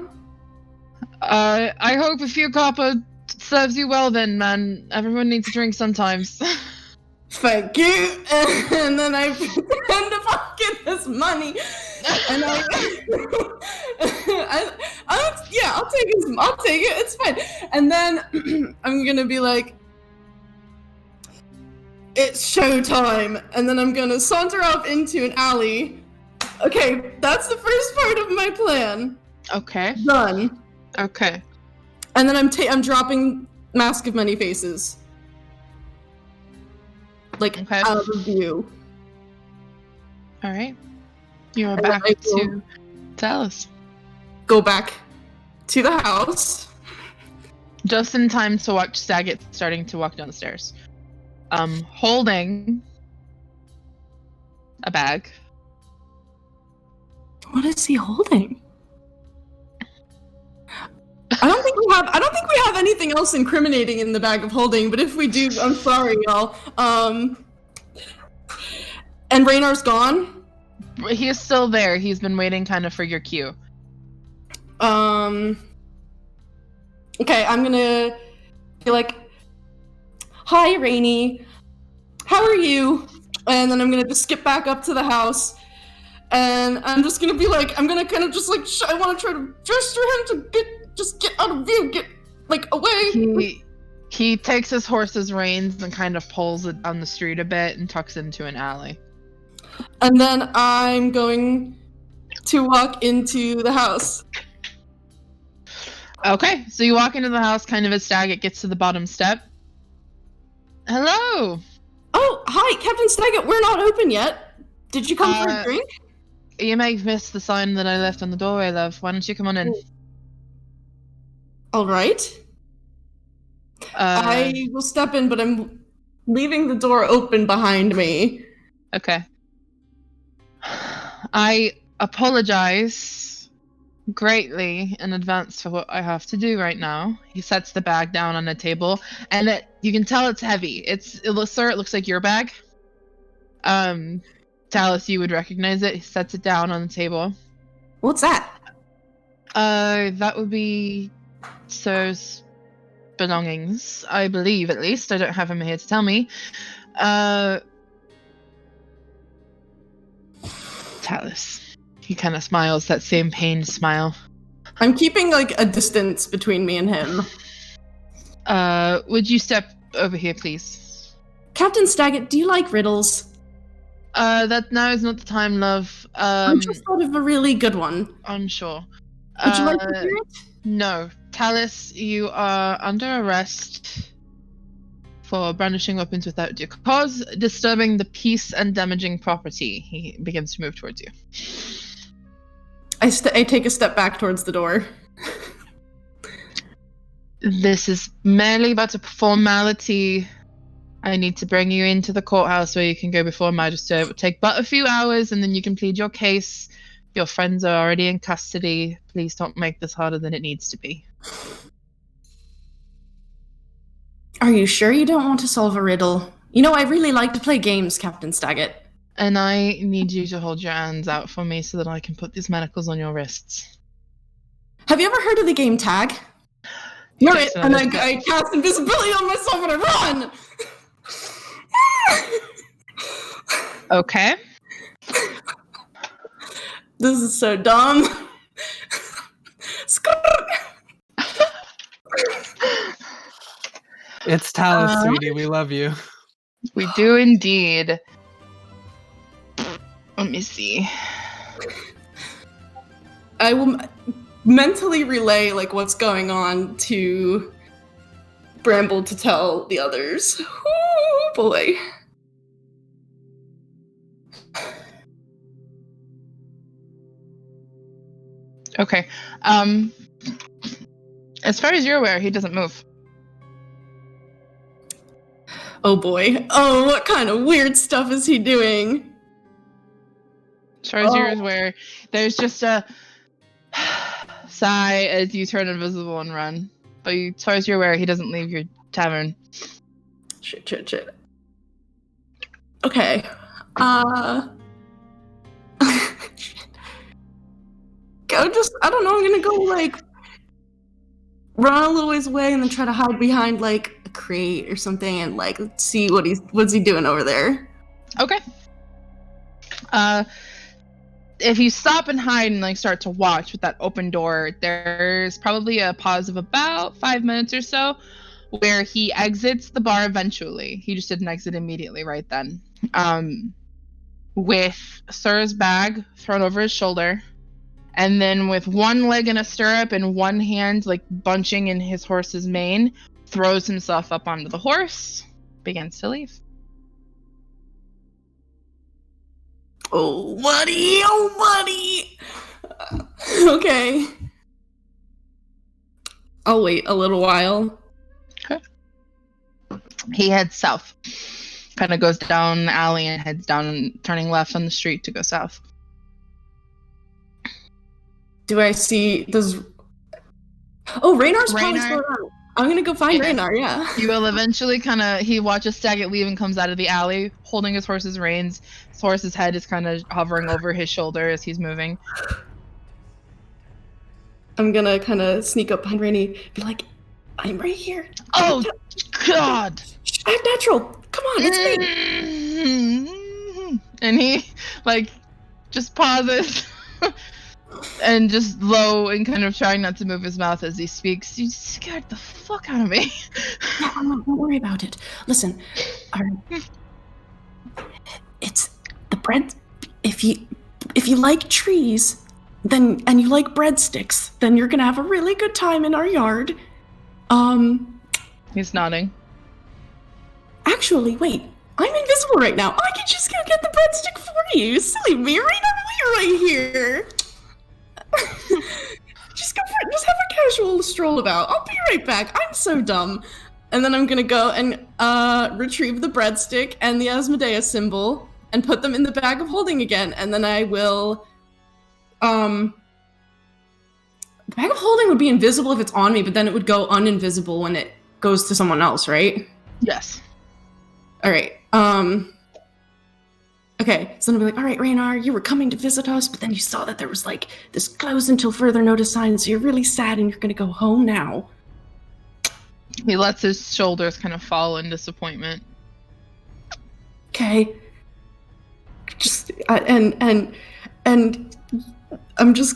I hope a few copper serves you well then, man. Everyone needs a drink sometimes. Thank you. And then I pretend to pocket this money. And I'll take it. It's fine. And then I'm gonna be like, it's showtime. And then I'm gonna saunter off into an alley. Okay, that's the first part of my plan. Okay. Done. Okay. And then I'm dropping Mask of Many Faces. Out of view. All right. You're back to Dallas. Go back to the house. Just in time to watch Saget starting to walk down the stairs. Holding a bag. What is he holding? I don't think we have anything else incriminating in the bag of holding, but if we do, I'm sorry, y'all. And Raynar's gone? He is still there. He's been waiting kind of for your cue. Okay, I'm gonna be like, "Hi, Rainy. How are you?" And then I'm gonna just skip back up to the house. And I'm just gonna be like, I'm gonna kind of just like, I want to try to gesture him to get out of view, get away. He takes his horse's reins and kind of pulls it down the street a bit and tucks into an alley. And then I'm going to walk into the house. Okay, so you walk into the house kind of as Staggett gets to the bottom step. Hello! Oh, hi, Captain Staggett, we're not open yet. Did you come for a drink? You may have missed the sign that I left on the doorway, love. Why don't you come on in? All right. I will step in, but I'm leaving the door open behind me. Okay. I apologize greatly in advance for what I have to do right now. He sets the bag down on the table, and you can tell it's heavy. Sir, it looks like your bag. Talus, you would recognize it. He sets it down on the table. What's that? That would be Sir's belongings, I believe, at least. I don't have him here to tell me. Talus. He kind of smiles, that same pained smile. I'm keeping, like, a distance between me and him. Would you step over here, please? Captain Staggett, do you like riddles? That now is not the time, love. I just thought of a really good one. Unsure. Would you like to hear it? No. Talus, you are under arrest for brandishing weapons without due cause, disturbing the peace and damaging property. He begins to move towards you. I take a step back towards the door. This is merely but a formality. I need to bring you into the courthouse where you can go before a magistrate. It will take but a few hours, and then you can plead your case. Your friends are already in custody. Please don't make this harder than it needs to be. Are you sure you don't want to solve a riddle? You know, I really like to play games, Captain Staggett. And I need you to hold your hands out for me so that I can put these manacles on your wrists. Have you ever heard of the game Tag? You're it, and I cast invisibility on myself and I run! Okay. This is so dumb. It's Talus, sweetie. We love you. We do indeed. Let me see. I will mentally relay like what's going on to Bramble to tell the others. Oh boy. Okay. As far as you're aware, he doesn't move. Oh boy. Oh, what kind of weird stuff is he doing? As far as you're aware, there's just a sigh as you turn invisible and run. But as far as you're aware, he doesn't leave your tavern. Shit. Okay. I don't know, I'm gonna go, like, run a little ways away and then try to hide behind, like, a crate or something and, like, see what's he doing over there. Okay. If you stop and hide and, like, start to watch with that open door, there's probably a pause of about 5 minutes or so where he exits the bar eventually. He just didn't exit immediately right then. With Sir's bag thrown over his shoulder, and then with one leg in a stirrup and one hand, like, bunching in his horse's mane, throws himself up onto the horse, begins to leave. Oh, buddy! Okay. I'll wait a little while. Okay. He heads south. Kind of goes down the alley and heads down and turning left on the street to go south. Do I see... Oh, Raynar's probably still around. I'm gonna go find Raynar, yeah. You will eventually he watches Staggett leave and comes out of the alley, holding his horse's reins. His horse's head is kind of hovering over his shoulder as he's moving. I'm gonna kind of sneak up behind Rainy, be like, I'm right here. Oh, God! Act natural! Come on, it's me! And he, like, just pauses. And just low and kind of trying not to move his mouth as he speaks. You scared the fuck out of me. No, don't worry about it. Listen, it's the bread. If you like trees, and you like breadsticks, then you're gonna have a really good time in our yard. He's nodding. Actually, wait. I'm invisible right now. I can just go get the breadstick for you. Silly me, right here. Just have a casual stroll about. I'll be right back. I'm so dumb. And then I'm gonna go and retrieve the breadstick and the Asmodeus symbol and put them in the bag of holding again, and then I will the bag of holding would be invisible if it's on me, but then it would go uninvisible when it goes to someone else, right? Yes. Alright. Okay, so I'm gonna be like, alright, Raynar, you were coming to visit us, but then you saw that there was like this close until further notice sign, so you're really sad and you're gonna go home now. He lets his shoulders kind of fall in disappointment. Okay. Just and I'm just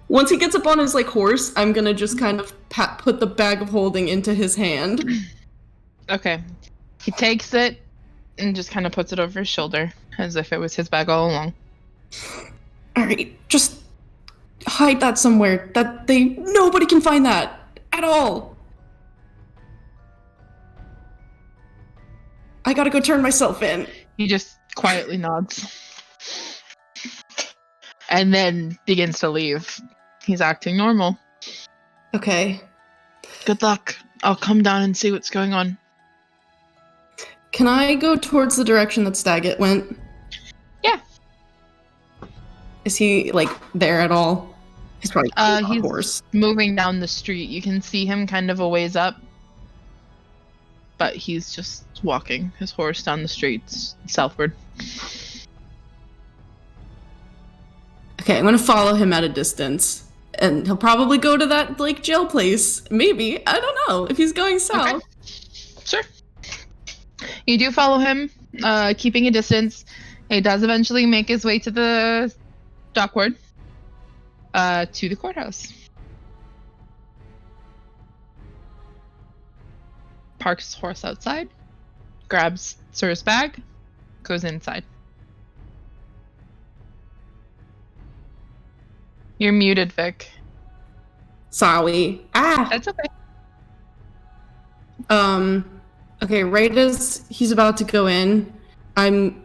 once he gets up on his like horse, I'm gonna just kind of put the bag of holding into his hand. Okay. He takes it and just kind of puts it over his shoulder as if it was his bag all along. Alright, just hide that somewhere. Nobody can find that at all. I gotta go turn myself in. He just quietly nods. And then begins to leave. He's acting normal. Okay. Good luck. I'll come down and see what's going on. Can I go towards the direction that Staggett went? Yeah. Is he, like, there at all? He's probably on a he's horse. moving down the street. You can see him kind of a ways up. But he's just walking his horse down the streets southward. Okay, I'm gonna follow him at a distance. And he'll probably go to that, like, jail place. Maybe. I don't know. If he's going south. Okay. Sure. You do follow him, keeping a distance. He does eventually make his way to the dockward, to the courthouse. Parks his horse outside, grabs Sir's bag, goes inside. You're muted, Vic. Sorry. That's okay. Okay, right as he's about to go in, I'm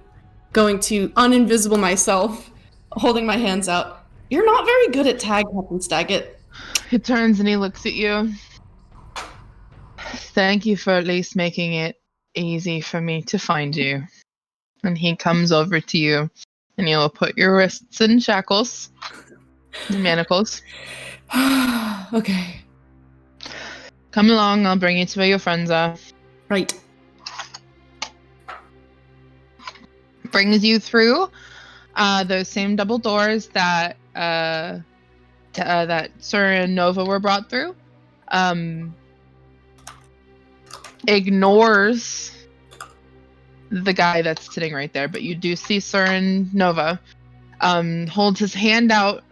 going to uninvisible myself, holding my hands out. You're not very good at tag, Captain Staggett. He turns and he looks at you. Thank you for at least making it easy for me to find you. And he comes over to you, and he'll put your wrists in shackles, and manacles. Okay. Come along, I'll bring you to where your friends are. Right. Brings you through those same double doors that that Sir and Nova were brought through. Ignores the guy that's sitting right there, but you do see Sir and Nova holds his hand out.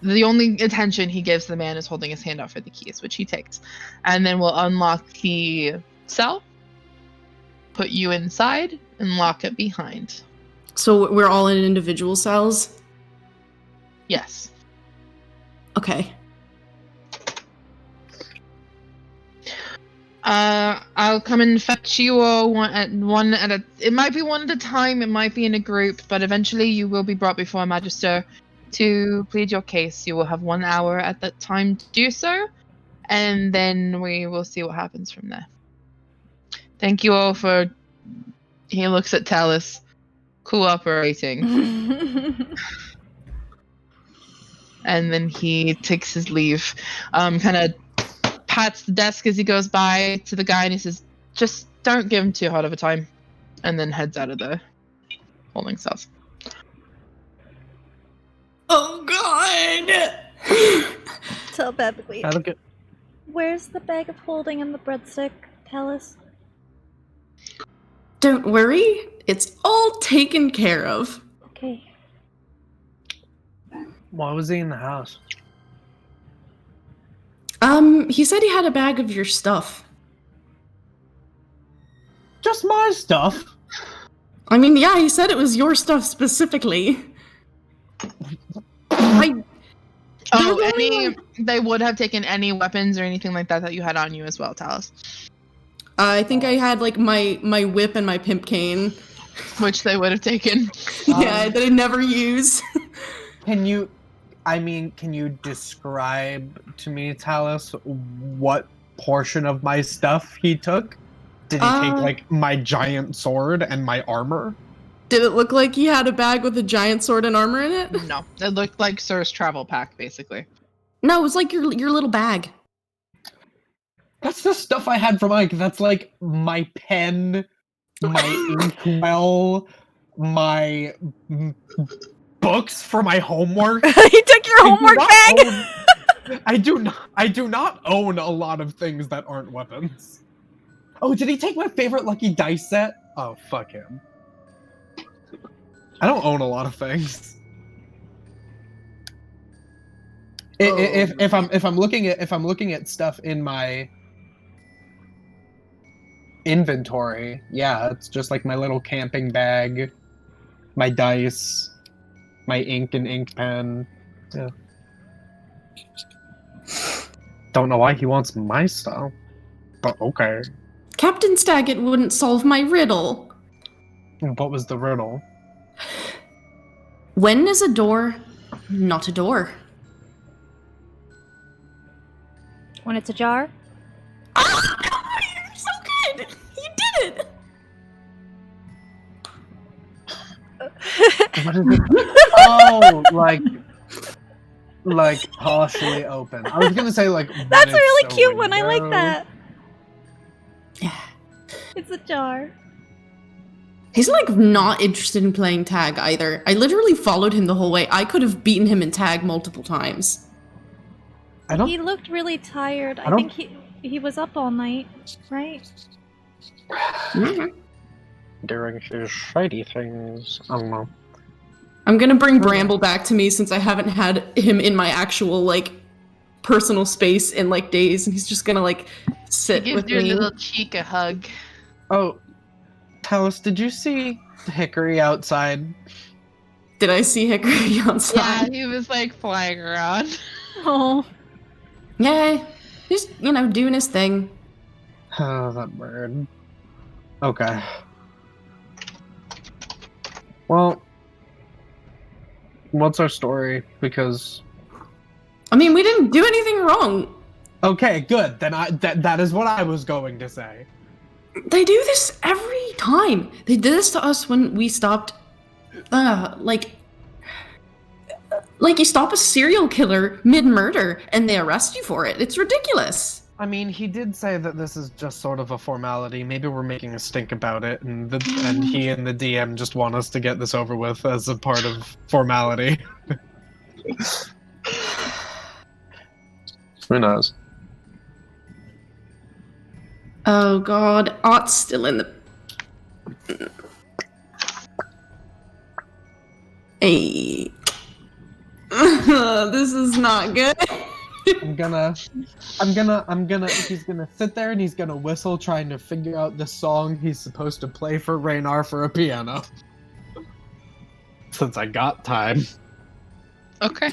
The only attention he gives the man is holding his hand out for the keys, which he takes, and then we'll unlock the cell, put you inside, and lock it behind. So we're all in individual cells? Yes. Okay. I'll come and fetch you all it might be one at a time, it might be in a group, but eventually you will be brought before a magister to plead your case. You will have 1 hour at that time to do so, and then we will see what happens from there. Thank you all for... He looks at Talus. Cooperating. And then he takes his leave. Kind of pats the desk as he goes by to the guy, and he says, just don't give him too hard of a time. And then heads out of the holding cells. Oh, God! Telepathically. That'll get... Where's the bag of holding and the breadstick, Talus? Don't worry, it's all taken care of. Okay. Why was he in the house? He said he had a bag of your stuff. Just my stuff? I mean, yeah, he said it was your stuff specifically. They would have taken any weapons or anything like that you had on you as well, Talus. I think I had, like, my whip and my pimp cane. Which they would have taken. Yeah, that I never use. Can you describe to me, Talus, what portion of my stuff he took? Did he take, like, my giant sword and my armor? Did it look like he had a bag with a giant sword and armor in it? No, it looked like Sir's travel pack, basically. No, it was like your little bag. That's the stuff I had from Ike. That's like my pen, my inkwell, my books for my homework. He took your homework bag. I do not own a lot of things that aren't weapons. Oh, did he take my favorite lucky dice set? Oh, fuck him. I don't own a lot of things. If I'm looking at stuff in my inventory, yeah, it's just like my little camping bag, my dice, my ink and ink pen. Yeah. Don't know why he wants my stuff, but okay. Captain Staggett wouldn't solve my riddle. What was the riddle? When is a door not a door? When it's ajar? Oh, you're so good! You did it! What is it? Oh, like partially open. I was gonna say like. That's a really so cute one. I like window. that. Yeah. It's a jar. He's like not interested in playing tag either. I literally followed him the whole way. I could have beaten him in tag multiple times. He looked really tired. I think he was up all night, right? During his shady things. I don't know. I'm gonna bring Bramble back to me since I haven't had him in my actual like personal space in like days, and he's just gonna like sit Give with your me. little cheek a hug. Oh, Talis, did you see Hickory outside? Did I see Hickory outside? Yeah, he was like flying around. Oh. Yeah, he's doing his thing. Oh, that bird. Okay. Well, what's our story? Because I mean, we didn't do anything wrong. okay, good. Then that is what I was going to say. They do this every time. They did this to us when we stopped. Like you stop a serial killer mid-murder and they arrest you for it. It's ridiculous. I mean, he did say that this is just sort of a formality. Maybe we're making a stink about it, and he and the DM just want us to get this over with as a part of formality. Who knows? Oh god, Ott's still in the... Hey. This is not good. he's gonna sit there and he's gonna whistle trying to figure out the song he's supposed to play for Raynar for a piano. Since I got time. Okay.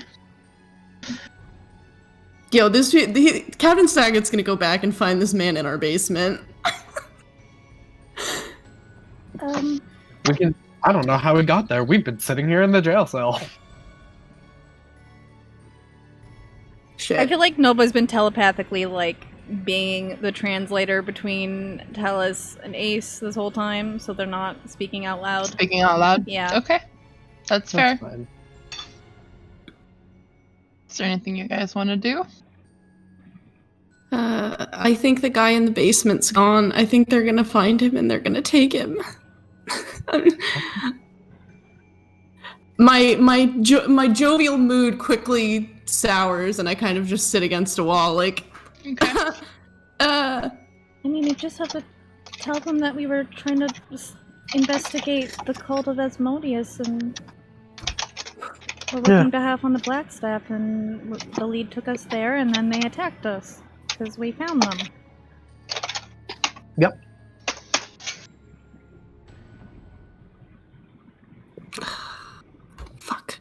Yo, Captain Staggett's gonna go back and find this man in our basement. I don't know how we got there. We've been sitting here in the jail cell. Shit. I feel like Nova's been telepathically, like, being the translator between Talis and Ace this whole time, so they're not speaking out loud. Speaking out loud? Yeah. Okay. That's fair. Fine. Is there anything you guys want to do? I think the guy in the basement's gone. I think they're gonna find him and they're gonna take him. My jovial mood quickly sours, and I kind of just sit against a wall, like. Okay. I mean, you just have to tell them that we were trying to just investigate the cult of Asmodeus, and we're working behalf on the Blackstaff, and the lead took us there, and then they attacked us because we found them. Yep. Fuck.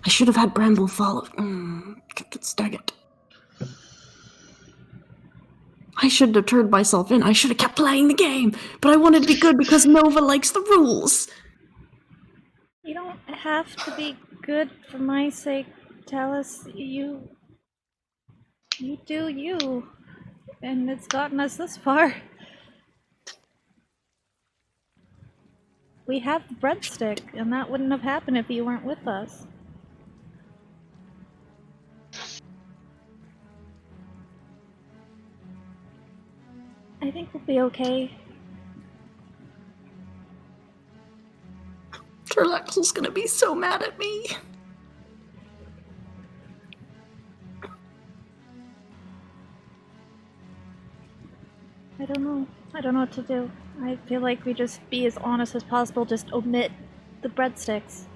I should have had Bramble follow. Stag it. I shouldn't have turned myself in. I should have kept playing the game. But I wanted to be good because Nova likes the rules. You don't have to be good for my sake, Talis. You do you. And it's gotten us this far. We have the breadstick, and that wouldn't have happened if you weren't with us. I think we'll be okay. Turlaxle's gonna be so mad at me. I don't know. I don't know what to do. I feel like we just be as honest as possible, just omit the breadsticks.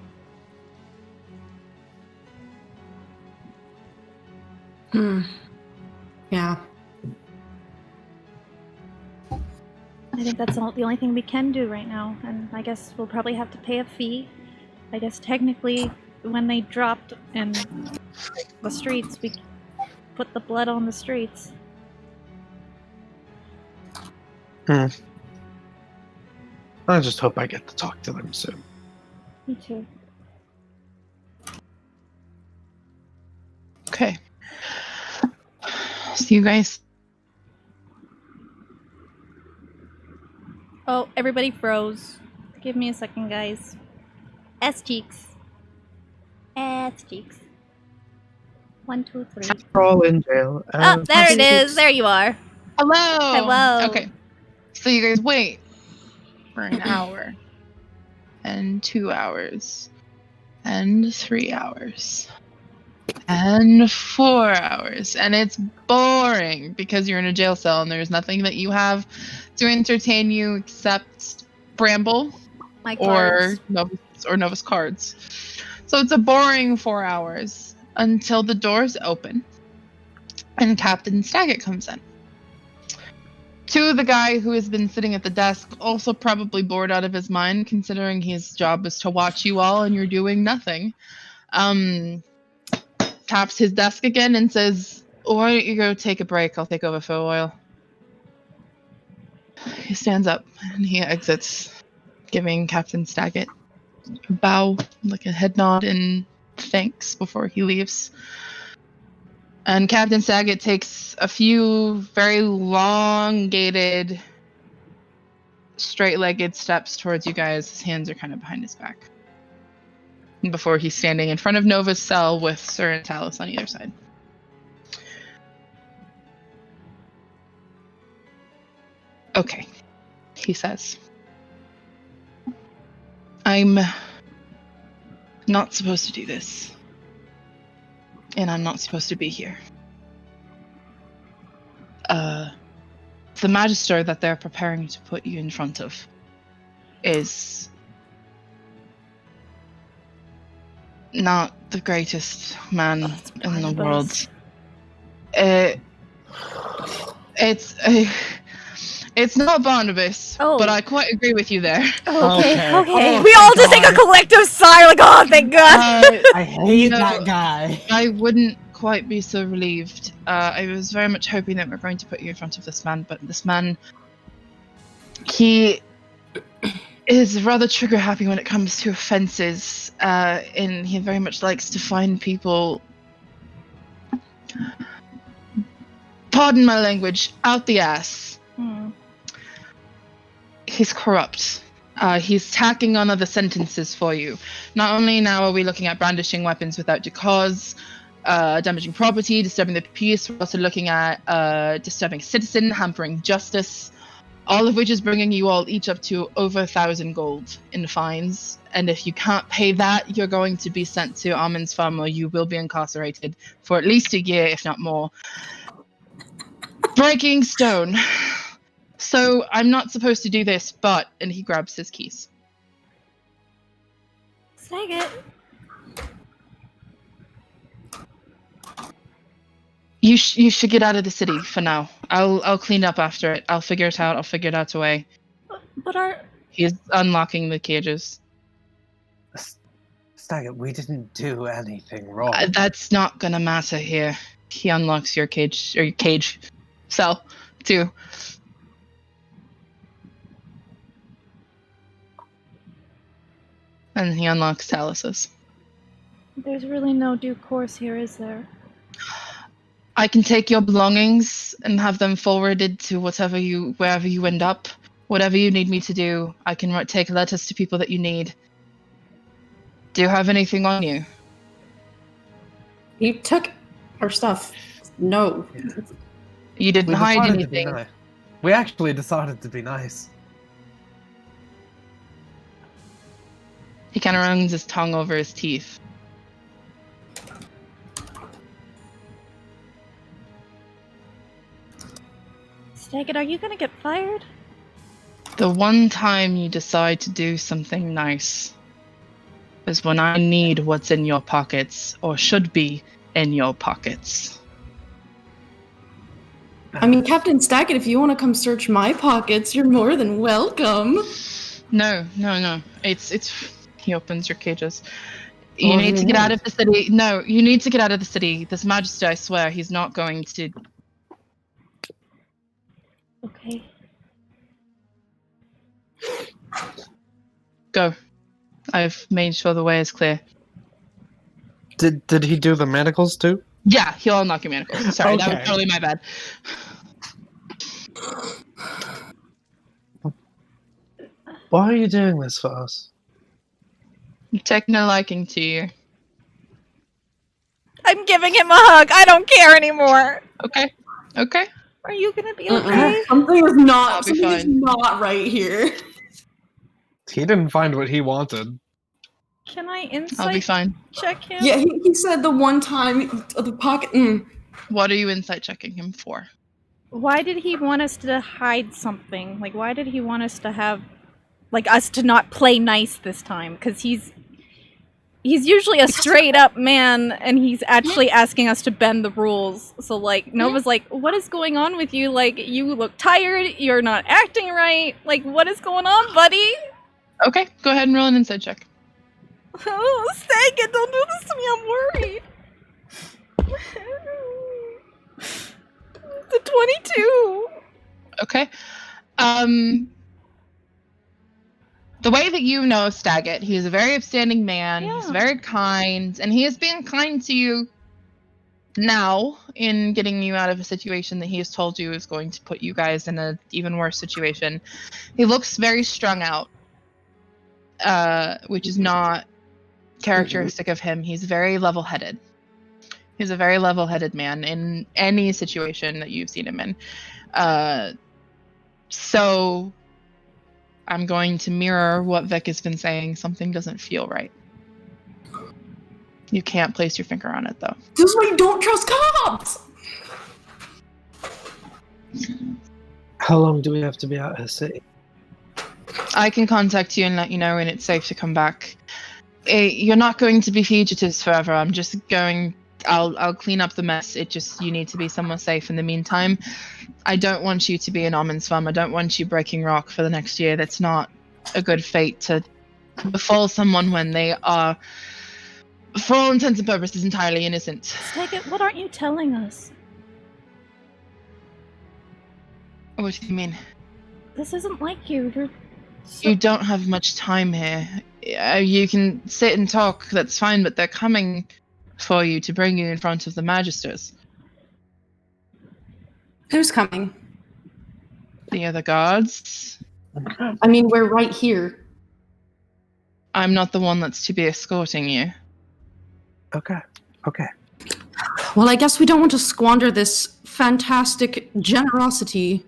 Yeah. I think that's the only thing we can do right now, and I guess we'll probably have to pay a fee. I guess technically, when they dropped in the streets, we put the blood on the streets. I just hope I get to talk to them soon. Me too. Okay. So you guys. Oh, everybody froze. Give me a second, guys. Ass cheeks. Ass cheeks. 1, 2, 3. We're all in jail. Oh, there it is. There you are. Hello. Hello. Okay. So you guys wait for an hour, and 2 hours, and 3 hours, and 4 hours, and it's boring because you're in a jail cell and there's nothing that you have to entertain you except Bramble My cards. or Novus cards. So it's a boring 4 hours until the doors open and Captain Staggett comes in. To the guy who has been sitting at the desk, also probably bored out of his mind, considering his job is to watch you all and you're doing nothing. Taps his desk again and says, "Why don't you go take a break? I'll take over for a while." He stands up and he exits, giving Captain Staggett a bow, like a head nod and thanks before he leaves. And Captain Saget takes a few very elongated, straight-legged steps towards you guys. His hands are kind of behind his back. Before he's standing in front of Nova's cell with Sir and Talus on either side. Okay, he says. I'm not supposed to do this. And I'm not supposed to be here. The magister that they're preparing to put you in front of is not the greatest man in the world. It's not Barnabas, but I quite agree with you there. Okay. Oh, We all just God. take a collective sigh, like, oh, thank God. I hate that guy. I wouldn't quite be so relieved. I was very much hoping that we're going to put you in front of this man, but this man, he is rather trigger happy when it comes to offenses, and he very much likes to find people, pardon my language, out the ass. He's corrupt. He's tacking on other sentences for you. Not only now are we looking at brandishing weapons without due cause, damaging property, disturbing the peace, we're also looking at disturbing citizen, hampering justice, all of which is bringing you all each up to over 1,000 gold in fines. And if you can't pay that, you're going to be sent to Armin's farm, or you will be incarcerated for at least a year, if not more. Breaking stone. So I'm not supposed to do this, but... And he grabs his keys. Saget. You should get out of the city for now. I'll clean up after it. I'll figure it out. I'll figure it out a way. But He's unlocking the cages. Staggett, we didn't do anything wrong. That's not gonna matter here. He unlocks your cage cell too. And he unlocks Talus's. There's really no due course here, is there? I can take your belongings and have them forwarded to wherever you end up. Whatever you need me to do, I can take letters to people that you need. Do you have anything on you? You took our stuff. No. You didn't hide anything. We actually decided to be nice. He kind of runs his tongue over his teeth. Staggett, are you gonna get fired? The one time you decide to do something nice is when I need what's in your pockets, or should be in your pockets. I mean, Captain Stackett, if you want to come search my pockets, you're more than welcome. No. It's. He opens your cages. You need to get out of the city. No, you need to get out of the city. This Magister, I swear, he's not going to. Okay. Go. I've made sure the way is clear. Did he do the manacles too? Yeah, he'll unlock your manacles. Sorry, that Okay. was totally my bad. Why are you doing this for us? I'm taking a liking to you. I'm giving him a hug. I don't care anymore. Okay. Are you gonna be okay? Something is I'll be fine. not right here. He didn't find what he wanted. Can I I'll be insight fine. check him? Yeah, he said the one time the pocket. What are you insight checking him for? Why did he want us to hide something? Like, why did he want us to have, like, us to not play nice this time? Because he's usually a straight up man, and he's actually asking us to bend the rules. So, like, Nova's like, what is going on with you? Like, you look tired, you're not acting right. Like, what is going on, buddy? Okay, go ahead and roll an insight check. Oh, Staggett, don't do this to me, I'm worried. The 22. Okay. The way that you know Staggett, he is a very upstanding man. Yeah. He's very kind, and he is being kind to you now in getting you out of a situation that he has told you is going to put you guys in an even worse situation. He looks very strung out, which is not characteristic of him. He's very level-headed. He's a very level-headed man in any situation that you've seen him in. So I'm going to mirror what Vic has been saying. Something doesn't feel right. You can't place your finger on it, though. This is why you don't trust cops! How long do we have to be out of the city? I can contact you and let you know when it's safe to come back. You're not going to be fugitives forever. I'm just going... I'll clean up the mess. You need to be somewhere safe in the meantime. I don't want you to be an Omensfam. I don't want you breaking rock for the next year. That's not a good fate to befall someone when they are, for all intents and purposes, entirely innocent. Staggett, what aren't you telling us? What do you mean? This isn't like you. You're so... You don't have much time here. You can sit and talk, that's fine, but they're coming for you to bring you in front of the Magisters. Who's coming? The other guards. I mean, we're right here. I'm not the one that's to be escorting you. Okay. Well, I guess we don't want to squander this fantastic generosity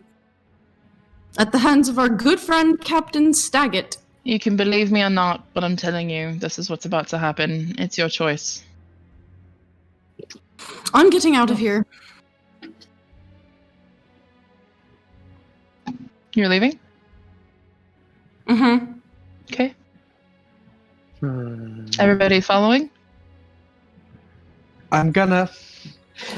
at the hands of our good friend Captain Staggett. You can believe me or not, but I'm telling you, this is what's about to happen. It's your choice. I'm getting out of here. You're leaving? Mm-hmm. Okay. Everybody following? I'm gonna...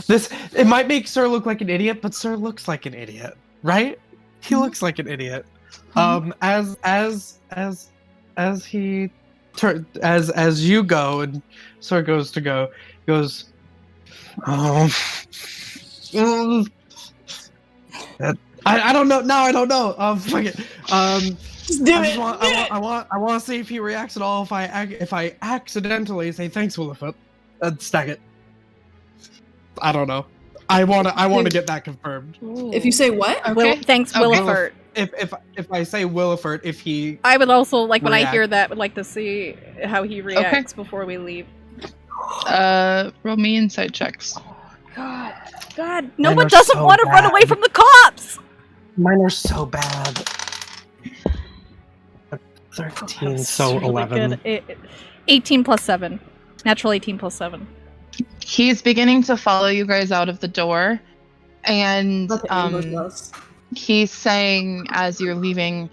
It might make Sir look like an idiot, but Sir looks like an idiot, right? He looks like an idiot. As you go and Sir goes to go, goes, I don't know. No, I don't know. Fuck it. Just do it. I want to see if he reacts at all if I accidentally say thanks, Williford. Stack it. I don't know. I want to get that confirmed. Ooh. If you say what? Okay. Thanks, Okay. Williford. if I say Williford, if he I would also like when I react. hear that, would like to see how he reacts before we leave. Roll me insight checks. God, no Mine one are doesn't so want to run away bad. from the cops. Mine are so bad. 13, That's so really 11. good. 18 plus 7. Natural 18 plus 7. He's beginning to follow you guys out of the door, and Not to ambush us. he's saying as you're leaving,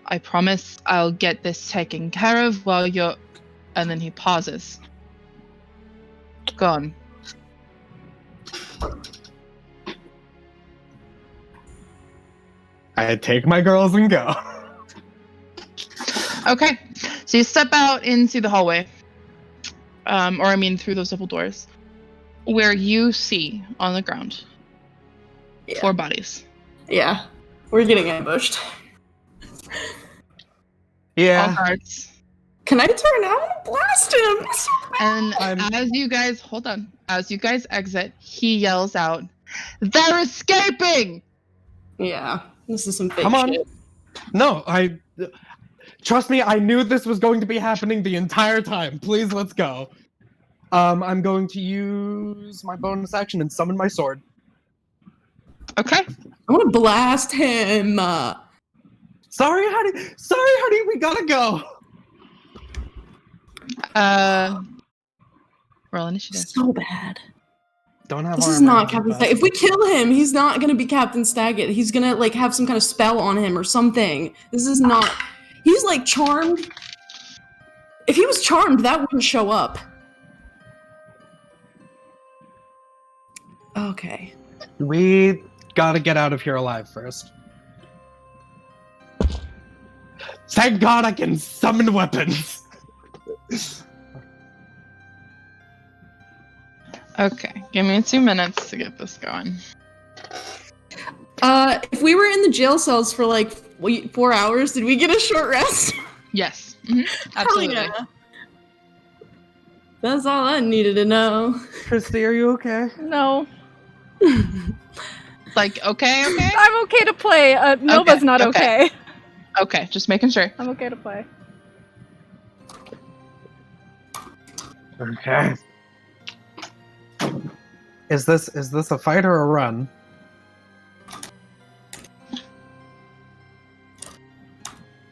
I promise I'll get this taken care of while you're... And then he pauses. Gone. I take my girls and go. Okay, so you step out into the hallway, through those double doors, where you see on the ground 4 bodies. Yeah. We're getting ambushed. All Yeah. guards. Can I turn out and blast him? And as you guys exit, he yells out, "They're escaping!" Yeah. This is some fake Come on. shit. No, trust me, I knew this was going to be happening the entire time. Please, let's go. I'm going to use my bonus action and summon my sword. Okay. I want to blast him. Sorry, honey, we gotta go. Roll initiative. So bad. Don't have This is armor, not I'm Captain bad. Staggett. If we kill him, he's not gonna be Captain Staggett. He's gonna like have some kind of spell on him or something. This is not. He's like charmed. If he was charmed, that wouldn't show up. Okay. We gotta get out of here alive first. Thank God I can summon weapons. Okay, give me 2 minutes to get this going. If we were in the jail cells for like 4 hours, did we get a short rest? Yes. Absolutely. Hell yeah. That's all I needed to know. Christy, are you okay? No. Like, okay? I'm okay to play. Nova's not okay. Okay, just making sure. I'm okay to play. Okay. Is this a fight or a run?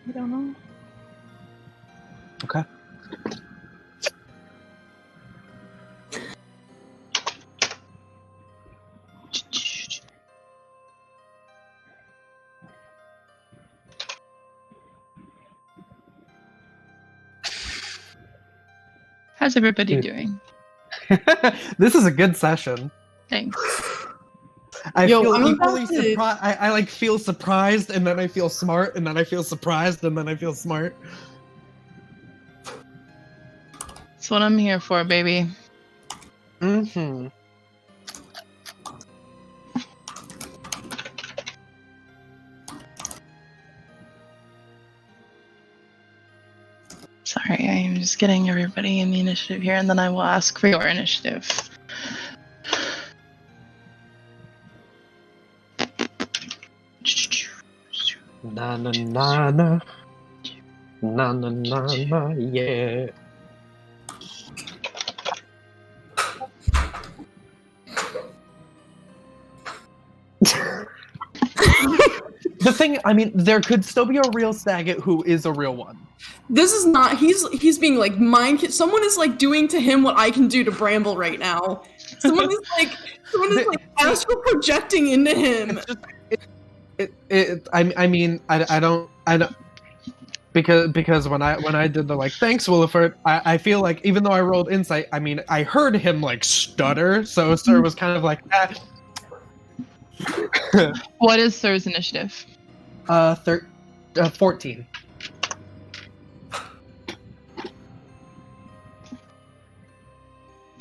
I don't know. Okay. How's everybody doing? This is a good session. Thanks. I Yo, feel I'm equally about to- surprised. I like feel surprised, and then I feel smart, and then I feel surprised, and then I feel smart. That's what I'm here for, baby. Mm-hmm. Sorry, I am just getting everybody in the initiative here, and then I will ask for your initiative. Na na na na. Na na na na, yeah. The thing, I mean, there could still be a real Saget who is a real one. This is not. He's being like mind. Someone is like doing to him what I can do to Bramble right now. Someone is like astral projecting into him. I don't. Because when I did the like thanks Williford, I feel like even though I rolled insight, I mean I heard him like stutter, so Sir was kind of like ah. What is Sir's initiative? 14.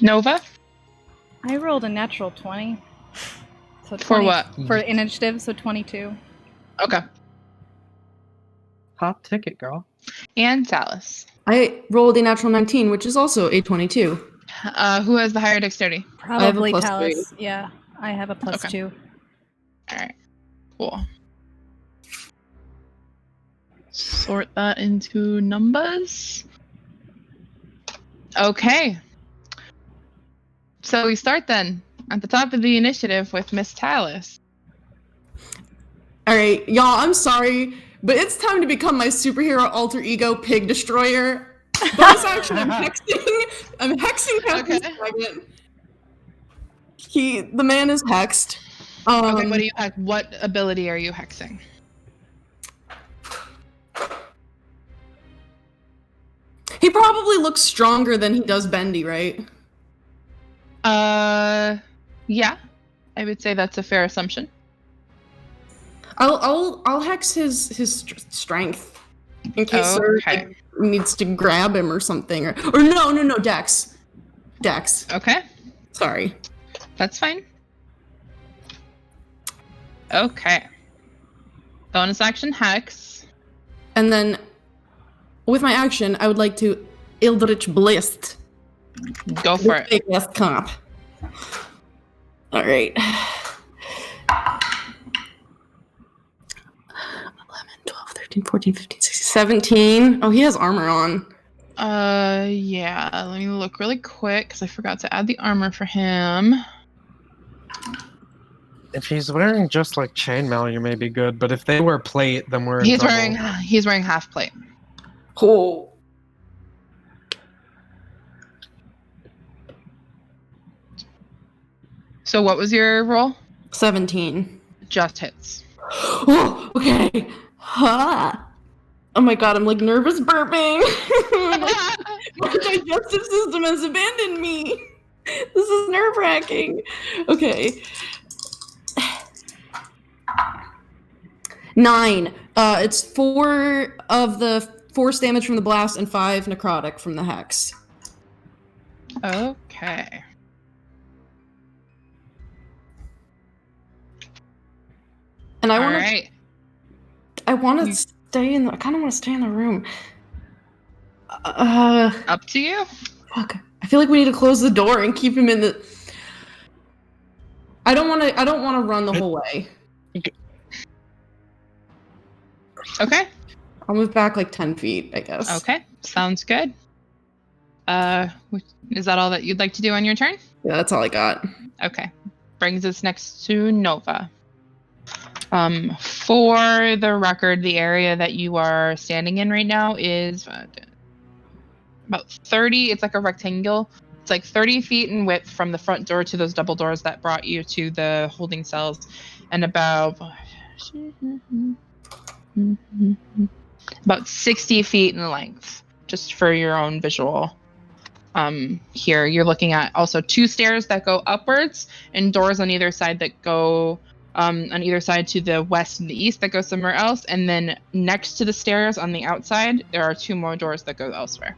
Nova? I rolled a natural 20. So 20 For what? For initiative, so 22. Okay. Hot ticket, girl. And Dallas. I rolled a natural 19, which is also a 22. Who has the higher dexterity? Probably plus Talus. Yeah, I have a plus Okay. 2. Alright. Cool. sort that into numbers. Okay. So we start then at the top of the initiative with Miss Talus. All right, y'all, I'm sorry, but it's time to become my superhero alter ego, Pig Destroyer. Bonus action, I'm hexing Captain Dragon. The man is hexed. Okay, what ability are you hexing? He probably looks stronger than he does bendy, right? Yeah. I would say that's a fair assumption. I'll hex his strength in case Sir needs to grab him or something, or no, Dex. Okay. Sorry. That's fine. Okay. Bonus action hex. And then with my action, I would like to Eldritch Blast. Go for it. Big ass comp. All right. 13, 14, 15, 16, 17. Oh, he has armor on. Yeah. Let me look really quick because I forgot to add the armor for him. If he's wearing just like chainmail, you may be good. But if they wear plate, then we're in He's trouble. wearing half plate. Cool. So what was your roll? 17. Just hits. Oh, okay. Ha. Oh my god, I'm like nervous burping. My digestive system has abandoned me. This is nerve-wracking. Okay. 9. It's 4 of the force damage from the blast and 5 necrotic from the hex. Okay. And I All want right. I kind of want to stay in the room. Up to you. Fuck. I feel like we need to close the door and keep him in the. I don't want to run the whole way. Okay. I'll move back like 10 feet, I guess. Okay. Sounds good. Is that all that you'd like to do on your turn? Yeah, that's all I got. Okay. Brings us next to Nova. For the record, the area that you are standing in right now is about 30. It's like a rectangle. It's like 30 feet in width from the front door to those double doors that brought you to the holding cells, and about 60 feet in length, just for your own visual. Here you're looking at also 2 stairs that go upwards and doors on either side that go on either side to the west and the east that go somewhere else, and then next to the stairs on the outside there are 2 more doors that go elsewhere,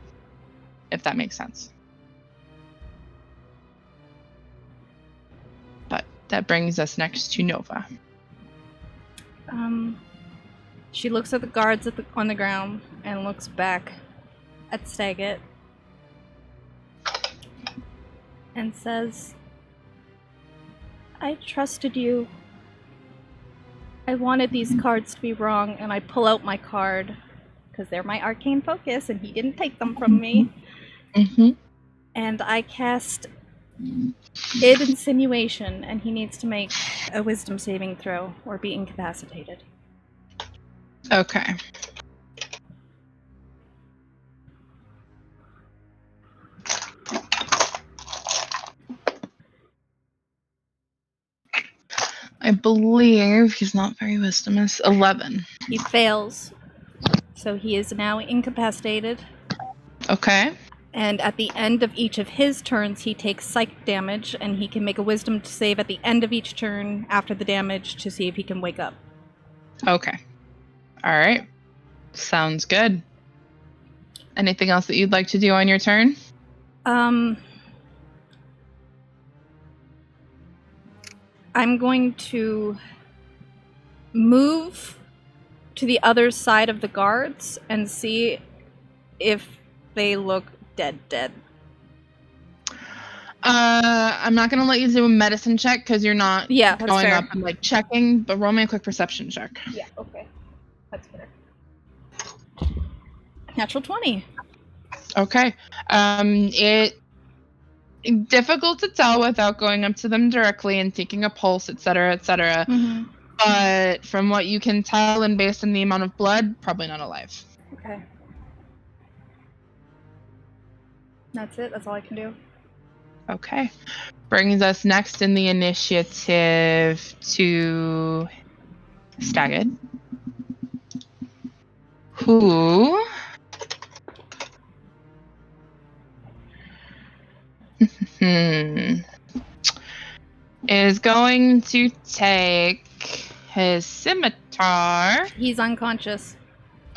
if that makes sense. But that brings us next to Nova. She looks at the guards on the ground and looks back at Staggett and says, I trusted you. I wanted these cards to be wrong, and I pull out my card because they're my arcane focus and he didn't take them from me. Mm-hmm. And I cast Id Insinuation, and he needs to make a wisdom saving throw or be incapacitated. Okay. I believe he's not very wisdomous. 11. He fails, so he is now incapacitated. Okay. And at the end of each of his turns, he takes psychic damage, and he can make a wisdom save at the end of each turn after the damage to see if he can wake up. Okay. All right. Sounds good. Anything else that you'd like to do on your turn? I'm going to move to the other side of the guards and see if they look dead. I'm not gonna let you do a medicine check because you're not that's going fair. up and like checking, but roll me a quick perception check. Yeah, okay. That's fair. Natural 20. Okay. It difficult to tell without going up to them directly and taking a pulse, etc., etc. Mm-hmm. But from what you can tell and based on the amount of blood, probably not alive. Okay. That's it. That's all I can do. Okay. Brings us next in the initiative to Staggered, who is going to take his scimitar. He's unconscious.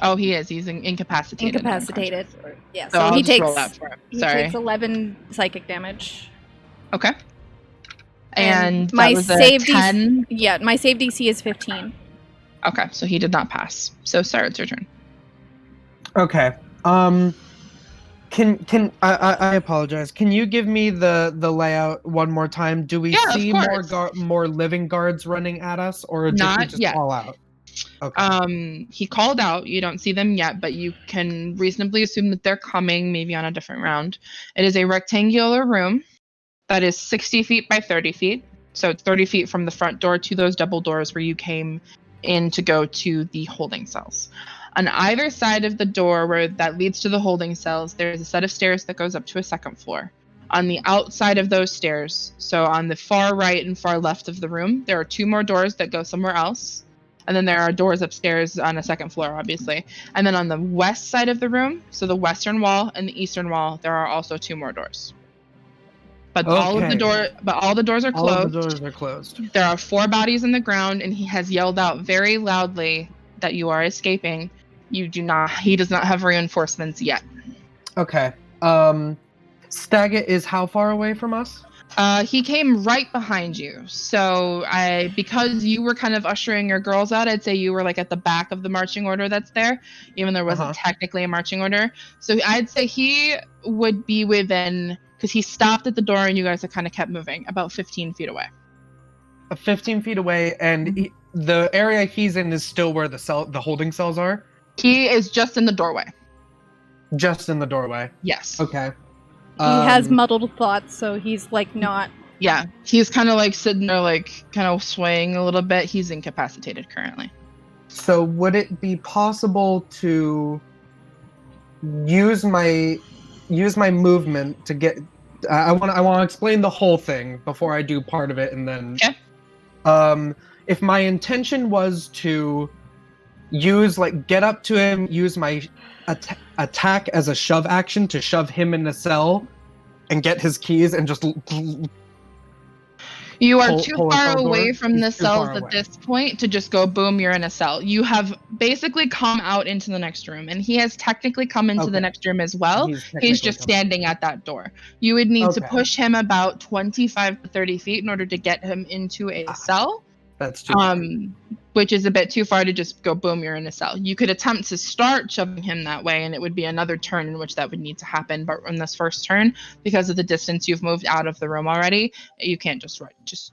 Oh, he is. He's incapacitated. Incapacitated. Yeah. So So I'll he just takes. roll that for him. He Sorry. takes 11 psychic damage. Okay. And my that was a save 10. Yeah, my save DC is 15. Okay, so he did not pass. So Sarah, it's your turn. Okay. Can I apologize? Can you give me the layout one more time? Do we Yeah, of see course. more living guards running at us, or did Not we just yet. all out? Okay. He called out. You don't see them yet, but you can reasonably assume that they're coming, maybe on a different round. It is a rectangular room that is 60 feet by 30 feet. So it's 30 feet from the front door to those double doors where you came in to go to the holding cells. On either side of the door where that leads to the holding cells, there's a set of stairs that goes up to a second floor. On the outside of those stairs, so on the far right and far left of the room, there are 2 more doors that go somewhere else. And then there are doors upstairs on a second floor, obviously. And then on the west side of the room, so the western wall and the eastern wall, there are also 2 more doors. But all the doors are closed. All of the doors are closed. There are 4 bodies in the ground, and he has yelled out very loudly that you are escaping. He does not have reinforcements yet. Okay. Stagget is how far away from us? He came right behind you. So because you were kind of ushering your girls out, I'd say you were like at the back of the marching order that's there, even though there wasn't technically a marching order. So I'd say he would be within, because he stopped at the door and you guys have kind of kept moving, about 15 feet away. 15 feet away, and the area he's in is still where the holding cells are? He is just in the doorway. Just in the doorway. Yes. Okay. He has muddled thoughts, so he's like not. Yeah, he's kind of like sitting there, like kind of swaying a little bit. He's incapacitated currently. So would it be possible to use my movement to get? I want to explain the whole thing before I do part of it, and then. Okay. If my intention was to get up to him, use my attack as a shove action to shove him in a cell and get his keys and just you are too far away door? from the He's too cells far at away. this point to just go boom, you're in a cell. You have basically come out into the next room, and he has technically come into the next room as well. He's just standing at that door. You would need to push him about 25 to 30 feet in order to get him into a cell. That's too which is a bit too far to just go boom, you're in a cell. You could attempt to start shoving him that way, and it would be another turn in which that would need to happen. But on this first turn, because of the distance you've moved out of the room already, you can't just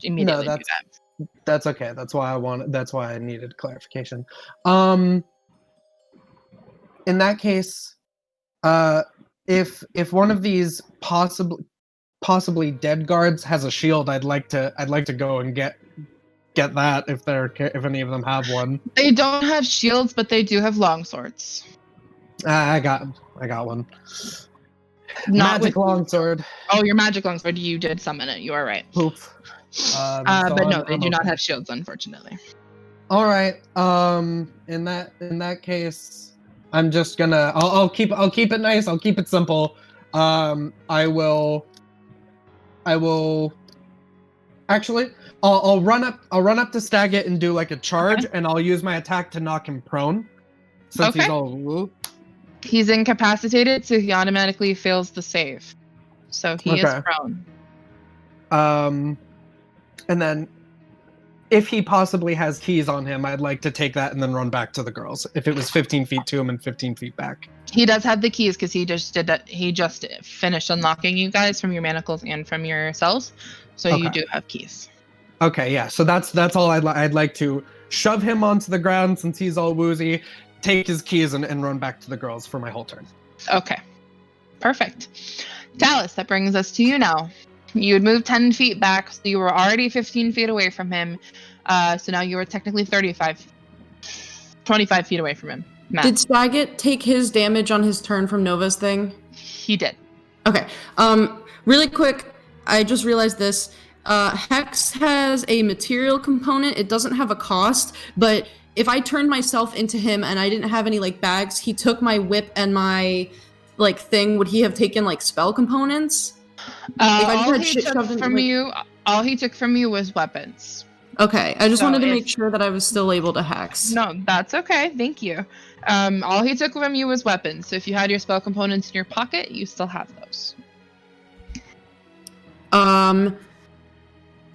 immediately do that. That's okay. That's why I needed clarification. In that case, if one of these possibly dead guards has a shield, I'd like to go and get that if any of them have one. They don't have shields, but they do have long swords. I got one. Magic longsword. Oh, your magic longsword. You did summon it. You are right. Poof. But no, they do not have shields, unfortunately. All right. In that case, I'm just gonna. I'll keep it nice. I'll keep it simple. I will. Actually, I'll run up to Stagget and do like a charge, and I'll use my attack to knock him prone. Since he's all woo. He's incapacitated, so he automatically fails the save. So he is prone. And then if he possibly has keys on him, I'd like to take that and then run back to the girls. If it was 15 feet to him and 15 feet back. He does have the keys because he just did that. He just finished unlocking you guys from your manacles and from your cells. So you do have keys. Okay, yeah. So that's all I'd like to shove him onto the ground since he's all woozy. take his keys and run back to the girls for my whole turn. Okay. Perfect. Talus, that brings us to you now. You had moved 10 feet back, so you were already 15 feet away from him. So now you are technically 25 feet away from him. Matt. Did Saget take his damage on his turn from Nova's thing? He did. Okay. Really quick, I just realized this. Hex has a material component. It doesn't have a cost, but if I turned myself into him and I didn't have any like bags, he took my whip and my like thing. Would he have taken like spell components? All he took from you was weapons. Okay, I just wanted to make sure that I was still able to hex. No, that's okay. Thank you. All he took from you was weapons. So if you had your spell components in your pocket, you still have those.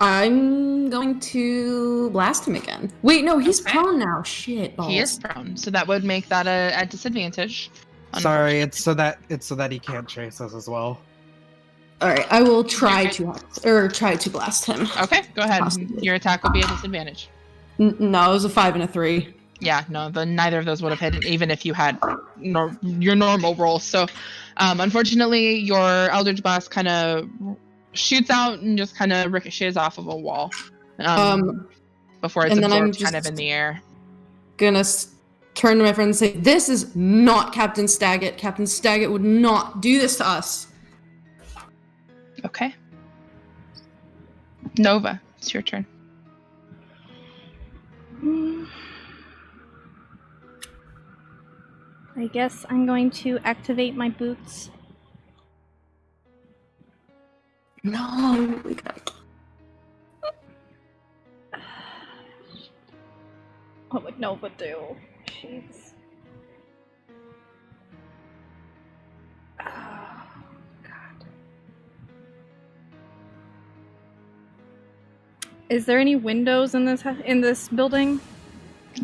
I'm going to blast him again. Wait, no, he's prone now. Shit balls. He is prone, so that would make that a disadvantage. Sorry, it's so that he can't chase us as well. All right, I will try to blast him. Okay, go ahead. Possibly. Your attack will be a disadvantage. No, it was a 5 and a 3. Yeah, no, neither of those would have hit, even if you had your normal roll. So, unfortunately, your Eldritch Blast kind of shoots out and just kind of ricochets off of a wall before it's absorbed kind of in the air. Gonna turn to my friend and say, "This is not Captain Staggett. Captain Staggett would not do this to us." Okay. Nova, it's your turn. I guess I'm going to activate my boots. No, we got. What would Nova do? She's. Oh, God. Is there any windows in this building?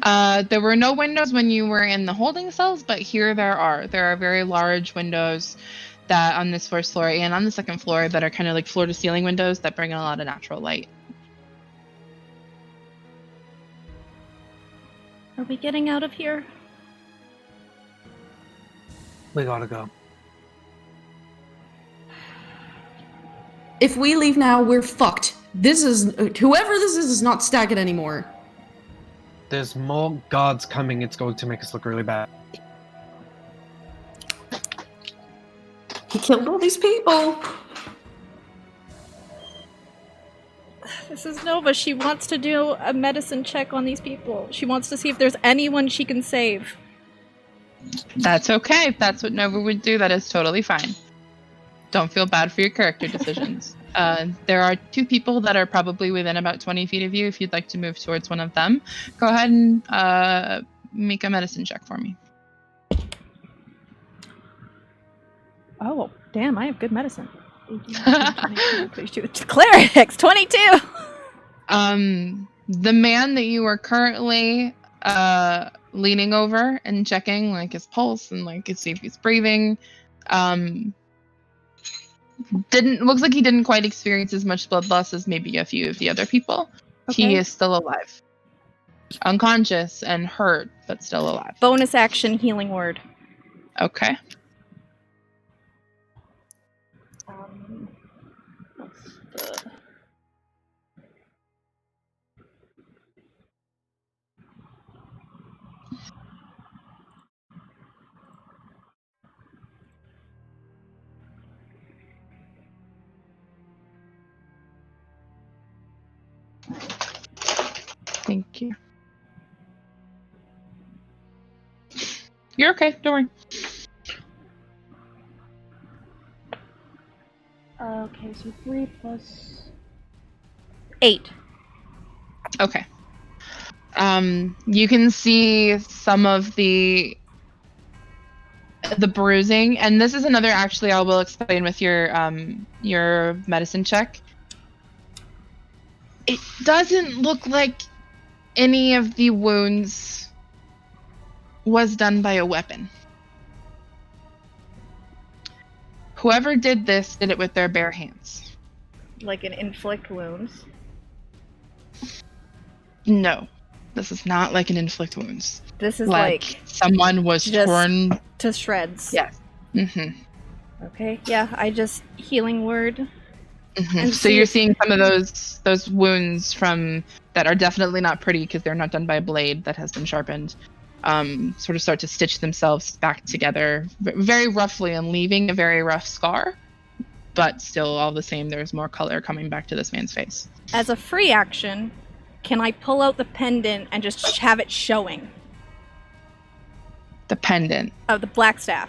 There were no windows when you were in the holding cells, but here there are. There are very large windows that on this first floor and on the second floor that are kind of like floor to ceiling windows that bring in a lot of natural light. Are we getting out of here? We gotta go. If we leave now, we're fucked. Whoever this is not Staggett anymore. There's more gods coming. It's going to make us look really bad. He killed all these people. This is Nova. She wants to do a medicine check on these people. She wants to see if there's anyone she can save. That's okay. If that's what Nova would do, that is totally fine. Don't feel bad for your character decisions. There are 2 people that are probably within about 20 feet of you. If you'd like to move towards one of them, go ahead and make a medicine check for me. Oh, damn, I have good medicine. Clerics, 22! The man that you are currently leaning over and checking like his pulse and like see if he's breathing, looks like he didn't quite experience as much blood loss as maybe a few of the other people. Okay. He is still alive. Unconscious and hurt, but still alive. Bonus action healing word. Okay. Thank you. You're okay, don't worry. Okay, so 3 plus 8. Okay. You can see some of the bruising, and this is another. Actually, I will explain with your medicine check. It doesn't look like any of the wounds was done by a weapon. Whoever did this did it with their bare hands. Like an inflict wounds? No. This is not like an inflict wounds. This is like someone was just torn to shreds. Yes. Mm-hmm. Okay. Yeah. I just healing word. Mm-hmm. So you're seeing some of those wounds from that are definitely not pretty because they're not done by a blade that has been sharpened. Sort of start to stitch themselves back together very roughly and leaving a very rough scar. But still, all the same, there's more color coming back to this man's face. As a free action, can I pull out the pendant and just have it showing? The pendant. Oh, the black staff.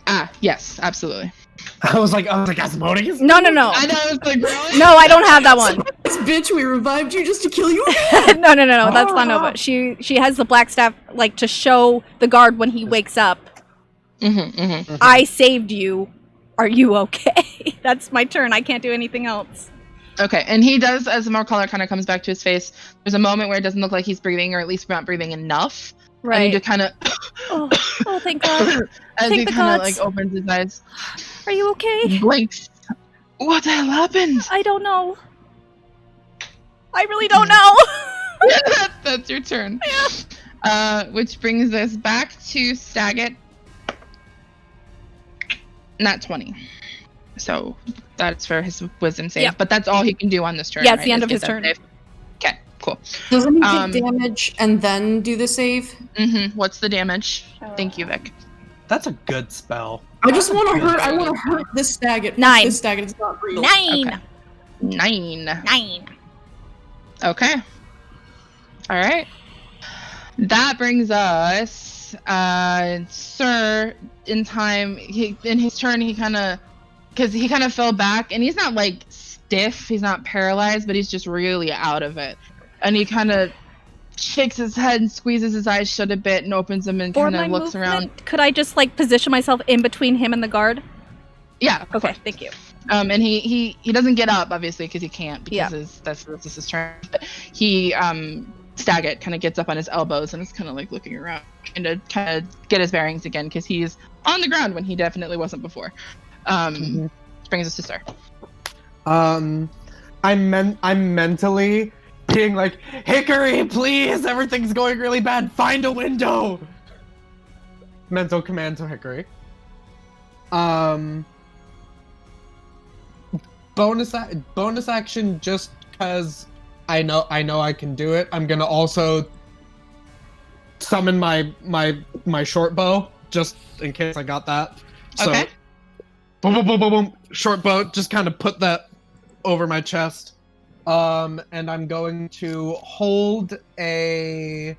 Ah, yes, absolutely. I was like, Asmodeus? No. I know, I was like, really? No, I don't have that one. This bitch, we revived you just to kill you. No, that's not Nova. She has the black staff, like, to show the guard when he wakes up. I saved you. Are you okay? That's my turn. I can't do anything else. Okay, and he does, as more color kind of comes back to his face, there's a moment where it doesn't look like he's breathing, or at least not breathing enough. Right. And he just kind of... oh, thank God. As Thank he the kind of, gods. like, opens his eyes. Are you okay? Blinks. What the hell happened? I don't know. I really don't know. That's your turn. Which brings us back to Staggett. Not 20. So that's for his wisdom save. Yeah. But that's all he can do on this turn. Yeah, it's right? the end Is of get his that turn. save. Okay, cool. Doesn't he take damage and then do the save? What's the damage? Thank you, Vic. That's a good spell. I just want to hurt. I want to hurt this Staggett. 9. This Staggett is not real. 9. Okay. 9. 9. Okay. All right. That brings us, Sir. In time, in his turn, he kind of fell back, and he's not like stiff, he's not paralyzed, but he's just really out of it. And he kind of shakes his head and squeezes his eyes shut a bit and opens them and kind of looks around. Could I just like position myself in between him and the guard? Yeah. Okay, thank you. And he doesn't get up obviously because he can't because this is his turn. But he Staggett kind of gets up on his elbows and is kind of like looking around, trying to kind of get his bearings again because he's on the ground when he definitely wasn't before. Which brings us to Sir. I'm mentally being like, Hickory, please, everything's going really bad. Find a window. Mental command to Hickory. Bonus action just because I know I can do it. I'm gonna also summon my short bow just in case I got that. So, Okay. boom, boom, boom, boom, boom. Short bow. Just kind of put that over my chest. And I'm going to hold an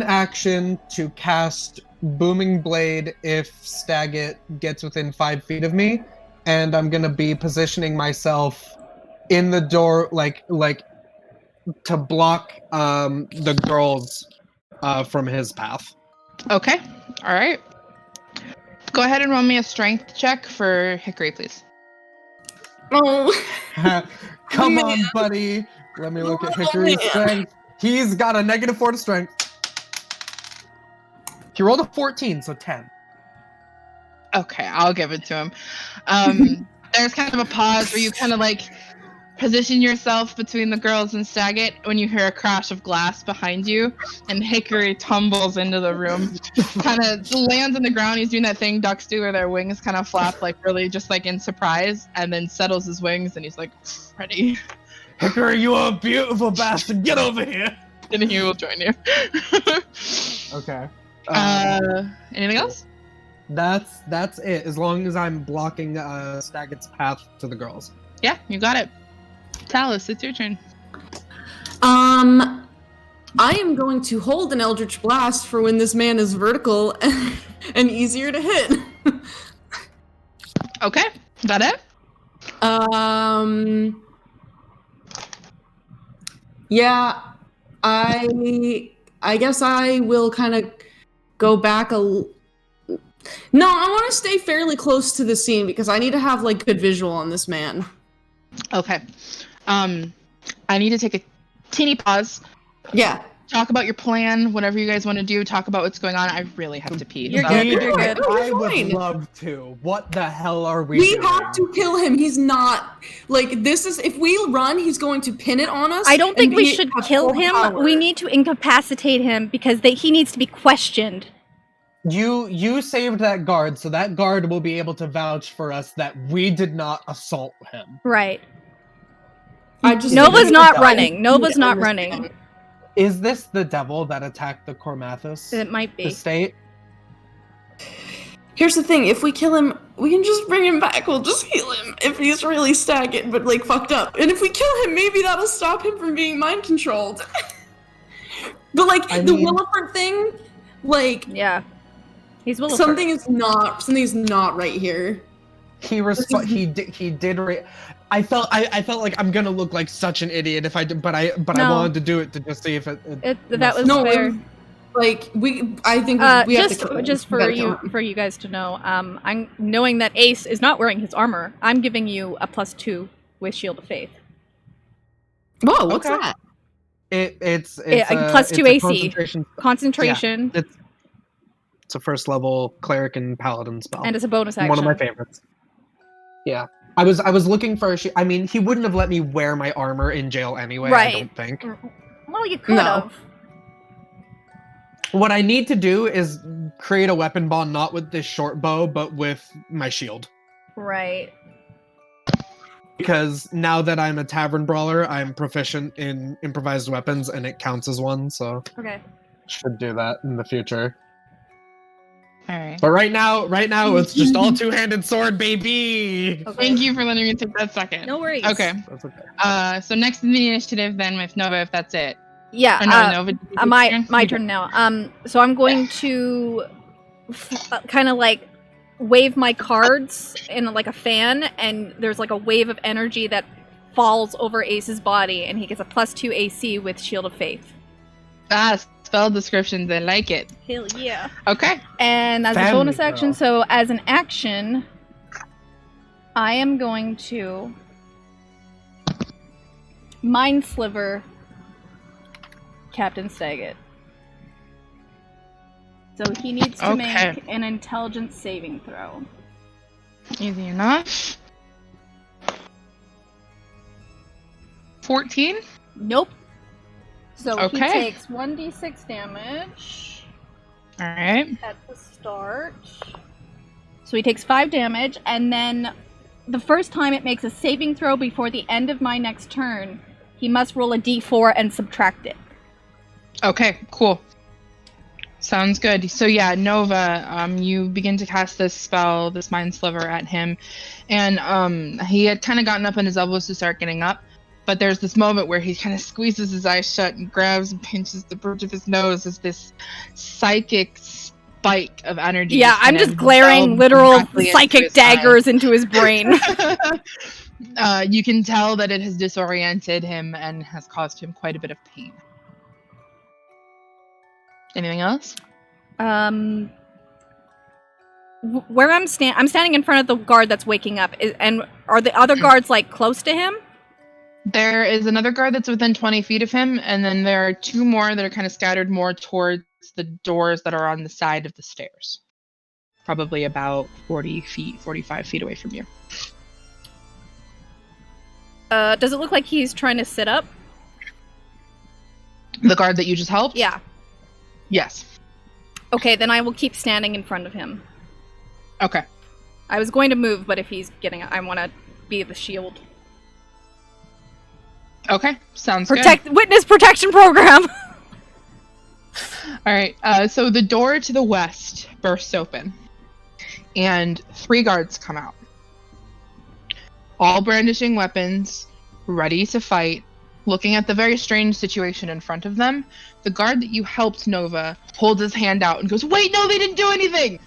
action to cast Booming Blade if Staggett gets within 5 feet of me, and I'm gonna be positioning myself in the door, like to block the girls from his path. Okay. All right. Go ahead and roll me a strength check for Hickory, please. Oh. Come on, buddy. Let me look at Hickory's strength. He's got a -4 to strength. He rolled a 14, so 10. Okay, I'll give it to him. There's kind of a pause where you kind of like position yourself between the girls and Staggett when you hear a crash of glass behind you, and Hickory tumbles into the room, kind of lands on the ground. He's doing that thing ducks do where their wings kind of flap, like really just like in surprise, and then settles his wings and he's like, ready. Hickory, you are a beautiful bastard. Get over here. And he will join you. Okay. Anything else? That's it. As long as I'm blocking Staggett's path to the girls. Yeah, you got it. Talus, it's your turn. I am going to hold an Eldritch Blast for when this man is vertical and easier to hit. Okay, is that it? Yeah, I guess I will kind of go back No, I want to stay fairly close to the scene because I need to have like good visual on this man. Okay. I need to take a teeny pause. Yeah. talk about your plan, whatever you guys want to do. Talk about what's going on. I really have to pee. You're so- good. You're good. I You're would fine. love to. What the hell are we We doing? have to kill him. He's not like this is. If we run, he's going to pin it on us. I don't think and we be should at kill full him. power. We need to incapacitate him because he needs to be questioned. You saved that guard, so that guard will be able to vouch for us that we did not assault him. Right. I just Nova's think not we running. need Nova's to not understand. running. Is this the devil that attacked the Cormathus It might be. estate? Here's the thing: if we kill him, we can just bring him back. We'll just heal him if he's really staggered, but like fucked up. And if we kill him, maybe that'll stop him from being mind controlled. But like I the mean- Williford thing, like Yeah. He's Williford. something's not right here. He did. I felt like I'm gonna look like such an idiot if I did, but I No. wanted to do it to just see if it. That was No, fair. I think we have to kill him. Just We gotta kill for him. you guys to know, I'm knowing that Ace is not wearing his armor. I'm giving you a +2 with Shield of Faith. Whoa, what's Okay. that? It's plus it's 2 a AC. concentration- Concentration, It's a first level cleric and paladin spell. and it's a bonus action. One of my favorites. Yeah. I was looking for I mean, he wouldn't have let me wear my armor in jail anyway, I Right. don't think. Well, you could No. have. What I need to do is create a weapon bond not with this short bow, but with my shield. Right. Because now that I'm a tavern brawler, I'm proficient in improvised weapons and it counts as one, so Okay. should do that in the future. All right. But right now it's just all two-handed sword, baby. Okay. Thank you for letting me take that second. No worries. Okay. That's okay. So next in the initiative then with Nova, if that's it. Yeah. Or no, Nova. My turn now. So I'm going to kind of like wave my cards in like a fan, and there's like a wave of energy that falls over Ace's body, and he gets a +2 AC with Shield of Faith. Ah, spell descriptions. I like it. Hell yeah. Okay. And as a Family bonus action, girl. so as an action, I am going to Mind Sliver Captain Saget. So he needs to Okay. make an intelligence saving throw. Easy enough. 14? Nope. So he Okay. takes 1d6 damage All right. at the start. So he takes 5 damage, and then the first time it makes a saving throw before the end of my next turn, he must roll a d4 and subtract it. Okay, cool. Sounds good. So yeah, Nova, you begin to cast this spell, this Mind Sliver at him, and he had kind of gotten up on his elbows to start getting up, but there's this moment where he kind of squeezes his eyes shut and grabs and pinches the bridge of his nose as this psychic spike of energy. Yeah, I'm just glaring literal psychic daggers into his brain. You can tell that it has disoriented him and has caused him quite a bit of pain. Anything else? Where I'm standing in front of the guard that's waking up, and are the other guards like close to him? There is another guard that's within 20 feet of him, and then there are 2 more that are kind of scattered more towards the doors that are on the side of the stairs. Probably about 40 feet, 45 feet away from you. Does it look like he's trying to sit up? The guard that you just helped? Yeah. Yes. Okay, then I will keep standing in front of him. Okay. I was going to move, but if he's getting, I want to be the shield. Okay. Sounds Witness protection program. All right. So the door to the west bursts open, and 3 guards come out, all brandishing weapons, ready to fight, looking at the very strange situation in front of them. The guard that you helped, Nova, holds his hand out and goes, "Wait, no, they didn't do anything!"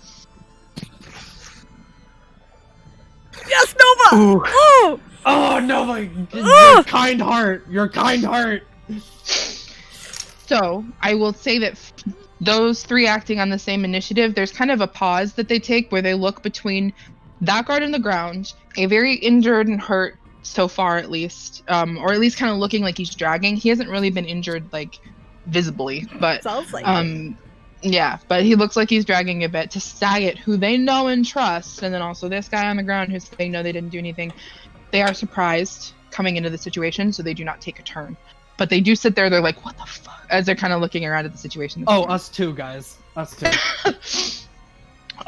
Yes, Nova! Ooh. Oh! Oh, Nova, your kind heart. Your kind heart. So, I will say that those 3 acting on the same initiative, there's kind of a pause that they take where they look between that guard on the ground, a very injured and hurt so far at least, or at least kind of looking like he's dragging. He hasn't really been injured like visibly, but Sounds like yeah, but he looks like he's dragging a bit to Saget, who they know and trust, and then also this guy on the ground who they know they didn't do anything. They are surprised coming into the situation, so they do not take a turn. But they do sit there, they're like, what the fuck? As they're kind of looking around at the situation. Oh, us too, guys. Us too.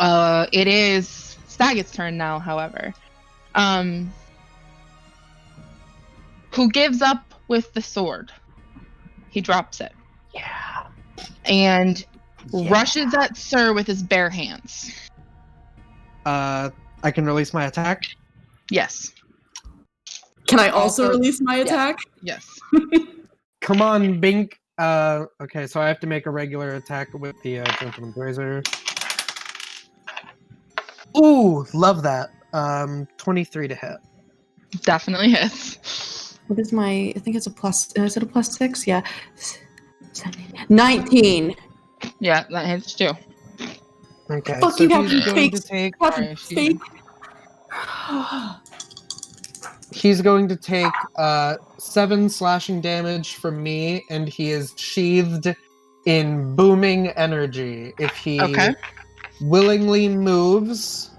It is Saget's turn now, however. Who gives up with the sword. He drops it. Yeah. And rushes at Sir with his bare hands. I can release my attack? Yes. Can I also release my attack? Yes. Come on, Bink. Okay, so I have to make a regular attack with the Gentleman's Razor. Ooh, love that. 23 to hit. Definitely hits. What is my? I think it's a plus. Is it a +6? Yeah. 19. Yeah, that hits too. Okay, Fuck so you, he's going to take... fake. He's going to take 7 slashing damage from me, and he is sheathed in booming energy. If he willingly moves,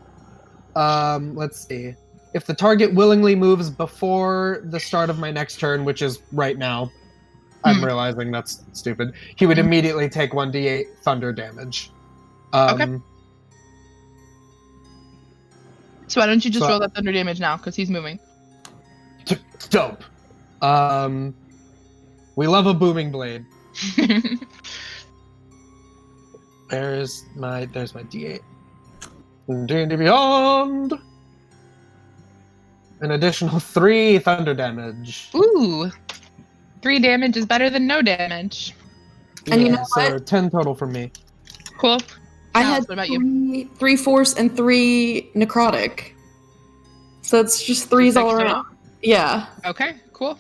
let's see. If the target willingly moves before the start of my next turn, which is right now, I'm realizing that's stupid, he would immediately take 1d8 thunder damage. Okay. So why don't you just roll that thunder damage now, because he's moving. Dope. We love a booming blade. There's my D8. D&D Beyond. An additional 3 thunder damage. Ooh. 3 damage is better than no damage. And you know so what? 10 total from me. Cool. I Alice, had what about you? 3 force and 3 necrotic. So it's just 3s all around. Yeah. Okay, cool.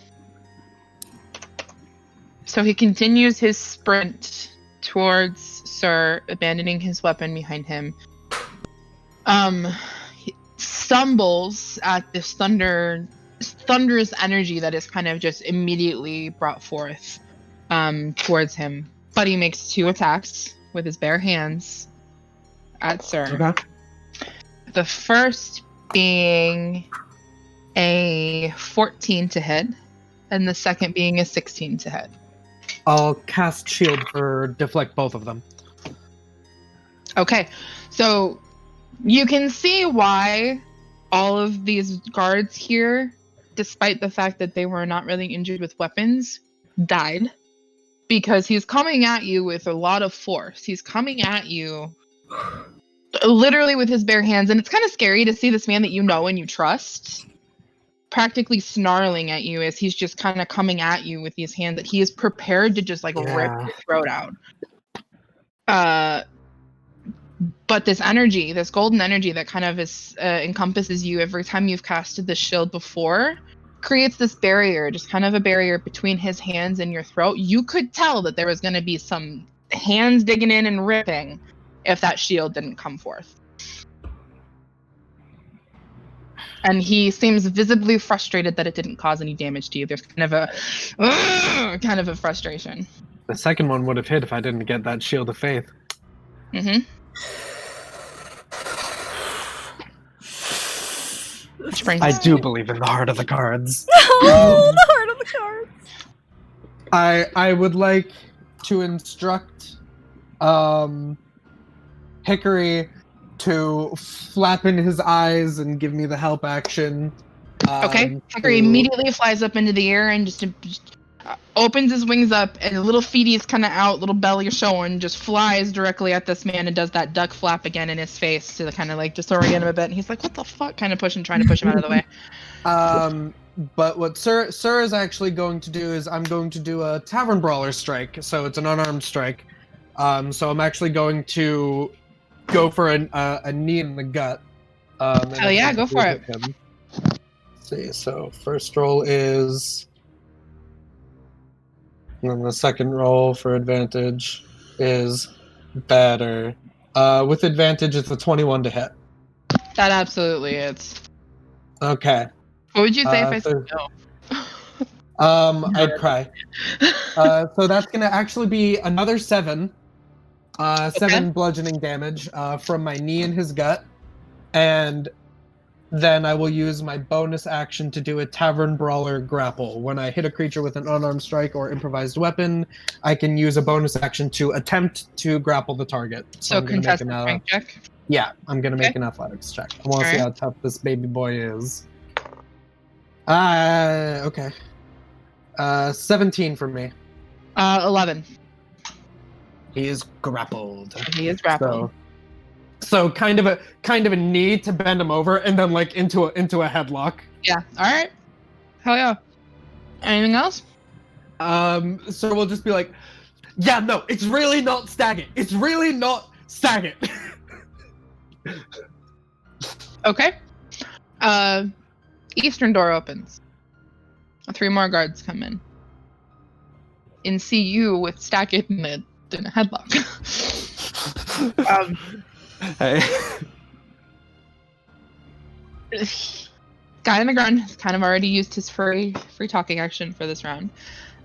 So he continues his sprint towards Sir, abandoning his weapon behind him. He stumbles at this thunderous energy that is kind of just immediately brought forth towards him. But he makes 2 attacks with his bare hands at Sir. Okay. The first being a 14 to hit, and the second being a 16 to hit. I'll cast shield for deflect both of them. Okay, so you can see why all of these guards here, despite the fact that they were not really injured with weapons, died. Because he's coming at you with a lot of force. He's coming at you literally with his bare hands, and it's kind of scary to see this man that you know and you trust practically snarling at you as he's just kind of coming at you with these hands that he is prepared to just rip your throat out. But this energy, this golden energy that kind of is encompasses you every time you've casted this shield before, creates this barrier, just kind of a barrier between his hands and your throat. You could tell that there was going to be some hands digging in and ripping if that shield didn't come forth. And he seems visibly frustrated that it didn't cause any damage to you. There's kind of a frustration. The second one would have hit if I didn't get that shield of faith. Mm-hmm. I do believe in the heart of the cards. Oh, the heart of the cards. I would like to instruct Hickory to flap in his eyes and give me the help action. Okay. Hickory immediately flies up into the air and just opens his wings up, and the little feet is kind of out, little belly showing, just flies directly at this man and does that duck flap again in his face to kind of like disorient him a bit. And he's like, "What the fuck?" Kind of trying to push him out of the way. But what Sir is actually going to do is I'm going to do a Tavern Brawler strike. So it's an unarmed strike. So I'm actually going to go for a knee in the gut. Hell yeah, go for it. Let's see, so first roll is... And then the second roll for advantage is better. With advantage, it's a 21 to hit. That absolutely is. Okay. What would you say if I said no? I'd cry. So that's gonna actually be another 7. 7 bludgeoning damage from my knee and his gut. And then I will use my bonus action to do a Tavern Brawler grapple. When I hit a creature with an unarmed strike or improvised weapon, I can use a bonus action to attempt to grapple the target. So contest the strength check? Yeah, I'm going to make an athletics check. I want to see how tough this baby boy is. Okay. 17 for me. 11. He is grappled. He is grappled. So kind of a knee to bend him over, and then like into a headlock. Yeah. All right. Hell yeah. Anything else? So we'll just be like, yeah, no, it's really not Staggit. It's really not Staggit. Okay. Eastern door opens. 3 more guards come in. And see you with Staggit in a headlock. Hey. Guy on the ground has kind of already used his free talking action for this round.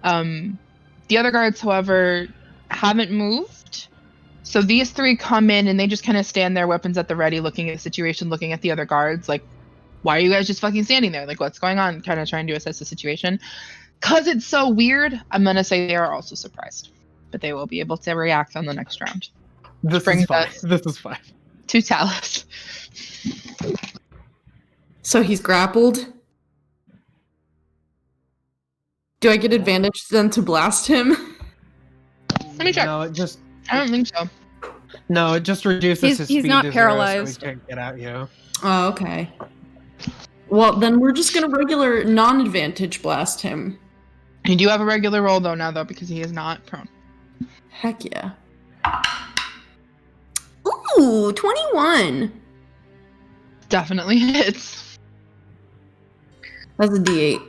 The other guards, however, haven't moved. So these 3 come in and they just kind of stand there, weapons at the ready, looking at the situation, looking at the other guards, like, why are you guys just fucking standing there? Like, what's going on? Kind of trying to assess the situation. Because it's so weird, I'm going to say they are also surprised. But they will be able to react on the next round. This is fine. This is fine. To Talus. So he's grappled. Do I get advantage then to blast him? Let me check. No, it just. I don't think so. No, it just reduces his speed. He's not to 0, paralyzed. so he can't get at you. Oh, okay. Well, then we're just gonna regular non-advantage blast him. You do have a regular roll though now though because he is not prone. Heck yeah. Ooh, 21. Definitely hits. That's a D8.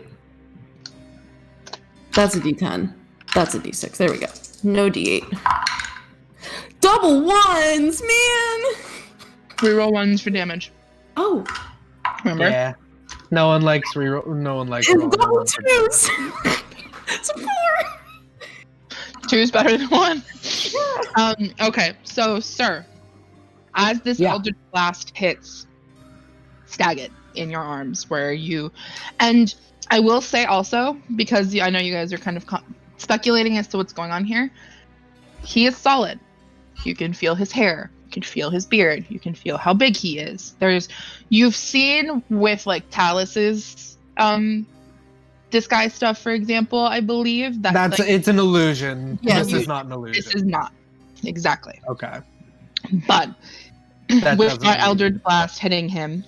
That's a D10. That's a D6. There we go. No D8. Double ones, man! Reroll 1s for damage. Oh. Remember? Yeah. No one likes reroll. No one likes And rolling. double 2s! It's a 4! 2's better than 1. Okay, so sir, as this Eldritch Blast hits Staggit in your arms, where you, and I will say also, because I know you guys are kind of speculating as to what's going on here, he is solid. You can feel his hair, you can feel his beard, you can feel how big he is. You've seen with like Talus's disguise stuff, for example, I believe that's like, it's an illusion. Yeah, this is not an illusion. This is not. Exactly. Okay. But with our Eldritch Blast hitting him,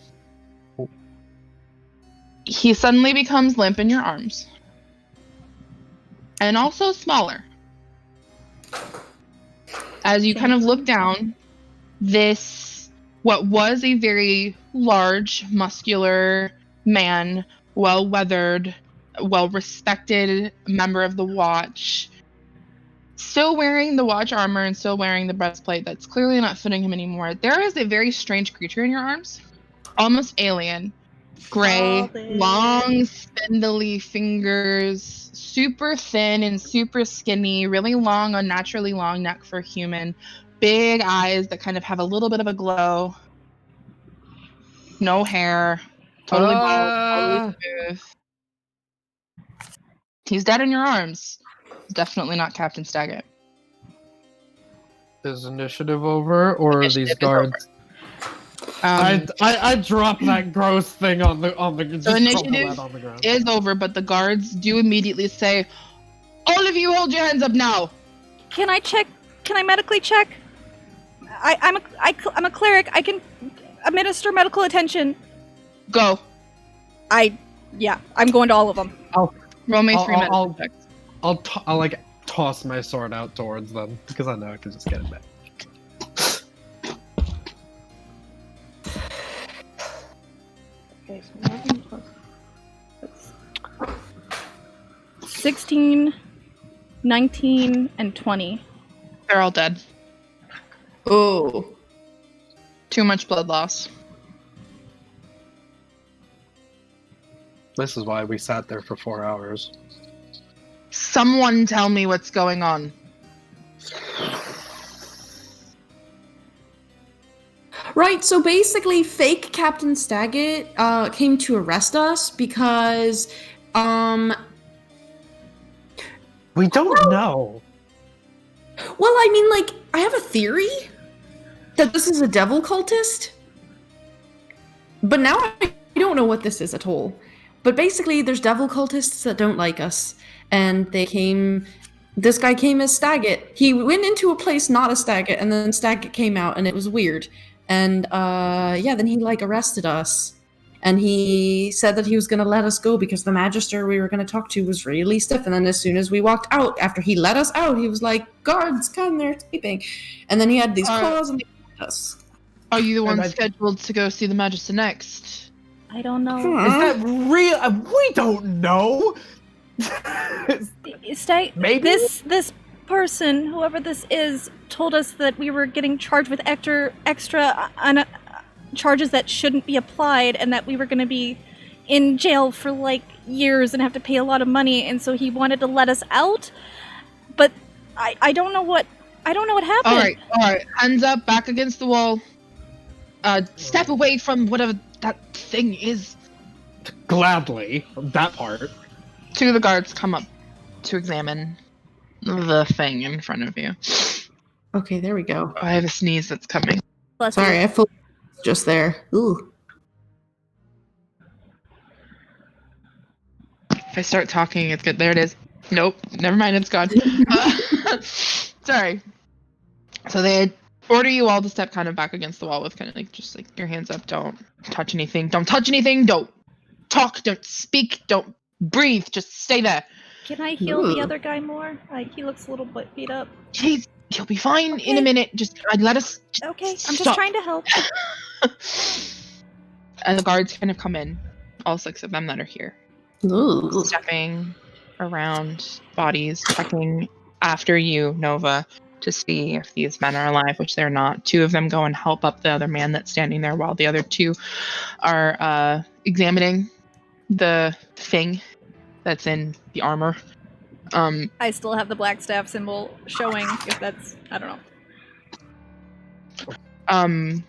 he suddenly becomes limp in your arms. And also smaller. As you kind of look down, what was a very large, muscular man, well-weathered, well-respected member of the Watch, still wearing the Watch armor and still wearing the breastplate that's clearly not fitting him anymore. There is a very strange creature in your arms, almost alien, gray, long, spindly fingers, super thin and super skinny, really long, unnaturally long neck for a human, big eyes that kind of have a little bit of a glow, no hair, totally bald, totally smooth. He's dead in your arms. Definitely not Captain Staggit. Is initiative over, or are these guards? I dropped that gross thing on the So initiative on the ground. Is over, but the guards do immediately say, "All of you, hold your hands up now." Can I check? Can I medically check? I'm a cleric. I can administer medical attention. Go. I'm going to all of them. Roll me 3 medical checks. I'll like toss my sword out towards them because I know I can just get it back. Okay, so 16, 19, and 20. They're all dead. Oh. Too much blood loss. This is why we sat there for 4 hours. Someone tell me what's going on. Right, so basically fake Captain Staggett came to arrest us because We don't know. well, I mean, like, I have a theory that this is a devil cultist. But now I don't know what this is at all. But basically, there's devil cultists that don't like us. And this guy came as Staggett. He went into a place not as Staggett, and then Staggett came out, and it was weird. And, then he, like, arrested us. And he said that he was going to let us go because the magister we were going to talk to was really stiff. And then as soon as we walked out, after he let us out, he was like, guards, come, they're sleeping. And then he had these claws and they attacked us. Are you the one scheduled to go see the Magister next? I don't know. Is that real? We don't know. Maybe this person, whoever this is, told us that we were getting charged with extra charges that shouldn't be applied, and that we were going to be in jail for like years and have to pay a lot of money, and so he wanted to let us out. But I don't know what happened. All right. Hands up, back against the wall. Step away from whatever that thing is. Gladly, that part. Two of the guards come up to examine the thing in front of you. Okay, there we go. I have a sneeze that's coming. Sorry, I feel just there. Ooh. If I start talking, it's good. There it is. Nope, never mind, it's gone. Sorry. So they order you all to step kind of back against the wall with kind of like just like your hands up. Don't touch anything. Don't touch anything. Don't talk. Don't speak. Don't breathe. Just stay there. Can I heal the other guy more? He looks a little bit beat up. He'll be fine in a minute. Just let us. Okay, I'm stop. just trying to help. And the guards kind of come in, all 6 of them that are here. Ooh. Stepping around bodies, checking after you, Nova, to see if these men are alive, which they're not. 2 of them go and help up the other man that's standing there, while the other 2 are examining the thing that's in the armor. I still have the black staff symbol showing, if that's, I don't know.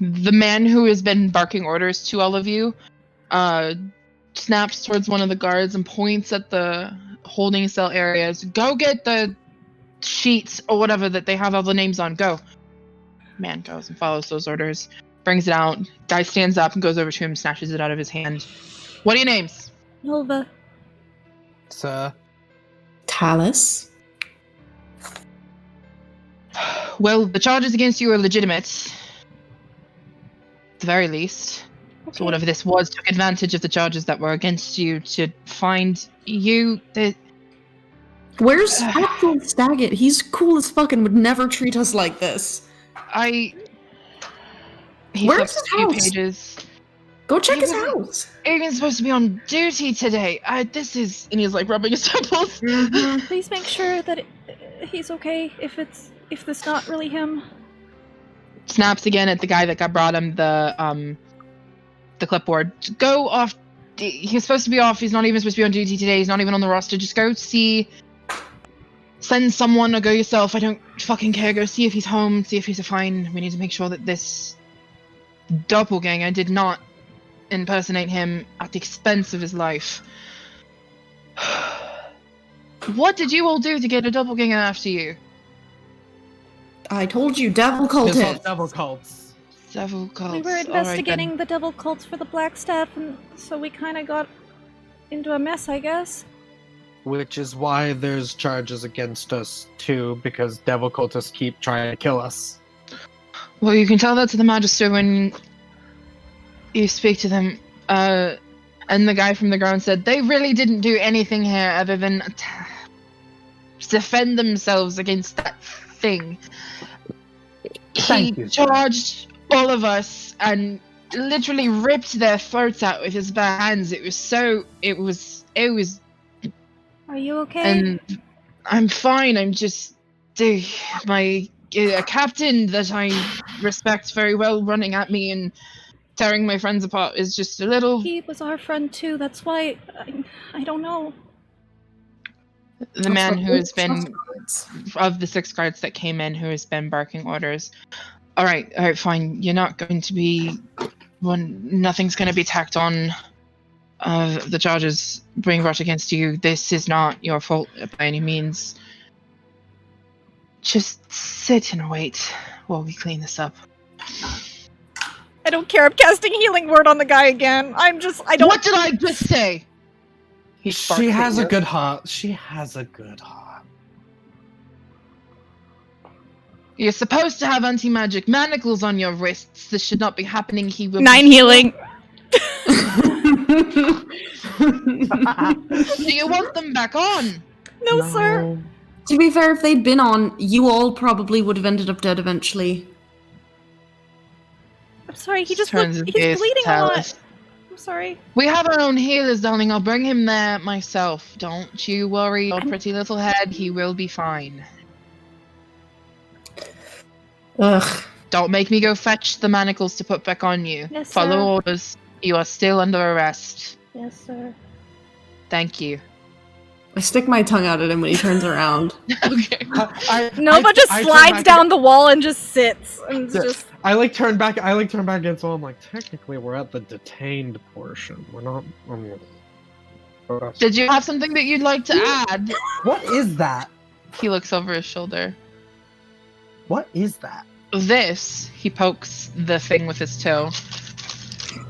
The man who has been barking orders to all of you snaps towards one of the guards and points at the holding cell areas. Go get the sheets or whatever that they have all the names on. Go. Man goes and follows those orders, brings it out. Guy stands up and goes over to him, snatches it out of his hand. What are your names? Nova. Sir. Talus. Well, the charges against you are legitimate. At the very least. Okay. So whatever this was took advantage of the charges that were against you to find you. Where's actual Staggett? He's cool as fuck and would never treat us like this. He Where's flips his a few house? pages. Go check his house. Aiden's supposed to be on duty today. And he's like rubbing his temples. Please make sure that he's okay if this not really him. Snaps again at the guy that got brought him the clipboard. Go off. He's supposed to be off. He's not even supposed to be on duty today. He's not even on the roster. Just go see. Send someone or go yourself. I don't fucking care. Go see if he's home. See if he's fine. We need to make sure that this doppelganger did not impersonate him at the expense of his life. What did you all do to get a doppelganger after you? I told you, devil cultist. Devil cults. Devil cults. We were investigating the devil cults for the black staff, and so we kind of got into a mess, I guess. Which is why there's charges against us too, because devil cultists keep trying to kill us. Well, you can tell that to the Magister when you speak to them. And the guy from the ground said they really didn't do anything here other than defend themselves against that thing. He charged all of us and literally ripped their throats out with his bare hands. It was. Are you okay? And I'm fine. I'm just my captain that I respect very well running at me and tearing my friends apart is just a little. He was our friend too. That's why I don't know. The man who has been Cards. of the 6 guards that came in, who has been barking orders. All right, fine. You're not going to be nothing's going to be tacked on. The charges being brought against you. This is not your fault by any means. Just sit and wait while we clean this up. I don't care. I'm casting healing word on the guy again. I don't. What did I just say? She has a good heart. She has a good heart. You're supposed to have anti-magic manacles on your wrists. This should not be happening. He will 9 healing. Do you want them back on? No, sir. To be fair, if they'd been on, you all probably would have ended up dead eventually. I'm sorry. He's Turns bleeding his face a tell lot. us. I'm sorry. We have our own healers, darling. I'll bring him there myself. Don't you worry, your pretty little head. He will be fine. Ugh. Don't make me go fetch the manacles to put back on you. Yes, Follow sir. orders. You are still under arrest. Yes, sir. Thank you. I stick my tongue out at him when he turns around. Okay. Nova just I turn slides back down the wall and just sits and Yeah. just. I turn back against all. I'm like, technically, we're at the detained portion. We're not. Did you have something that you'd like to add? What is that? He looks over his shoulder. What is that? This, he pokes the thing with his toe.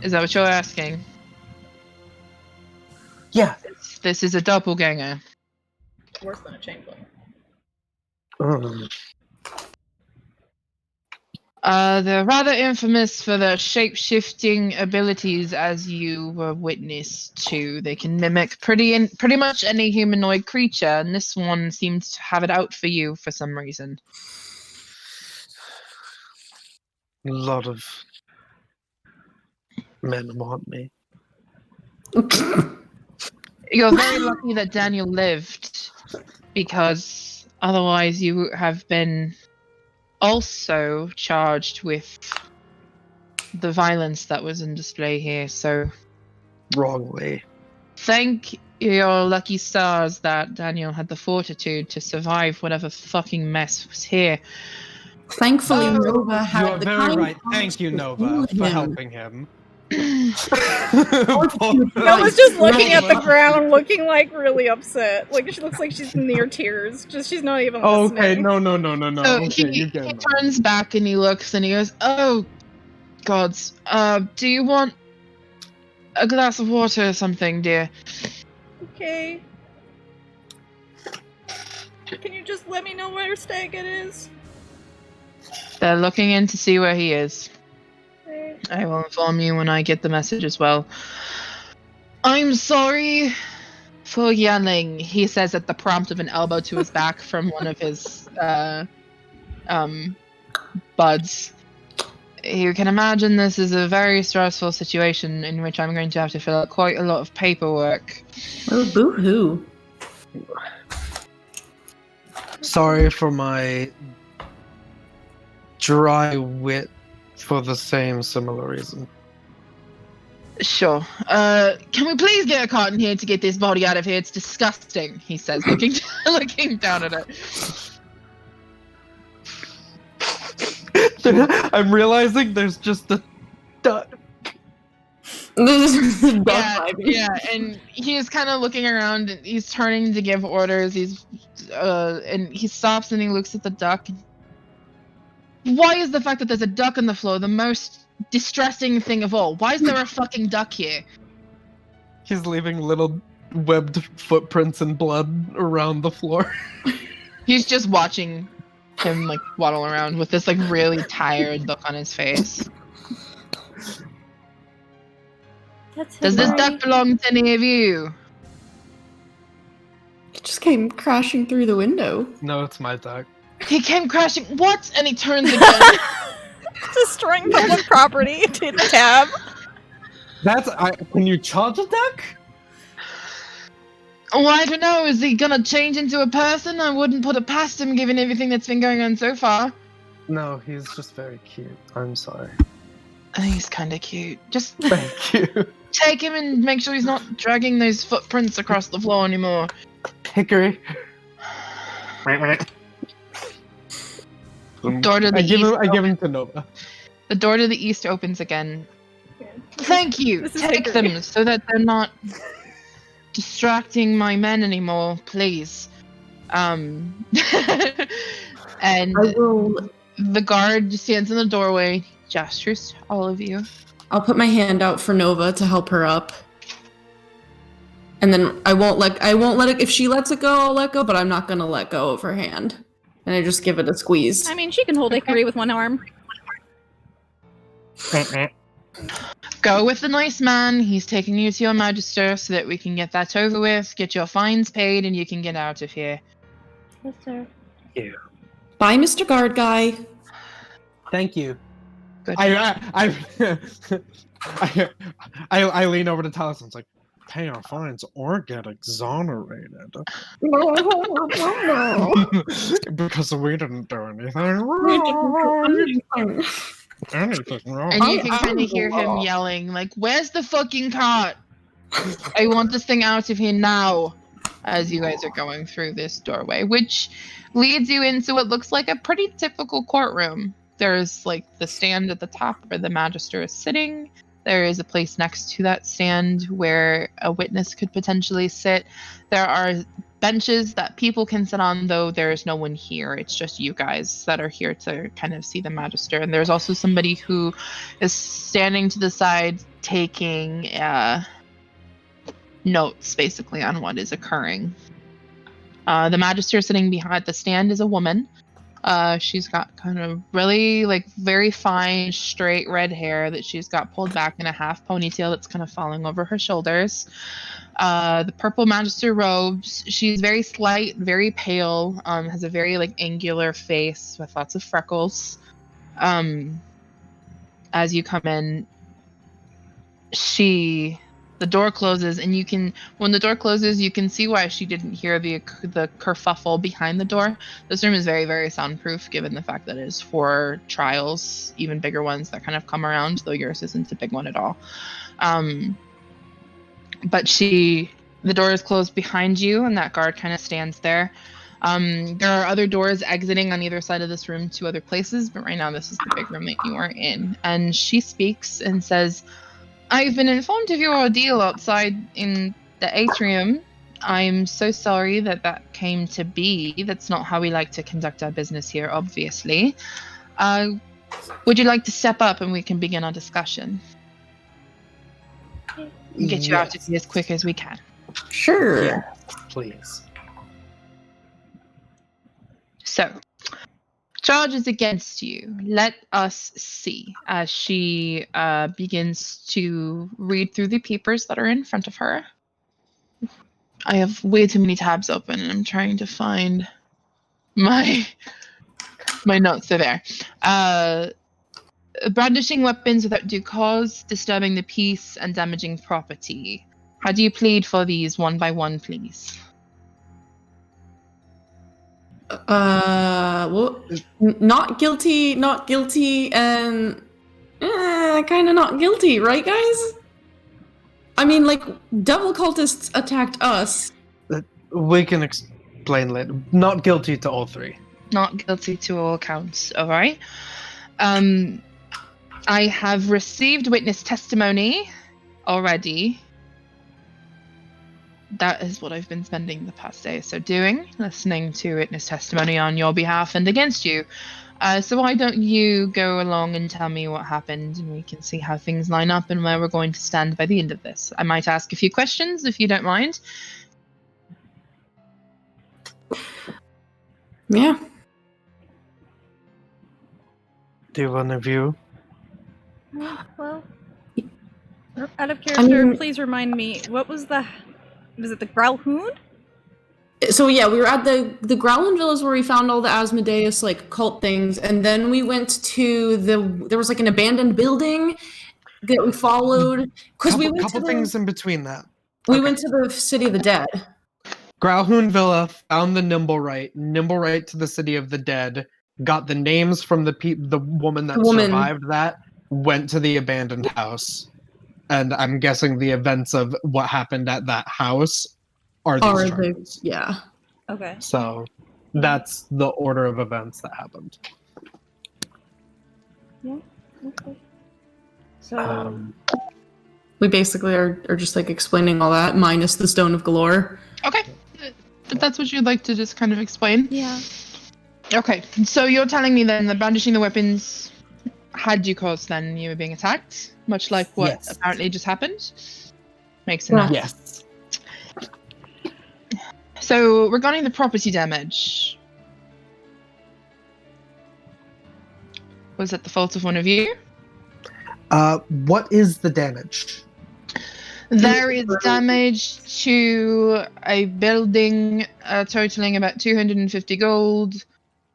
Is that what you're asking? Yeah. This is a doppelganger. Worse than a changeling. They're rather infamous for their shape-shifting abilities, as you were witness to. They can mimic pretty much any humanoid creature, and this one seems to have it out for you for some reason. A lot of men want me. You're very lucky that Daniel lived, because otherwise you have been also charged with the violence that was in display here, so Wrongly. thank your lucky stars that Daniel had the fortitude to survive whatever fucking mess was here. Thankfully, Oh, Nova had You are the very kind right. heart Thank you, to Nova, heal for him. helping him. Nova's just looking at the ground, looking like really upset. Like she looks like she's near tears. Just she's not even listening. Okay, no. So Okay, he you get it. turns back and he looks and he goes, "Oh, gods, do you want a glass of water or something, dear?" Okay. Can you just let me know where Staggett is? They're looking in to see where he is. Okay. I will inform you when I get the message as well. I'm sorry for yelling, he says at the prompt of an elbow to his back from one of his buds. You can imagine this is a very stressful situation in which I'm going to have to fill out quite a lot of paperwork. Oh, boo-hoo. Sorry for my dry wit for the same similar reason. Sure. Can we please get a cart in here to get this body out of here? It's disgusting, he says, looking down at it. I'm realizing there's just a duck. Yeah, and he's kind of looking around and he's turning to give orders. And he stops and he looks at the duck. Why is the fact that there's a duck on the floor the most distressing thing of all? Why is there a fucking duck here? He's leaving little webbed footprints and blood around the floor. He's just watching him like waddle around with this like really tired look on his face. Does this duck belong to any of you? It just came crashing through the window. No, it's my duck. He came crashing. What? And he turns again. Destroying public property. Hit the tab. Can you charge a duck? Oh, I don't know. Is he gonna change into a person? I wouldn't put it past him, given everything that's been going on so far. No, he's just very cute. I'm sorry. He's kind of cute. Just Thank you. take him and make sure he's not dragging those footprints across the floor anymore. Hickory. Door to the east. I give him to Nova. The door to the east opens again. Thank you. This is Take Hickory. them so that they're not distracting my men anymore, please. And I will. the guard stands in the doorway, gestures to all of you. I'll put my hand out for Nova to help her up. And then I won't let it, if she lets it go, I'll let go, but I'm not gonna let go of her hand. And I just give it a squeeze. I mean, she can hold Hickory with one arm. Go with the nice man. He's taking you to your magister so that we can get that over with, get your fines paid, and you can get out of here. Yes, sir. Bye, Mr. Guard Guy. Thank you. Good. I lean over to Talis and it's like, pay our fines or get exonerated. Because we didn't do anything wrong. Anything wrong. And you can kind of hear him yelling, like, where's the fucking cart? I want this thing out of here now. As you guys are going through this doorway, which leads you into what looks like a pretty typical courtroom. There's like the stand at the top where the magister is sitting. There is a place next to that stand where a witness could potentially sit. There are benches that people can sit on, though there is no one here. It's just you guys that are here to kind of see the magister. And there's also somebody who is standing to the side taking notes, basically, on what is occurring. The magister sitting behind the stand is a woman. She's got kind of really, like, very fine, straight red hair that she's got pulled back in a half ponytail that's kind of falling over her shoulders. The purple magister robes. She's very slight, very pale, has a very, like, angular face with lots of freckles. As you come in, the door closes, and when the door closes, you can see why she didn't hear the kerfuffle behind the door. This room is very, very soundproof, given the fact that it is for trials, even bigger ones that kind of come around, though yours isn't a big one at all. But the door is closed behind you, and that guard kind of stands there. There are other doors exiting on either side of this room to other places, but right now this is the big room that you are in. And she speaks and says, I've been informed of your ordeal outside in the atrium. I'm so sorry that came to be. That's not how we like to conduct our business here, obviously. Would you like to step up and we can begin our discussion? Get you out of here as quick as we can. Sure. Yeah, please. So, charges against you. Let us see. As she begins to read through the papers that are in front of her. I have way too many tabs open, and I'm trying to find my notes. Are there. Brandishing weapons without due cause, disturbing the peace, and damaging property. How do you plead for these one by one, please? Well, not guilty, and kind of not guilty, right, guys? I mean, like, devil cultists attacked us. We can explain later. Not guilty to all three. Not guilty to all counts, alright? I have received witness testimony already. That is what I've been spending the past day or so doing, listening to witness testimony on your behalf and against you. So why don't you go along and tell me what happened, and we can see how things line up and where we're going to stand by the end of this. I might ask a few questions, if you don't mind. Yeah. Do one of you? Well, out of character, mean- please remind me, what was it the Growlhound? So yeah, we were at the Growlin Villas where we found all the Asmodeus like cult things, and then we went to there was like an abandoned building that we followed because we went couple to things in between that. We went to the City of the Dead. Growlhound Villa found the Nimblewright to the City of the Dead, got the names from the woman that survived that, went to the abandoned house, and I'm guessing the events of what happened at that house are these charges. Yeah. Okay. So that's the order of events that happened. Yeah. Okay. So We basically are just like explaining all that minus the Stone of Galore. Okay. If that's what you'd like to just kind of explain. yeah. Okay. So you're telling me then that brandishing the weapons had you cause then you were being attacked? Much like what Yes. apparently just happened? Makes sense. Yes. So regarding the property damage, was it the fault of one of you? What is the damage? There is damage to a building totaling about 250 gold,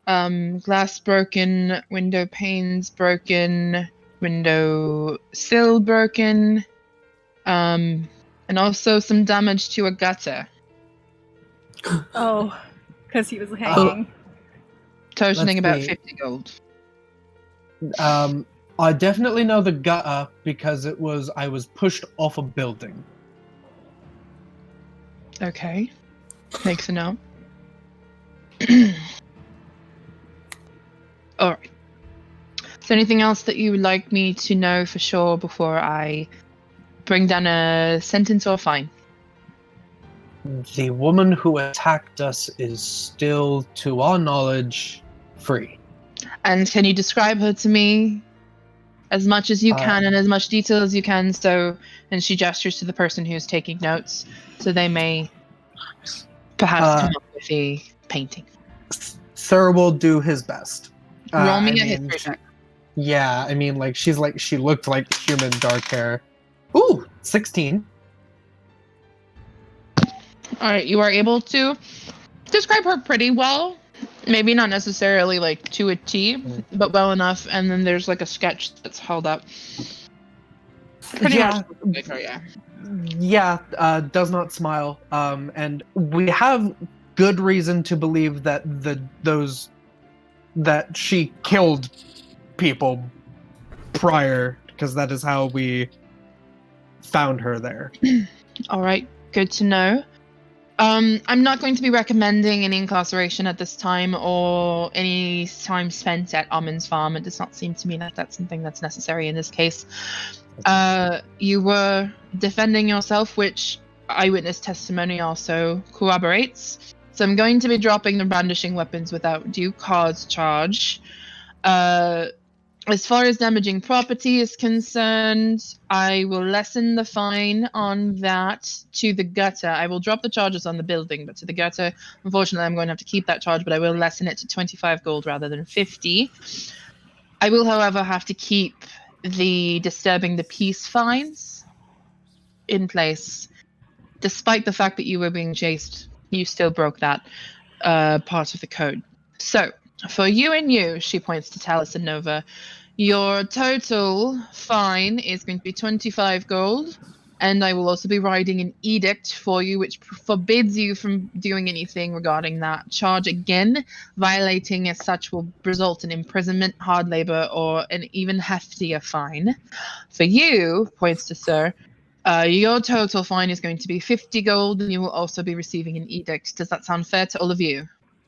glass broken, window panes broken, window sill broken, and also some damage to a gutter, Oh, because he was hanging. totaling about see. 50 gold. I definitely know the gutter because I was pushed off a building. Okay. Makes a note. Alright. Is there anything else that you would like me to know for sure before I bring down a sentence or fine? The woman who attacked us is still, to our knowledge, free. And can you describe her to me as much as you can and as much detail as you can? And she gestures to the person who's taking notes, so they may perhaps come up with a painting. Sir will do his best. Roll me a history check. Yeah, I mean, she looked like human dark hair. Ooh, 16. All right, you are able to describe her pretty well. Maybe not necessarily like to a T, but well enough. And then there's like a sketch that's held up. Pretty much like her, yeah. Yeah, does not smile. And we have good reason to believe that that she killed people prior, because that is how we found her there. All right, good to know. I'm not going to be recommending any incarceration at this time or any time spent at Amun's farm. It does not seem to me that that's something that's necessary in this case. You were defending yourself, which eyewitness testimony also corroborates. So I'm going to be dropping the brandishing weapons without due cause charge. As far as damaging property is concerned, I will lessen the fine on that to the gutter. I will drop the charges on the building, but to the gutter, unfortunately, I'm going to have to keep that charge, but I will lessen it to 25 gold rather than 50. I will, however, have to keep the disturbing the peace fines in place. Despite the fact that you were being chased, you still broke that part of the code. So, for you and you, she points to Talus and Nova, your total fine is going to be 25 gold, and I will also be writing an edict for you which forbids you from doing anything regarding that charge again. Violating as such will result in imprisonment, hard labor, or an even heftier fine. For you, points to Sir, your total fine is going to be 50 gold, and you will also be receiving an edict. Does that sound fair to all of you?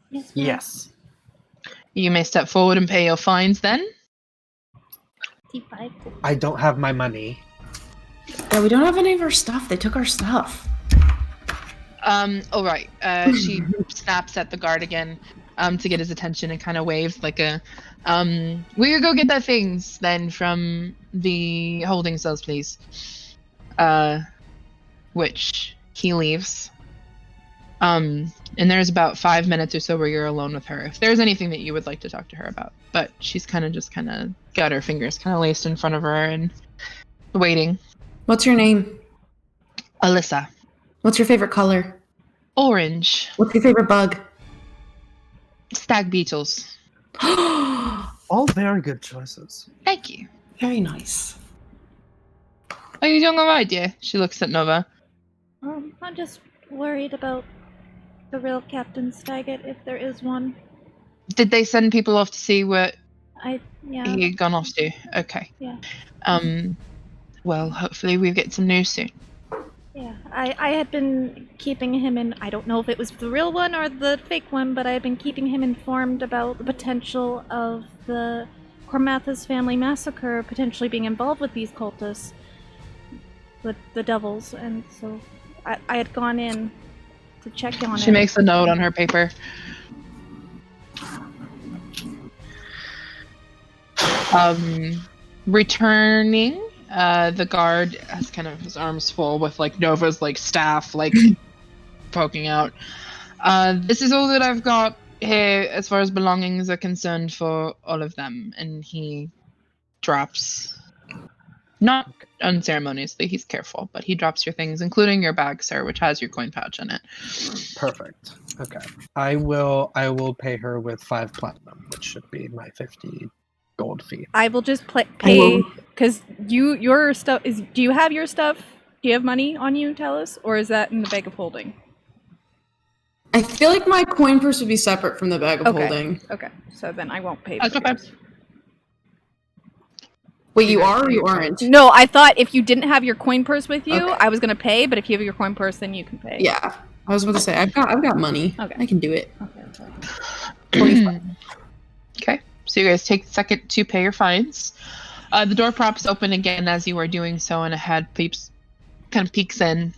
Yes. Yes. You may step forward and pay your fines then. T5. I don't have my money. Yeah, we don't have any of our stuff. They took our stuff. All right. She snaps at the guard again to get his attention and kind of waves like a, will you go get the things then from the holding cells, please? Which he leaves. And there's about 5 minutes or so where you're alone with her. If there's anything that you would like to talk to her about, but she's kind of got her fingers kind of laced in front of her and waiting. What's your name? Alyssa. What's your favorite color? Orange. What's your favorite bug? Stag beetles. All very good choices. Thank you. Very nice. Are you doing alright, dear? She looks at Nova. I'm just worried about the real Captain Stagget, if there is one. Did they send people off to see what Yeah. he had gone off to? Okay. Yeah. Well, hopefully we'll get some news soon. Yeah. Yeah, I had been keeping him in, I don't know if it was the real one or the fake one, but I had been keeping him informed about the potential of the Cormathus family massacre potentially being involved with these cultists, with the devils, and so I had gone in to check on it. She makes a note on her paper. Returning, the guard has kind of his arms full with like Nova's like staff like poking out. This is all that I've got here as far as belongings are concerned for all of them, and he drops, not unceremoniously, he's careful, but he drops your things, including your bag, sir, which has your coin pouch in it. Perfect. Okay. I will pay her with 5 platinum, which should be my 50 gold fee. I will just pay, because your stuff is, do you have your stuff? Do you have money on you, Talus? Or is that in the bag of holding? I feel like my coin purse would be separate from the bag of holding. Okay, so then I won't pay That's for okay. yours. Wait, you are or you aren't? No, I thought if you didn't have your coin purse with you, I was gonna pay, but if you have your coin purse, then you can pay. Yeah. I was about to say, I've got money. Okay. I can do it. Okay. Okay, so you guys take a second to pay your fines. The door props open again as you are doing so, and a head kind of peeks in.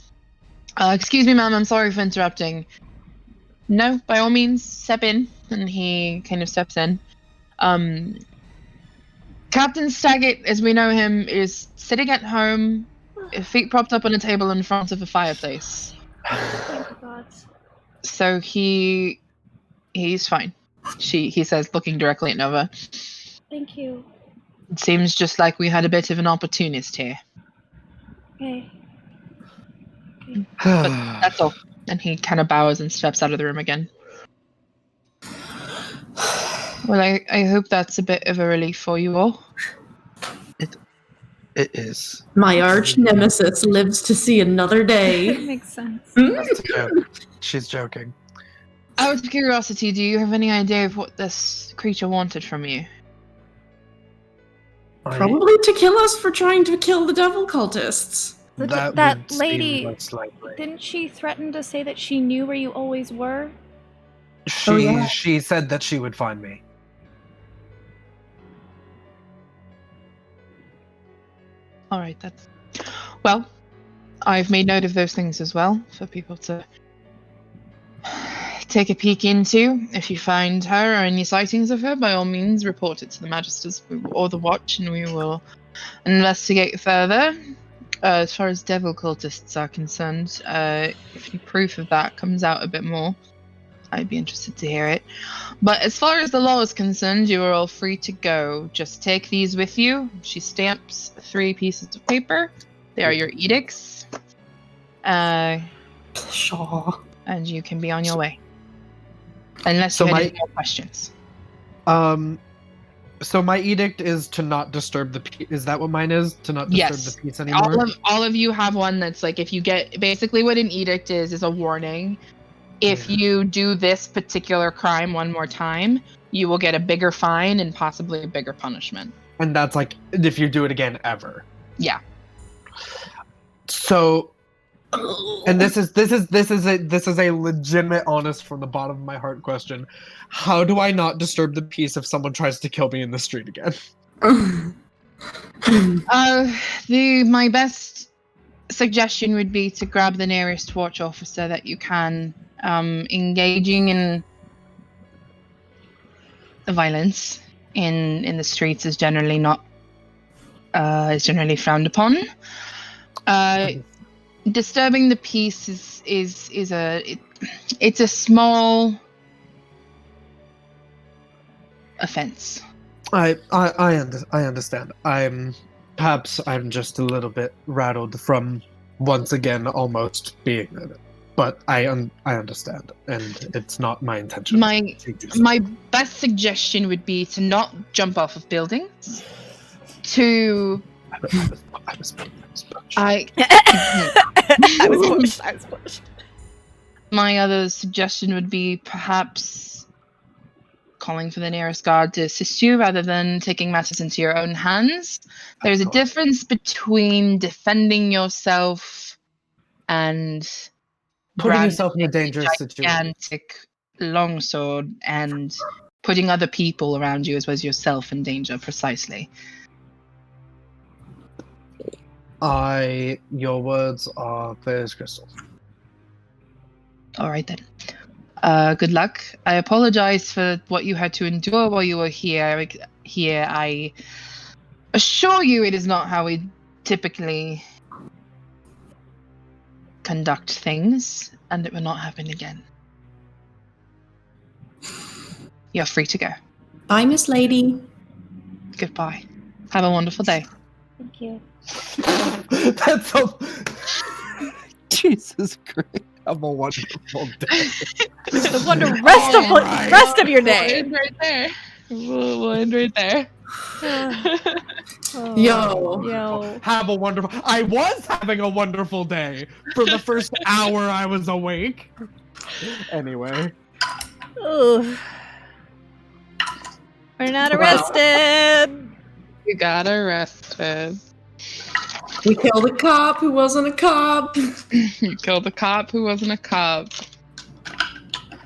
Excuse me, ma'am, I'm sorry for interrupting. No, by all means, step in. And he kind of steps in. Captain Staggett, as we know him, is sitting at home, feet propped up on a table in front of a fireplace. Thank God. So he's fine. He says, looking directly at Nova. Thank you. It seems just like we had a bit of an opportunist here. Okay. But that's all. And he kind of bows and steps out of the room again. Well, I hope that's a bit of a relief for you all. It is. My arch nemesis lives to see another It day. makes sense. That's a joke. She's joking. Out of curiosity, do you have any idea of what this creature wanted from you? Probably to kill us for trying to kill the devil cultists. That would seem lady, most likely. didn't she threaten to say that she knew where you always were? She said that she would find me. All right, that's... Well, I've made note of those things as well for people to take a peek into. If you find her or any sightings of her, by all means, report it to the Magisters or the Watch, and we will investigate further. As far as devil cultists are concerned, if any proof of that comes out a bit more, I'd be interested to hear it. But as far as the law is concerned, you are all free to go. Just take these with you. She stamps 3 pieces of paper. They are your edicts. Shaw. And you can be on your way. Unless So you have my- any more questions. So my edict is to not disturb the peace. Is that what mine is? To not disturb Yes. the peace anymore? All of you have one that's like, if you get... Basically what an edict is a warning. If you do this particular crime one more time, you will get a bigger fine and possibly a bigger punishment. And that's like if you do it again ever. Yeah. So, and this is a legitimate, honest, from the bottom of my heart question. How do I not disturb the peace if someone tries to kill me in the street again? My best suggestion would be to grab the nearest watch officer that you can. Engaging in violence in the streets is generally not is generally frowned upon. Disturbing the peace is a small offense. I understand. I'm just a little bit rattled from once again almost being in it. But I understand, and it's not my intention. My best suggestion would be to not jump off of buildings. To I was pushed. I was pushed. My other suggestion would be perhaps calling for the nearest guard to assist you rather than taking matters into your own hands. There's a difference between defending yourself and Putting yourself in a brandishing dangerous situation. gigantic longsword and putting other people around you as well as yourself in danger, precisely. Your words are clear as crystal. All right then. Good luck. I apologize for what you had to endure while you were here. I assure you it is not how we typically conduct things, and it will not happen again. You're free to go. Bye, Miss Lady. Goodbye. Have a wonderful day. Thank you. That's so. Jesus Christ. Have a wonderful day. The rest of your We'll day. end right there. We'll end right there. Yo. Have a wonderful. I was having a wonderful day for the first hour I was awake. Anyway. Ooh. We're not arrested. You got arrested. We killed a cop who wasn't a cop. You killed a cop who wasn't a cop.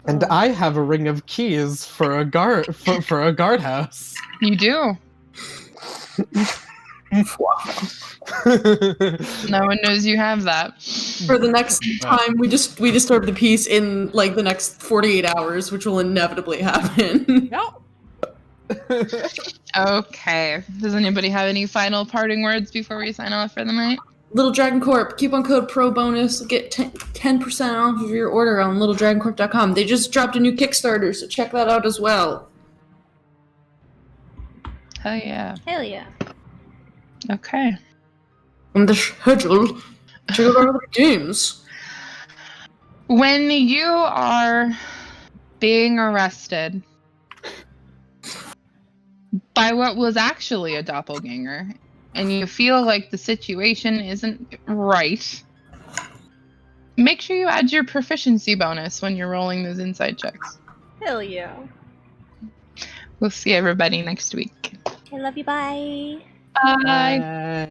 And I have a ring of keys for a guardhouse. You do. No one knows you have that. For the next time we disturb the peace in like the next 48 hours, which will inevitably happen. Okay. Does anybody have any final parting words before we sign off for the night? Little Dragon Corp, coupon code pro bonus, get 10% off of your order on littledragoncorp.com. They just dropped a new Kickstarter, so check that out as well. Hell yeah. Hell yeah. Okay. On the schedule, check out our other games. When you are being arrested by what was actually a doppelganger, and you feel like the situation isn't right, make sure you add your proficiency bonus when you're rolling those inside checks. Hell yeah. We'll see everybody next week. I love you. Bye. Bye.